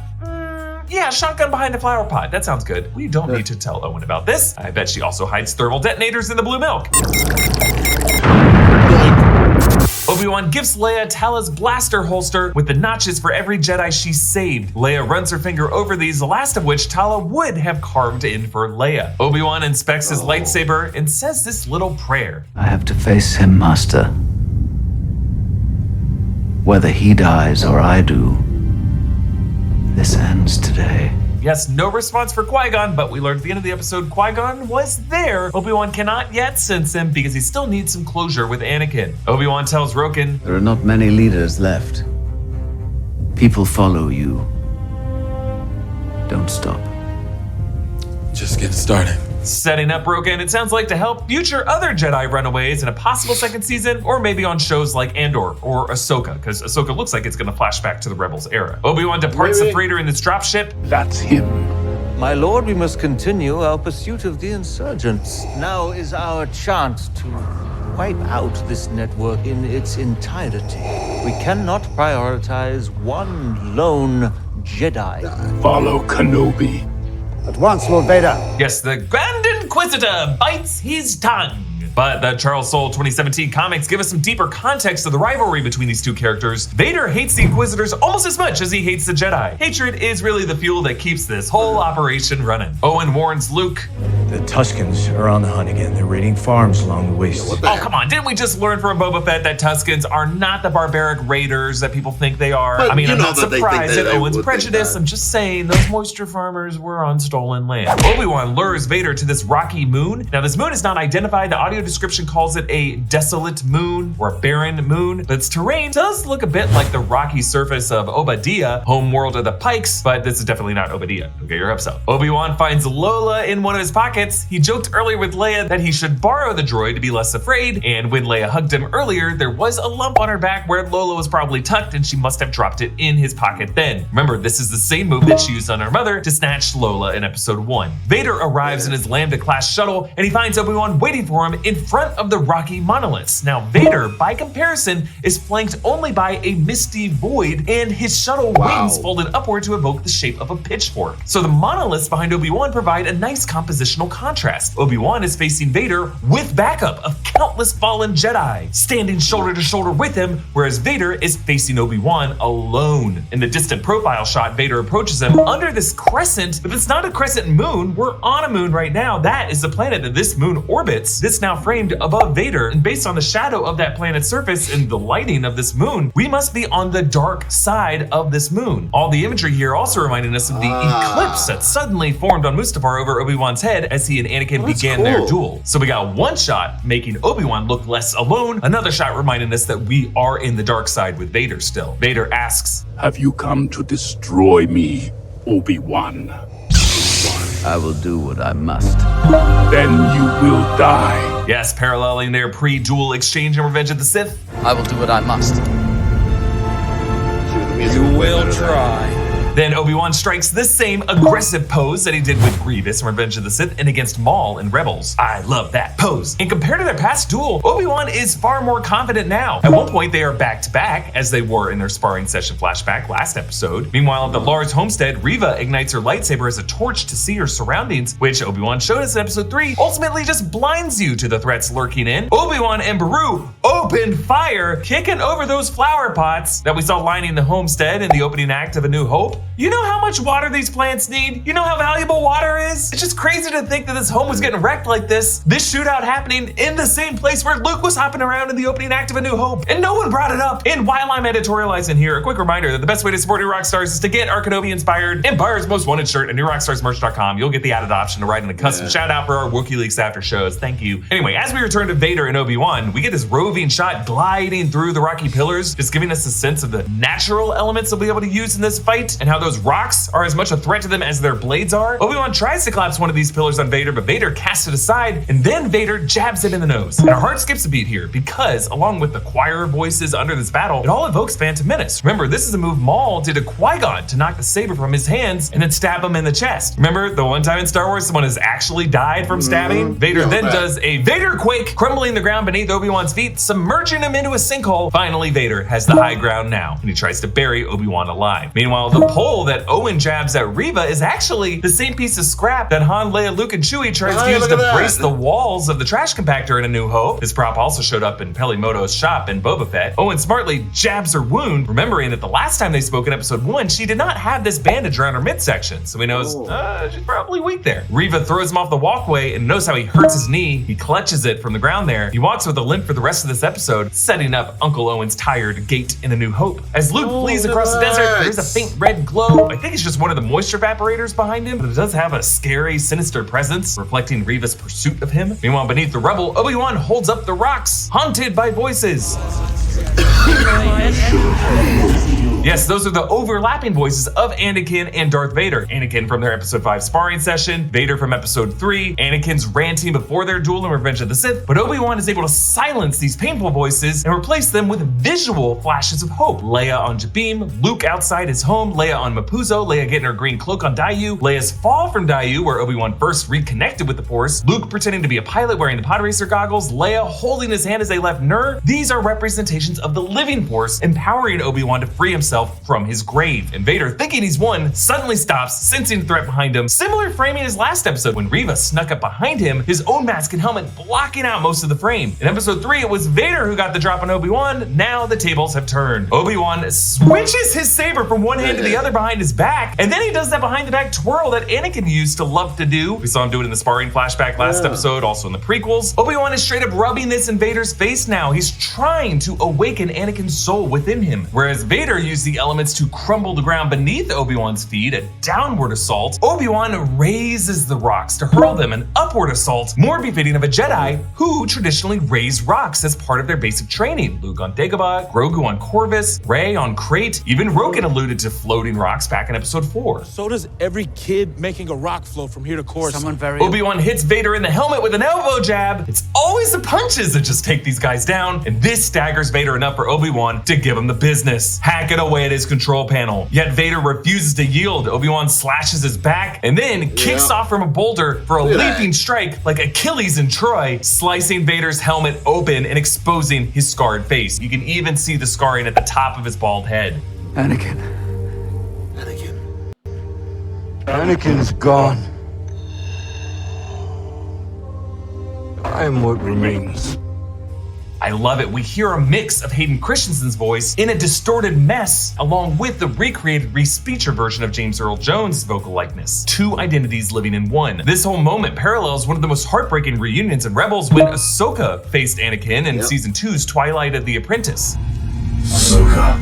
yeah, shotgun behind a flower pot. That sounds good. We don't need to tell Owen about this. I bet she also hides thermal detonators in the blue milk. Obi-Wan gives Leia Tala's blaster holster with the notches for every Jedi she saved. Leia runs her finger over these, the last of which Tala would have carved in for Leia. Obi-Wan inspects his lightsaber and says this little prayer. I have to face him, Master. Whether he dies or I do, this ends today. Yes, no response for Qui-Gon, but we learned at the end of the episode Qui-Gon was there. Obi-Wan cannot yet sense him because he still needs some closure with Anakin. Obi-Wan tells Roken, there are not many leaders left. People follow you. Don't stop. Just get started. Setting up Roken, it sounds like to help future other Jedi runaways in a possible second season, or maybe on shows like Andor or Ahsoka, because Ahsoka looks like it's gonna flash back to the Rebels era. Obi-Wan departs the freighter in its dropship. That's him. My lord, we must continue our pursuit of the insurgents. Now is our chance to wipe out this network in its entirety. We cannot prioritize one lone Jedi. Follow Kenobi. At once, Lord Vader. Yes, the Grand Inquisitor bites his tongue. But the Charles Soule 2017 comics give us some deeper context to the rivalry between these two characters. Vader hates the Inquisitors almost as much as he hates the Jedi. Hatred is really the fuel that keeps this whole operation running. Owen warns Luke. The Tuskens are on the hunt again. They're raiding farms along the waste. Oh, come on. Didn't we just learn from Boba Fett that Tuskens are not the barbaric raiders that people think they are? But I mean, I'm not that surprised at Owen's prejudice. that. I'm just saying those moisture farmers were on stolen land. Obi-Wan lures Vader to this rocky moon. Now, this moon is not identified. The audio description calls it a desolate moon or a barren moon. But its terrain does look a bit like the rocky surface of Obadiah, home world of the Pikes, but this is definitely not Obadiah. Don't get your hopes up. Obi-Wan finds Lola in one of his pockets. He joked earlier with Leia that he should borrow the droid to be less afraid, and when Leia hugged him earlier, there was a lump on her back where Lola was probably tucked, and she must have dropped it in his pocket then. Remember, this is the same move that she used on her mother to snatch Lola in episode 1. Vader arrives in his Lambda-class shuttle, and he finds Obi-Wan waiting for him in front of the rocky monoliths. Now, Vader, by comparison, is flanked only by a misty void, and his shuttle wings folded upward to evoke the shape of a pitchfork. So the monoliths behind Obi-Wan provide a nice compositional contrast. Obi-Wan is facing Vader with backup of countless fallen Jedi, standing shoulder to shoulder with him, whereas Vader is facing Obi-Wan alone. In the distant profile shot, Vader approaches him under this crescent, but it's not a crescent moon. We're on a moon right now. That is the planet that this moon orbits. This now framed above Vader, and based on the shadow of that planet's surface and the lighting of this moon, we must be on the dark side of this moon. All the imagery here also reminding us of the eclipse that suddenly formed on Mustafar over Obi-Wan's head as he and Anakin began their duel. So we got one shot making Obi-Wan look less alone, another shot reminding us that we are in the dark side with Vader still. Vader asks, "Have you come to destroy me, Obi-Wan?" I will do what I must. Then you will die. Yes, paralleling their pre-duel exchange in Revenge of the Sith. I will do what I must. You will try. Then Obi-Wan strikes this same aggressive pose that he did with Grievous in Revenge of the Sith and against Maul in Rebels. I love that pose. And compared to their past duel, Obi-Wan is far more confident now. At one point, they are back to back, as they were in their sparring session flashback last episode. Meanwhile, at the Lars homestead, Reva ignites her lightsaber as a torch to see her surroundings, which Obi-Wan showed us in episode 3, ultimately just blinds you to the threats lurking in. Obi-Wan and Beru open fire, kicking over those flower pots that we saw lining the homestead in the opening act of A New Hope. You know how much water these plants need? You know how valuable water is? It's just crazy to think that this home was getting wrecked like this. This shootout happening in the same place where Luke was hopping around in the opening act of A New Hope, and no one brought it up. And while I'm editorializing here, a quick reminder that the best way to support New Rockstars is to get our Kenobi-inspired Empire's Most Wanted shirt at newrockstarsmerch.com. You'll get the added option to write in a custom shout out for our WikiLeaks after shows. Thank you. Anyway, as we return to Vader and Obi-Wan, we get this roving shot gliding through the rocky pillars, just giving us a sense of the natural elements that we'll be able to use in this fight and how those rocks are as much a threat to them as their blades are. Obi-Wan tries to collapse one of these pillars on Vader, but Vader casts it aside, and then Vader jabs it in the nose. And our heart skips a beat here because, along with the choir of voices under this battle, it all evokes Phantom Menace. Remember, this is a move Maul did to Qui-Gon to knock the saber from his hands and then stab him in the chest. Remember the one time in Star Wars someone has actually died from stabbing? Vader then does a Vader quake, crumbling the ground beneath Obi-Wan's feet, submerging him into a sinkhole. Finally, Vader has the high ground now, and he tries to bury Obi-Wan alive. Meanwhile, the pole that Owen jabs at Reva is actually the same piece of scrap that Han, Leia, Luke, and Chewie tries to use to brace the walls of the trash compactor in A New Hope. This prop also showed up in Pelimoto's shop in Boba Fett. Owen smartly jabs her wound, remembering that the last time they spoke in episode 1, she did not have this bandage around her midsection, so he knows she's probably weak there. Reva throws him off the walkway and knows how he hurts his knee. He clutches it from the ground there. He walks with a limp for the rest of this episode, setting up Uncle Owen's tired gait in A New Hope. As Luke flees across the desert, there's a faint red glow. I think it's just one of the moisture evaporators behind him, but it does have a scary, sinister presence, reflecting Reva's pursuit of him. Meanwhile, beneath the rubble, Obi-Wan holds up the rocks, haunted by voices. Yes, those are the overlapping voices of Anakin and Darth Vader. Anakin from their episode 5 sparring session, Vader from episode 3, Anakin's ranting before their duel in Revenge of the Sith, but Obi-Wan is able to silence these painful voices and replace them with visual flashes of hope. Leia on Jabim, Luke outside his home, Leia on Mapuzo, Leia getting her green cloak on Daiyu, Leia's fall from Daiyu where Obi-Wan first reconnected with the Force, Luke pretending to be a pilot wearing the pod racer goggles, Leia holding his hand as they left Nur. These are representations of the living Force, empowering Obi-Wan to free himself himself from his grave. And Vader, thinking he's won, suddenly stops, sensing the threat behind him. Similar framing as last episode when Reva snuck up behind him, his own mask and helmet blocking out most of the frame. In episode 3, it was Vader who got the drop on Obi-Wan. Now the tables have turned. Obi-Wan switches his saber from one hand to the other behind his back, and then he does that behind the back twirl that Anakin used to love to do. We saw him do it in the sparring flashback last episode, also in the prequels. Obi-Wan is straight up rubbing this in Vader's face now. He's trying to awaken Anakin's soul within him. Whereas Vader used the elements to crumble the ground beneath Obi-Wan's feet, a downward assault, Obi-Wan raises the rocks to hurl them, an upward assault, more befitting of a Jedi who traditionally raise rocks as part of their basic training. Luke on Dagobah, Grogu on Corvus, Rey on Crate, even Roken alluded to floating rocks back in episode 4. So does every kid making a rock float from here to Coruscant. Obi-Wan hits Vader in the helmet with an elbow jab. It's always the punches that just take these guys down, and this staggers Vader enough for Obi-Wan to give him the business, hacking away at his control panel. Yet Vader refuses to yield. Obi-Wan slashes his back and then kicks off from a boulder for a leaping strike like Achilles in Troy, slicing Vader's helmet open and exposing his scarred face. You can even see the scarring at the top of his bald head. Anakin. Anakin's gone. I am what remains. I love it. We hear a mix of Hayden Christensen's voice in a distorted mess, along with the recreated re-speecher version of James Earl Jones' vocal likeness. Two identities living in one. This whole moment parallels one of the most heartbreaking reunions in Rebels when Ahsoka faced Anakin in Season 2's Twilight of the Apprentice. Ahsoka.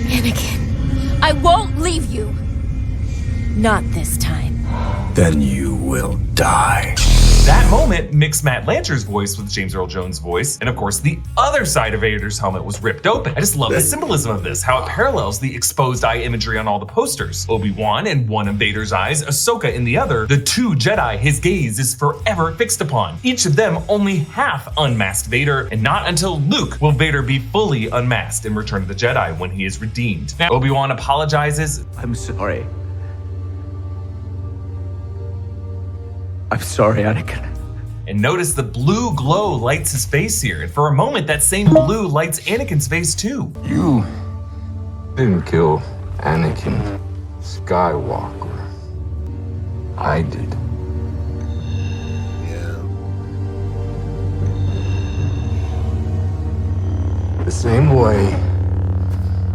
Anakin, I won't leave you. Not this time. Then you will die. That moment mixed Matt Lanter's voice with James Earl Jones' voice, and of course the other side of Vader's helmet was ripped open. I just love the symbolism of this, how it parallels the exposed eye imagery on all the posters. Obi-Wan in one of Vader's eyes, Ahsoka in the other, the two Jedi his gaze is forever fixed upon. Each of them only half unmasked Vader, and not until Luke will Vader be fully unmasked in Return of the Jedi when he is redeemed. Now, Obi-Wan apologizes. I'm sorry. I'm sorry, Anakin. And notice the blue glow lights his face here. And for a moment, that same blue lights Anakin's face too. You didn't kill Anakin Skywalker. I did. The same way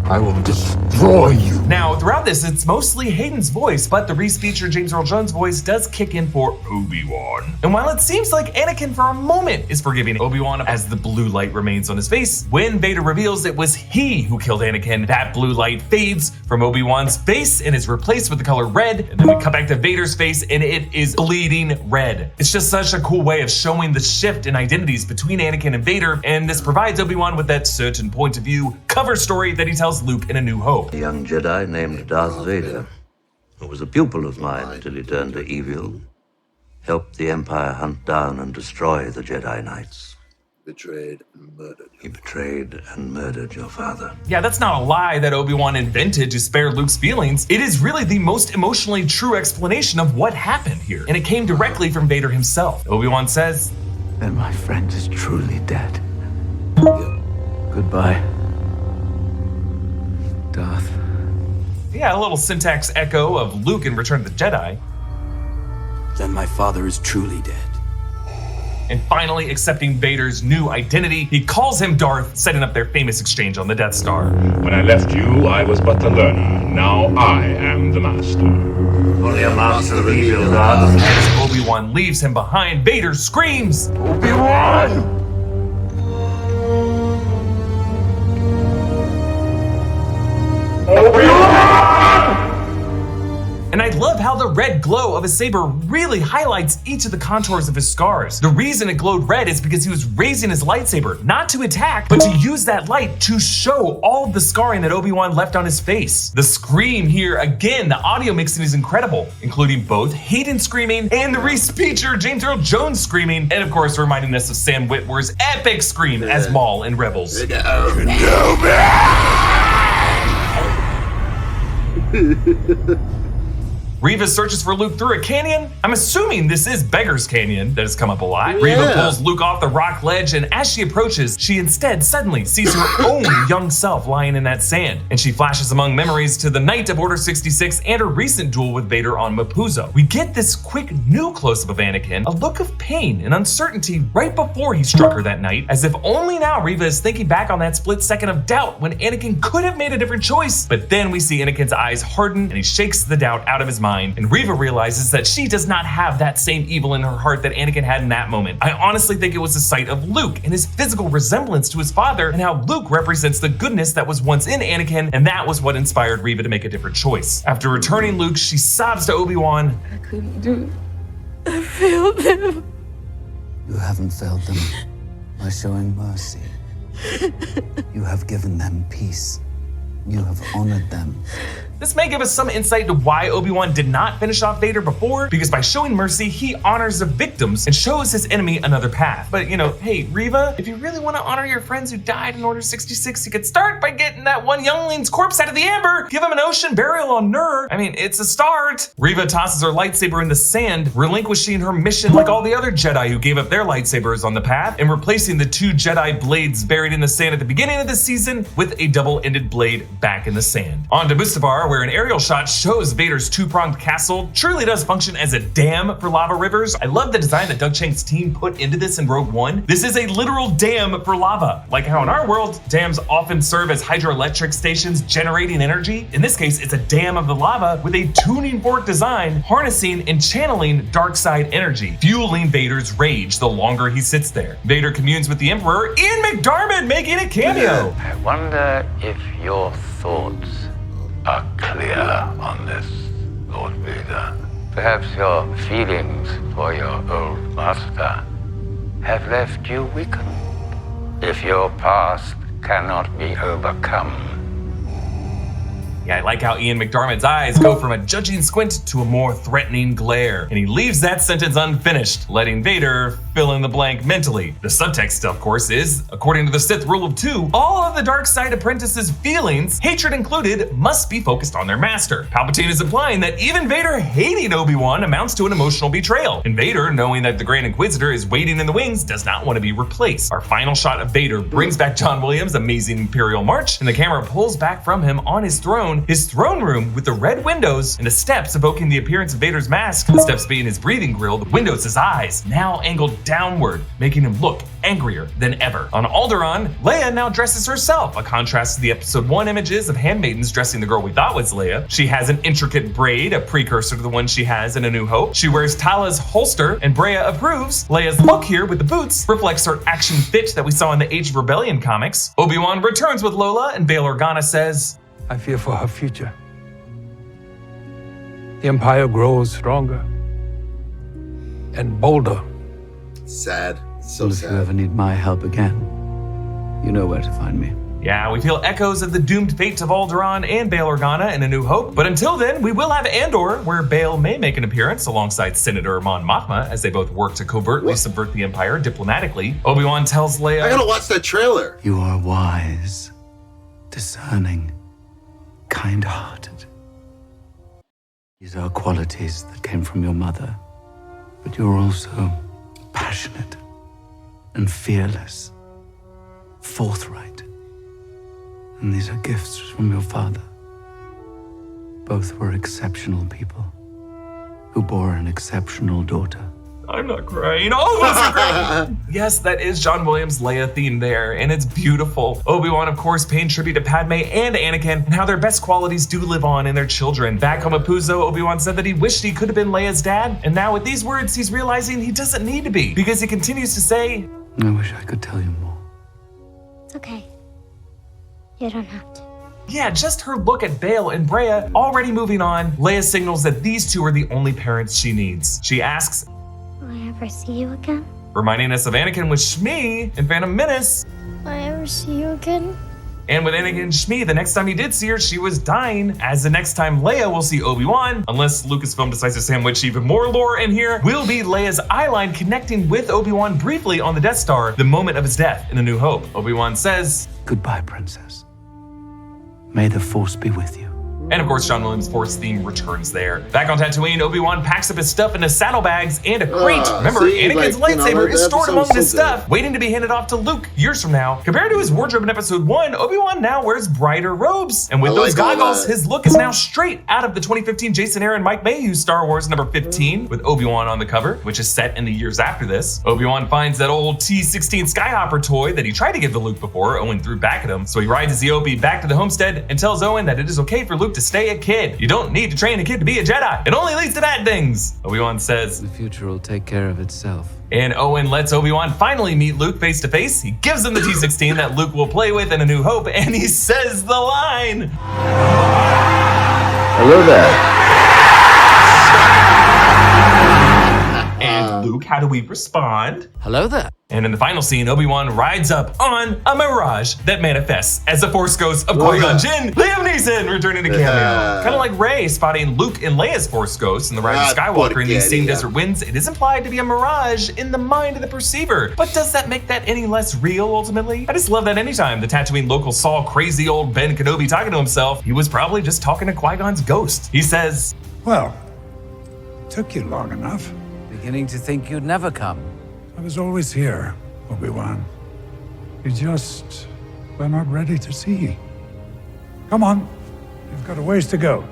I will destroy you. Now, throughout this, it's mostly Hayden's voice, but the re-speecher James Earl Jones' voice does kick in for Obi-Wan. And while it seems like Anakin for a moment is forgiving Obi-Wan as the blue light remains on his face, when Vader reveals it was he who killed Anakin, that blue light fades from Obi-Wan's face and is replaced with the color red, and then we cut back to Vader's face and it is bleeding red. It's just such a cool way of showing the shift in identities between Anakin and Vader, and this provides Obi-Wan with that certain point of view cover story that he tells Luke in A New Hope. A young Jedi named Darth Vader, who was a pupil of mine until he turned to evil, helped the Empire hunt down and destroy the Jedi Knights. Betrayed and murdered. He betrayed and murdered your father. Yeah, that's not a lie that Obi-Wan invented to spare Luke's feelings. It is really the most emotionally true explanation of what happened here, and it came directly from Vader himself. Obi-Wan says, "Then my friend is truly dead. Goodbye, Darth." Yeah, a little syntax echo of Luke in Return of the Jedi. Then my father is truly dead. And finally accepting Vader's new identity, he calls him Darth, setting up their famous exchange on the Death Star. When I left you, I was but the learner. Now I am the master. Only a master of evil, Darth. As Obi-Wan leaves him behind, Vader screams, "Obi-Wan!" And I love how the red glow of his saber really highlights each of the contours of his scars. The reason it glowed red is because he was raising his lightsaber, not to attack, but to use that light to show all the scarring that Obi-Wan left on his face. The scream here, again, the audio mixing is incredible, including both Hayden screaming and the re-speecher James Earl Jones screaming, and of course reminding us of Sam Witwer's epic scream as Maul in Rebels. Reva searches for Luke through a canyon. I'm assuming this is Beggar's Canyon that has come up a lot. Reva pulls Luke off the rock ledge, and as she approaches, she instead suddenly sees her own young self lying in that sand. And she flashes among memories to the night of Order 66 and her recent duel with Vader on Mapuzo. We get this quick new close-up of Anakin, a look of pain and uncertainty right before he struck her that night, as if only now Reva is thinking back on that split second of doubt when Anakin could have made a different choice. But then we see Anakin's eyes harden and he shakes the doubt out of his mind, and Reva realizes that she does not have that same evil in her heart that Anakin had in that moment. I honestly think it was the sight of Luke and his physical resemblance to his father, and how Luke represents the goodness that was once in Anakin, and that was what inspired Reva to make a different choice. After returning Luke, she sobs to Obi-Wan. I couldn't do it. I failed them. You haven't failed them by showing mercy. You have given them peace. You have honored them. This may give us some insight to why Obi-Wan did not finish off Vader before, because by showing mercy, he honors the victims and shows his enemy another path. But hey, Reva, if you really want to honor your friends who died in Order 66, you could start by getting that one youngling's corpse out of the amber, give him an ocean burial on Nur. I mean, it's a start. Reva tosses her lightsaber in the sand, relinquishing her mission like all the other Jedi who gave up their lightsabers on the path, and replacing the 2 Jedi blades buried in the sand at the beginning of the season with a double-ended blade back in the sand. On to Mustafar, where an aerial shot shows Vader's 2-pronged castle truly does function as a dam for lava rivers. I love the design that Doug Chiang's team put into this in Rogue One. This is a literal dam for lava. Like how in our world, dams often serve as hydroelectric stations generating energy. In this case, it's a dam of the lava with a tuning fork design, harnessing and channeling dark side energy, fueling Vader's rage the longer he sits there. Vader communes with the Emperor, Ian McDiarmid making a cameo. I wonder if your thoughts are clear on this, Lord Vader. Perhaps your feelings for your old master have left you weakened. If your past cannot be overcome. Yeah, I like how Ian McDiarmid's eyes go from a judging squint to a more threatening glare, and he leaves that sentence unfinished, letting Vader fill in the blank mentally. The subtext, of course, is, according to the Sith rule of 2, all of the dark side apprentices' feelings, hatred included, must be focused on their master. Palpatine is implying that even Vader hating Obi-Wan amounts to an emotional betrayal, and Vader, knowing that the Grand Inquisitor is waiting in the wings, does not want to be replaced. Our final shot of Vader brings back John Williams' amazing Imperial March, and the camera pulls back from him on his throne room with the red windows and the steps evoking the appearance of Vader's mask, the steps being his breathing grill, the windows his eyes, now angled downward, making him look angrier than ever. On Alderaan, Leia now dresses herself, a contrast to the Episode 1 images of handmaidens dressing the girl we thought was Leia. She has an intricate braid, a precursor to the one she has in A New Hope. She wears Tala's holster, and Breya approves. Leia's look here with the boots reflects her action fit that we saw in the Age of Rebellion comics. Obi-Wan returns with Lola, and Bail Organa says, I fear for her future. The Empire grows stronger and bolder. Sad. So sad. If you ever need my help again, you know where to find me. Yeah, we feel echoes of the doomed fate of Alderaan and Bail Organa in A New Hope, but until then, we will have Andor, where Bail may make an appearance alongside Senator Mon Mothma as they both work to covertly subvert the Empire diplomatically. Obi-Wan tells Leia, I gotta watch that trailer. You are wise, discerning, kind-hearted. These are qualities that came from your mother, but you're also passionate and fearless, forthright. And these are gifts from your father. Both were exceptional people who bore an exceptional daughter. I'm not crying. All of us are crying. Yes, that is John Williams' Leia theme there, and it's beautiful. Obi-Wan, of course, paying tribute to Padme and Anakin, and how their best qualities do live on in their children. Back home at Puzo, Obi-Wan said that he wished he could have been Leia's dad, and now with these words, he's realizing he doesn't need to be, because he continues to say, I wish I could tell you more. It's okay. You don't have to. Yeah, just her look at Bail and Breya already moving on. Leia signals that these two are the only parents she needs. She asks, Will I ever see you again? reminding us of Anakin with Shmi in Phantom Menace. Will I ever see you again? And with Anakin and Shmi, the next time he did see her, she was dying. As the next time Leia will see Obi-Wan, unless Lucasfilm decides to sandwich even more lore in here, will be Leia's eyeline connecting with Obi-Wan briefly on the Death Star, the moment of his death in A New Hope. Obi-Wan says, Goodbye, princess. May the Force be with you. And of course, John Williams' Force theme returns there. Back on Tatooine, Obi-Wan packs up his stuff into saddlebags and a crate. Remember, Anakin's lightsaber is stored among his stuff, waiting to be handed off to Luke years from now. Compared to his wardrobe in Episode 1, Obi-Wan now wears brighter robes. And with those goggles, his look is now straight out of the 2015 Jason Aaron Mike Mayhew Star Wars number 15, with Obi-Wan on the cover, which is set in the years after this. Obi-Wan finds that old T-16 Skyhopper toy that he tried to give to Luke before Owen threw back at him, so he rides his EOB back to the homestead and tells Owen that it is okay for Luke to stay a kid. You don't need to train a kid to be a Jedi. It only leads to bad things. Obi-Wan says, "The future will take care of itself." And Owen lets Obi-Wan finally meet Luke face to face. He gives him the T-16 that Luke will play with in A New Hope, and he says the line. Hello there. And Luke, how do we respond? Hello there. And in the final scene, Obi-Wan rides up on a mirage that manifests as the Force ghost of Qui-Gon Jinn, Liam Neeson returning to cameo. Kind of like Rey spotting Luke and Leia's Force ghost in The Rise of Skywalker in these same desert winds, it is implied to be a mirage in the mind of the perceiver. But does that make that any less real ultimately? I just love that anytime the Tatooine locals saw crazy old Ben Kenobi talking to himself, he was probably just talking to Qui-Gon's ghost. He says, "Well, took you long enough. Beginning to think you'd never come. I was always here, Obi-Wan. You just were not ready to see. Come on, you've got a ways to go."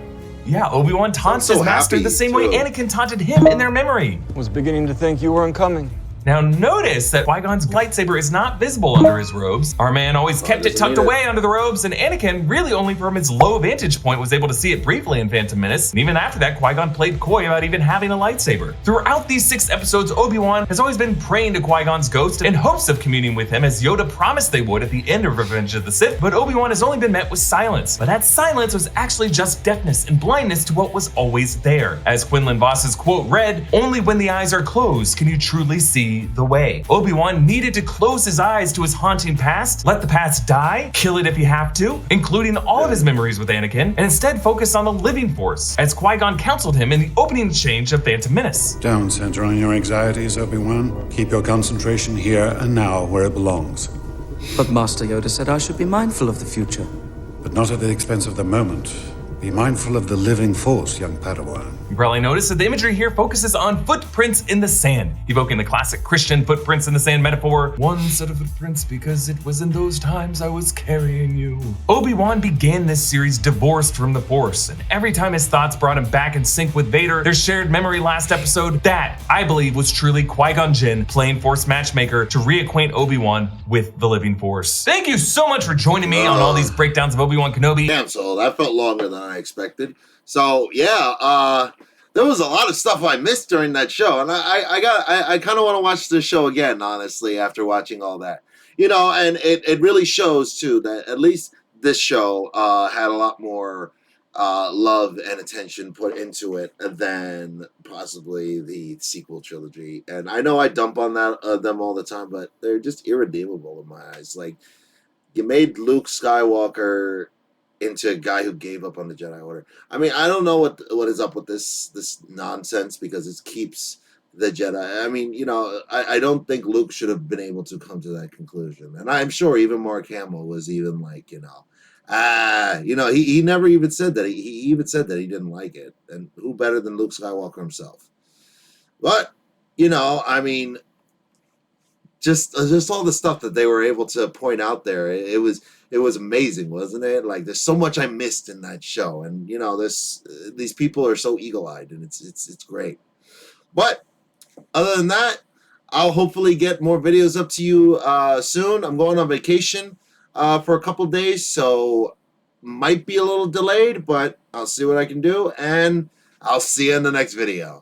Yeah, Obi-Wan taunts his master the same way Anakin taunted him in their memory. Was beginning to think you weren't coming. Now notice that Qui-Gon's lightsaber is not visible under his robes. Our man always kept it tucked away under the robes, and Anakin, really only from his low vantage point, was able to see it briefly in Phantom Menace. And even after that, Qui-Gon played coy about even having a lightsaber. Throughout these 6 episodes, Obi-Wan has always been praying to Qui-Gon's ghost in hopes of communing with him, as Yoda promised they would at the end of Revenge of the Sith, but Obi-Wan has only been met with silence. But that silence was actually just deafness and blindness to what was always there. As Quinlan Voss's quote read, "Only when the eyes are closed can you truly see the way." Obi-Wan needed to close his eyes to his haunting past, let the past die, kill it if you have to, including all of his memories with Anakin, and instead focus on the living Force, as Qui-Gon counseled him in the opening exchange of Phantom Menace. Don't center on your anxieties, Obi-Wan. Keep your concentration here and now where it belongs. But Master Yoda said I should be mindful of the future. But not at the expense of the moment. Be mindful of the living Force, young Padawan. You probably noticed that the imagery here focuses on footprints in the sand, evoking the classic Christian footprints in the sand metaphor. One set of footprints because it was in those times I was carrying you. Obi-Wan began this series divorced from the Force, and every time his thoughts brought him back in sync with Vader, their shared memory last episode, that, I believe, was truly Qui-Gon Jinn playing Force matchmaker to reacquaint Obi-Wan with the living Force. Thank you so much for joining me on all these breakdowns of Obi-Wan Kenobi. Damn, so that felt longer than I expected. So yeah, there was a lot of stuff I missed during that show, and I kind of want to watch the show again, honestly, after watching all that. You know, and it really shows too that at least this show had a lot more love and attention put into it than possibly the sequel trilogy. And I know I dump on that them all the time, but they're just irredeemable in my eyes. Like, you made Luke Skywalker into a guy who gave up on the Jedi Order. I mean, I don't know what is up with this nonsense, because it keeps the Jedi. I mean, you know, I don't think Luke should have been able to come to that conclusion. And I'm sure even Mark Hamill was even like, you know, he never even said that. He even said that he didn't like it. And who better than Luke Skywalker himself? But, you know, I mean, just all the stuff that they were able to point out there, it was amazing, wasn't it? Like, there's so much I missed in that show, and you know, these people are so eagle-eyed, and it's great. But other than that, I'll hopefully get more videos up to you soon. I'm going on vacation for a couple days, so might be a little delayed, but I'll see what I can do, and I'll see you in the next video.